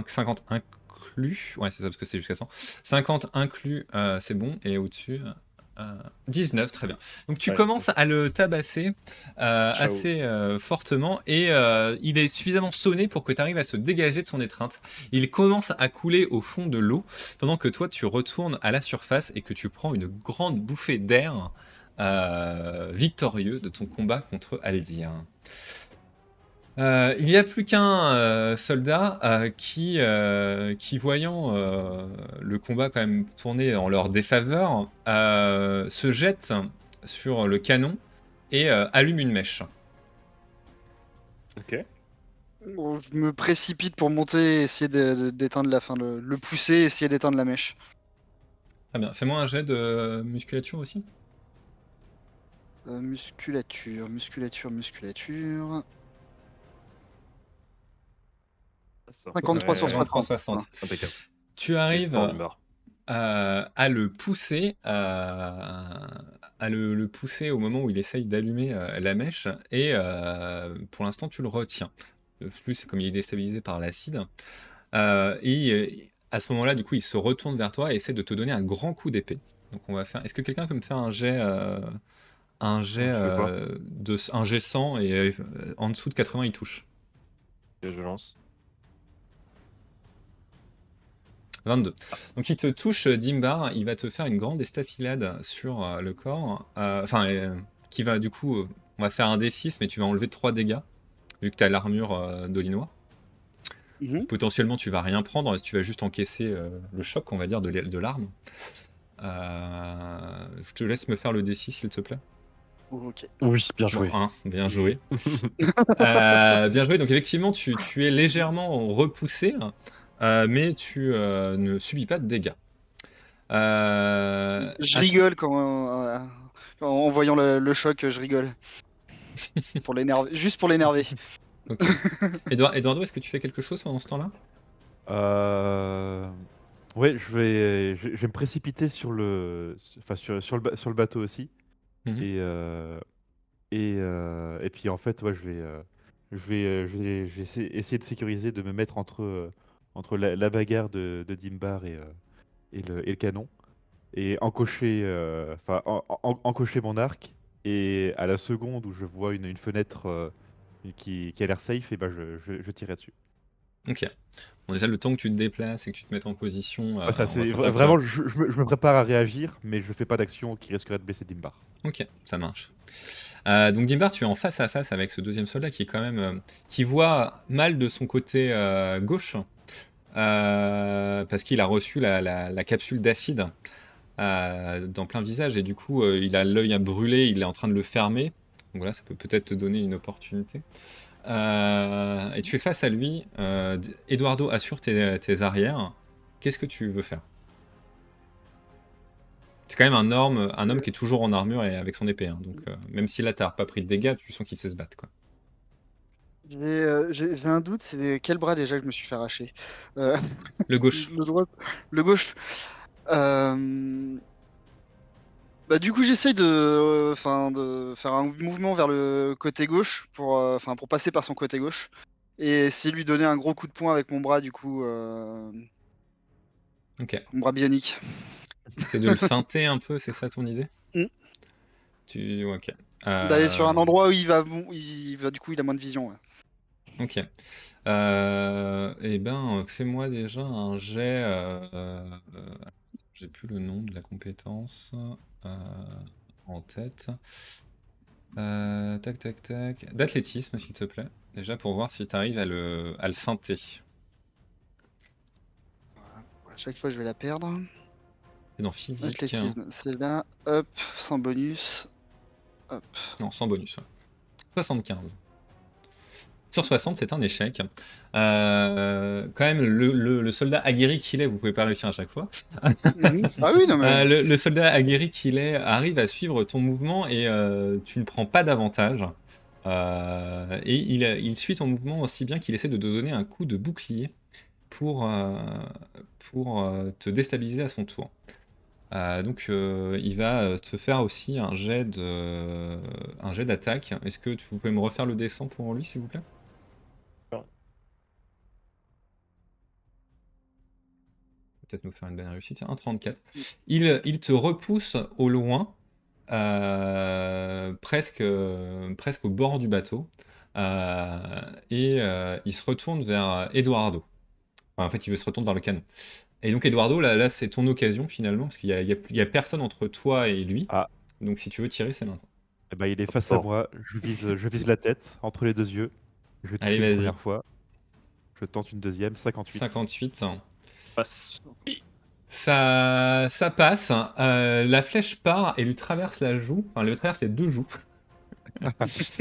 50 inclus, ouais c'est ça parce que c'est jusqu'à 100. 50 inclus, c'est bon, et au-dessus, 19, très bien. Donc tu Ouais. commences à le tabasser Ciao. assez fortement et il est suffisamment sonné pour que tu arrives à se dégager de son étreinte. Il commence à couler au fond de l'eau pendant que toi tu retournes à la surface et que tu prends une grande bouffée d'air victorieux de ton combat contre Aldir. Il n'y a plus qu'un soldat qui, voyant le combat quand même tourner en leur défaveur, se jette sur le canon et allume une mèche. Ok. Bon, je me précipite pour monter, essayer d'éteindre le pousser, essayer d'éteindre la mèche. Très bien. Fais-moi un jet de musculature aussi. Musculature. 53 sur Ouais. 60. 53-60. Impeccable. Tu C'est arrives fort, Dimbar. à le pousser, à le pousser au moment où il essaye d'allumer la mèche, et pour l'instant tu le retiens. Plus c'est comme il est déstabilisé par l'acide. À ce moment-là, du coup, il se retourne vers toi et essaie de te donner un grand coup d'épée. Donc on va faire. Est-ce que quelqu'un peut me faire un jet, Tu fais quoi? un jet 100 et en dessous de 80 il touche. Ok, je lance. 22. Donc il te touche, Dimbar, il va te faire une grande estafilade sur le corps. Enfin, qui va du coup, on va faire un D6, mais tu vas enlever 3 dégâts, vu que tu as l'armure d'Olinois. Mhm. Potentiellement, tu vas rien prendre, tu vas juste encaisser le choc, on va dire, de l'arme. Je te laisse me faire le D6, s'il te plaît. Ok. Oui, bien Bon, joué. 1, bien joué. Bien joué, donc effectivement, tu es légèrement repoussé, mais tu ne subis pas de dégâts. Je À ce- rigole en voyant le choc, je rigole. Pour l'énerver, juste pour l'énerver. Ok. Eduardo, est-ce que tu fais quelque chose pendant ce temps-là? Euh, Ouais, je vais me précipiter enfin, sur le bateau aussi. Mhm. Et puis en fait, ouais, je vais essayer de sécuriser, de me mettre entre la bagarre de Dimbar et le canon, et encocher mon arc. Et à la seconde où je vois une fenêtre qui a l'air safe, et ben je tirerai dessus. Ok. Bon, déjà, le temps que tu te déplaces et que tu te mettes en position, Ouais, ça, on va c'est considérer que tu as... vraiment, je me prépare à réagir, mais je fais pas d'action qui risquerait de blesser Dimbar. Ok, ça marche. Donc Dimbar, tu es en face à face avec ce deuxième soldat qui est quand même... qui voit mal de son côté gauche, parce qu'il a reçu la capsule d'acide dans plein visage, et du coup, il a l'œil à brûler, il est en train de le fermer. Donc voilà, ça peut peut-être te donner une opportunité. Et tu es face à lui. Eduardo assure tes arrières. Qu'est-ce que tu veux faire? C'est quand même un homme qui est toujours en armure et avec son épée, hein. Donc même si là t'as pas pris de dégâts, tu sens qu'il sait se battre, quoi. J'ai un doute, c'est quel bras déjà que je me suis fait arracher? Euh, Le gauche. le droit, le gauche. Euh, Bah, du coup, j'essaye de faire un mouvement vers le côté gauche pour passer par son côté gauche et essayer de lui donner un gros coup de poing avec mon bras, du coup, Ok. mon bras bionique. C'est de le feinter un peu, c'est ça ton idée? Mm. Ok. D'aller sur un Euh, endroit où du coup, il a moins de vision. Ouais. Ok. Eh ben, fais-moi déjà un jet. J'ai plus le nom de la compétence euh, en tête. Tac, tac, tac. D'athlétisme, s'il te plaît. Déjà pour voir si tu arrives à le feinter. À chaque fois, je vais la perdre. C'est dans physique, hein. Athlétisme, c'est là. Hop, sans bonus. Hop. Non, sans bonus, ouais. 75. Sur 60, c'est un échec. Quand même, le soldat aguerri qu'il est, vous pouvez pas réussir à chaque fois. Mhm. Ah oui, non mais. Le soldat aguerri qu'il est arrive à suivre ton mouvement et tu ne prends pas d'avantage. Et il suit ton mouvement aussi bien qu'il essaie de te donner un coup de bouclier pour, euh, pour te déstabiliser à son tour. Donc il va te faire aussi un jet d'attaque. Est-ce que vous pouvez me refaire le descend pour lui, s'il vous plaît? Peut-être nous faire une bonne réussite. Tiens, un 34. Il te repousse au loin, presque au bord du bateau, il se retourne vers Eduardo. Enfin, en fait, il veut se retourner vers le canon. Et donc, Eduardo, là c'est ton occasion finalement, parce qu'il y a personne entre toi et lui. Ah, Donc, si tu veux tirer, c'est maintenant. eh ben, il est face à Fort. moi. Je vise la tête, entre les deux yeux. Je vais Allez, toucher une vas-y. première fois. Je tente une deuxième, 58. 58. Passe. Ça passe. La flèche part et lui traverse la joue. Enfin, lui traverse les deux joues.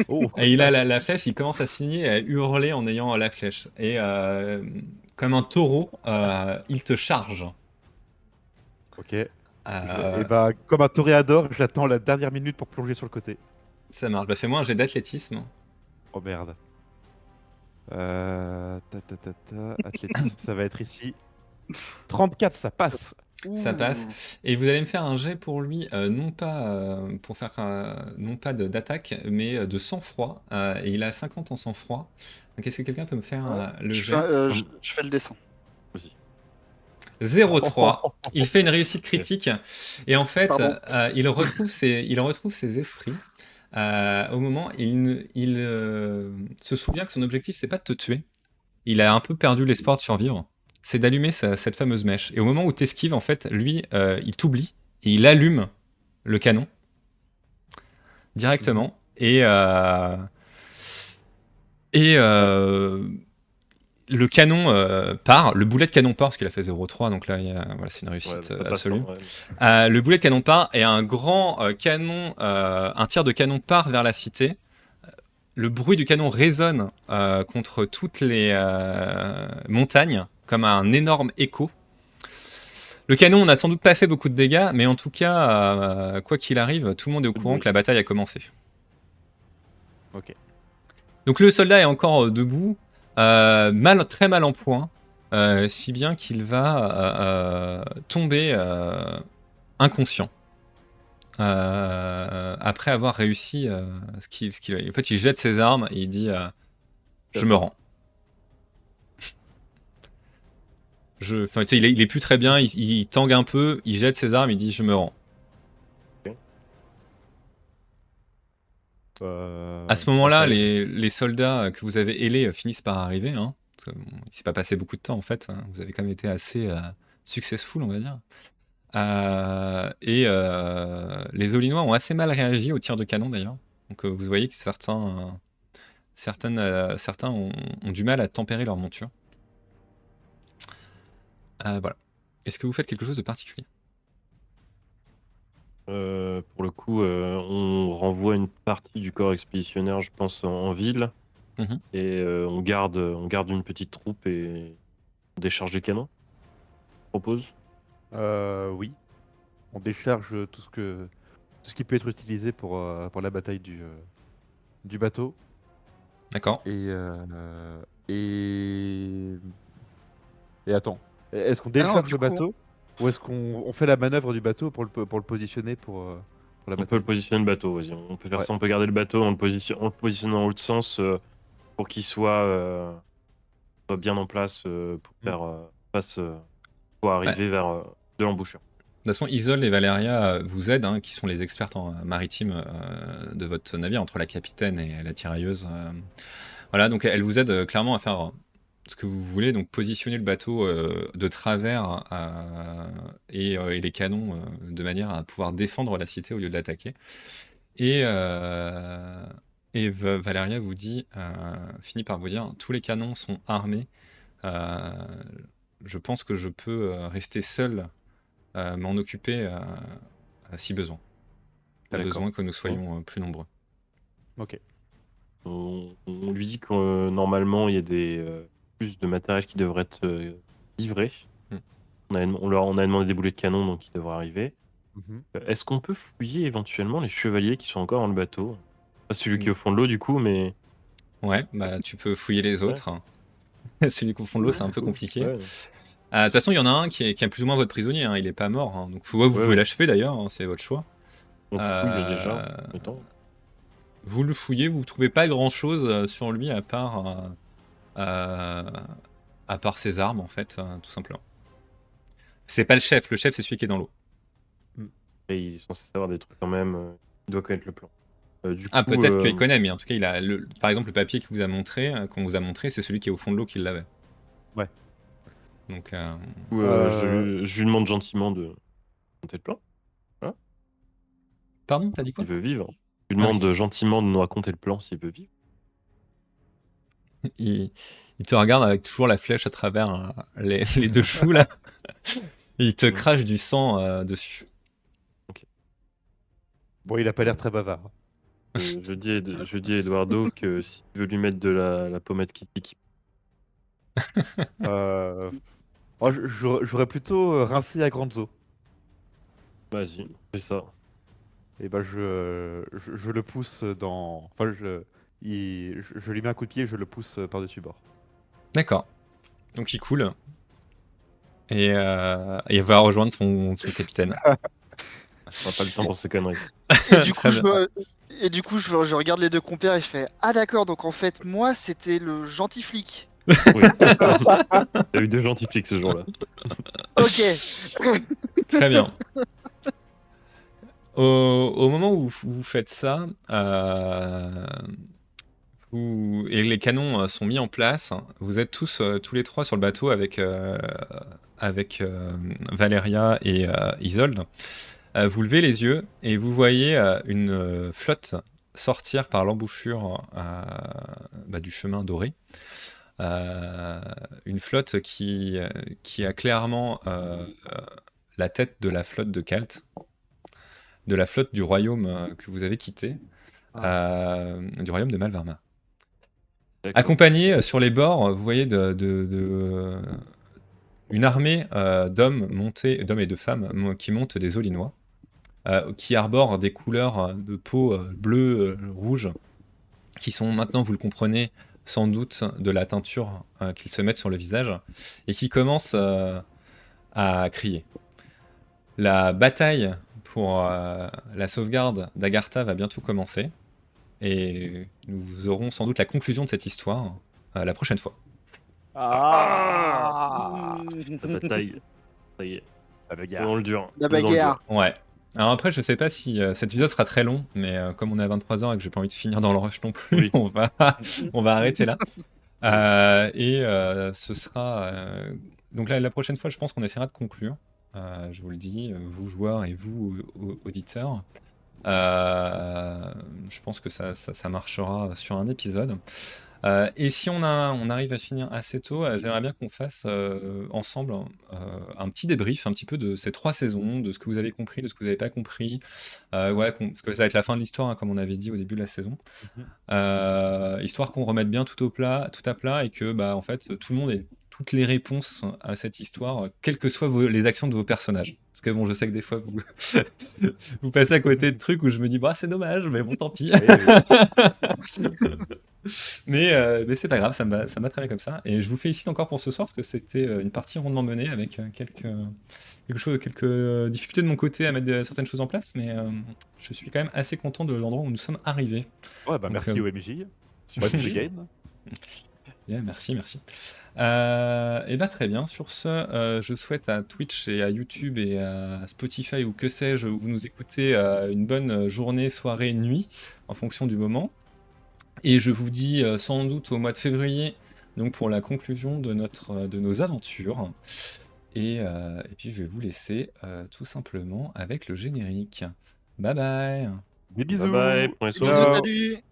Oh, Et il a la flèche, il commence à signer et à hurler en ayant la flèche. Et comme un taureau, il te charge. ok. Et bah, comme un toréador, j'attends la dernière minute pour plonger sur le côté. Ça marche. Bah, fais-moi un jet d'athlétisme. Oh merde. Athlétisme, ça va être ici. 34, ça passe. Ça passe. Et vous allez me faire un jet pour lui, non pas pour faire non pas d'attaque, mais de sang-froid. Et il a 50 en sang-froid. Donc est-ce que quelqu'un peut me faire Ouais. le Je jet? je fais le dessin. Aussi. 0,3. Il fait une réussite critique. Et en fait, Pardon. il retrouve ses esprits. Au moment, il se souvient que son objectif, c'est pas de te tuer. Il a un peu perdu l'espoir de survivre. C'est d'allumer cette fameuse mèche. Et au moment où t'esquives, en fait, lui, il t'oublie et il allume le canon directement. Et le canon part, le boulet de canon part, parce qu'il a fait 0,3, donc là, voilà, c'est une réussite ça passe, absolue. hein, ouais. Le boulet de canon part et un grand canon, un tir de canon part vers la cité. Le bruit du canon résonne contre toutes les montagnes, comme un énorme écho. Le canon n'a sans doute pas fait beaucoup de dégâts, mais en tout cas, quoi qu'il arrive, tout le monde est au courant que la bataille a commencé. Ok. Donc le soldat est encore debout, très mal en point, si bien qu'il va tomber inconscient. Après avoir réussi ce qu'il en fait, il jette ses armes et il dit je me rends. Enfin, tu sais, il est plus très bien, il tangue un peu, il jette ses armes, il dit je me rends. À ce moment-là, les soldats que vous avez ailés finissent par arriver. Hein, parce que, bon, il s'est pas passé beaucoup de temps en fait. Hein, vous avez quand même été assez successful, on va dire. Les Olinois ont assez mal réagi au tir de canon d'ailleurs. Donc vous voyez que certains ont du mal à tempérer leur monture. Voilà. Est-ce que vous faites quelque chose de particulier? Pour le coup, on renvoie une partie du corps expéditionnaire, je pense, en ville. Mhm. Et on garde une petite troupe et on décharge les canons. Je propose. Oui. On décharge tout ce qui peut être utilisé pour la bataille du bateau. D'accord. Et attends. Est-ce qu'on Ah non, décharge du le coup, bateau ou est-ce qu'on fait la manœuvre du bateau pour le positionner pour la On peut bataille? le positionner le bateau, vas-y. On peut faire Ouais. ça, on peut garder le bateau en le positionnant dans l'autre sens pour qu'il soit bien en place pour faire face pour arriver vers de l'embouchure. De toute façon, Isol et Valeria vous aident, hein, qui sont les expertes en maritime de votre navire, entre la capitaine et la tirailleuse. Voilà, donc elles vous aident clairement à faire ce que vous voulez, donc positionner le bateau de travers et les canons de manière à pouvoir défendre la cité au lieu de l'attaquer. Et Valeria vous dit, finit par vous dire, tous les canons sont armés. Je pense que je peux rester seul, m'en occuper si besoin. Pas D'accord. besoin que nous soyons plus nombreux. Ok. On lui dit que normalement il y a plus de matériel qui devrait être livré. Mm. On a demandé des boulets de canon, donc ils devraient arriver. Mhm. Est-ce qu'on peut fouiller éventuellement les chevaliers qui sont encore dans le bateau? Pas celui qui est Mm. au fond de l'eau du coup, mais Ouais, bah tu peux fouiller les autres. Celui qui au fond de l'eau, c'est un peu compliqué. ouais. De toute façon, il y en a un qui est plus ou moins votre prisonnier, hein, il est pas mort. Hein, donc vous pouvez Ouais. l'achever d'ailleurs, hein, c'est votre choix. On fouille déjà. Euh, Attends. Vous le fouillez, vous trouvez pas grand chose sur lui à part ses armes en fait, tout simplement. C'est pas le chef c'est celui qui est dans l'eau. Et il est censé savoir des trucs quand même. Il doit connaître le plan. Du Ah, coup, peut-être qu'il connaît, mais en tout cas, il a par exemple le papier qu'on vous a montré, c'est celui qui est au fond de l'eau qui l'avait. Ouais. Donc, je lui demande gentiment de raconter le plan. pardon, t'as dit quoi? Il veut vivre. Je lui demande gentiment de nous raconter le plan s'il veut vivre. il te regarde avec toujours la flèche à travers les deux choux là. Il te crache du sang dessus. Bon, il a pas l'air très bavard. Je dis à Eduardo que s'il veut lui mettre de la pommade qui pique. J'aurais plutôt rincé à grande eau. Vas-y, fais ça. Et bah je le pousse dans. Enfin, je lui mets un coup de pied et je le pousse par-dessus bord. D'accord. Donc il coule et il va rejoindre son capitaine. On n'a pas le temps pour ces conneries. Et du Très coup, bien. je regarde les deux compères et je fais ah d'accord, donc en fait moi c'était le gentil flic. Oui. T'as eu 2 gentils flics ce jour-là. Ok. Très bien. Au moment où vous faites ça, et les canons sont mis en place, vous êtes tous les trois sur le bateau avec Valéria et Isolde. Vous levez les yeux et vous voyez une flotte sortir par l'embouchure du chemin doré. Une flotte qui a clairement la tête de la flotte de Kalt, de la flotte du royaume que vous avez quitté, du royaume de Malvarma. D'accord. Accompagné sur les bords, vous voyez une armée d'hommes et de femmes qui montent des Olinois, qui arborent des couleurs de peau bleu, rouge, qui sont maintenant, vous le comprenez, sans doute de la teinture qu'ils se mettent sur le visage, et qui commencent à crier. La bataille pour la sauvegarde d'Agartha va bientôt commencer, et nous aurons sans doute la conclusion de cette histoire la prochaine fois. La bataille. Ça y est. La On est bagarre. dans le dur. La On est dans le dur. bagarre. Ouais. Alors après, je sais pas si cet épisode sera très long, mais comme on est à 23 h et que j'ai pas envie de finir dans le rush non plus, Oui. on va arrêter là. Ce sera... Donc la prochaine fois, je pense qu'on essaiera de conclure. Je vous le dis, vous joueurs et vous auditeurs. Je pense que ça marchera sur un épisode. Et si on arrive à finir assez tôt, j'aimerais bien qu'on fasse ensemble un petit débrief un petit peu de ces 3 saisons, de ce que vous avez compris, de ce que vous n'avez pas compris. Parce que ça va être la fin de l'histoire, hein, comme on avait dit au début de la saison. Histoire qu'on remette bien tout à plat et que en fait, tout le monde ait toutes les réponses à cette histoire, quelles que soient les actions de vos personnages. Parce que bon, je sais que des fois, vous, vous passez à côté de trucs où je me dis, bah c'est dommage, mais bon, tant pis. Mais c'est pas grave, ça me va très bien comme ça. Et je vous félicite encore pour ce soir, parce que c'était une partie rondement menée avec quelques difficultés de mon côté à mettre certaines choses en place, mais je suis quand même assez content de l'endroit où nous sommes arrivés. Ouais, bah Donc, merci OMJ. Once again. Yeah, merci. Et bah très bien, sur ce, je souhaite à Twitch et à YouTube et à Spotify ou que sais-je, où vous nous écoutez, une bonne journée, soirée, nuit, en fonction du moment. Et je vous dis sans doute au mois de février, donc pour la conclusion de nos aventures. Et puis je vais vous laisser tout simplement avec le générique. Bye bye. Des bisous. Bye bye. Prenez soin de Bisous, vous. Ciao. salut.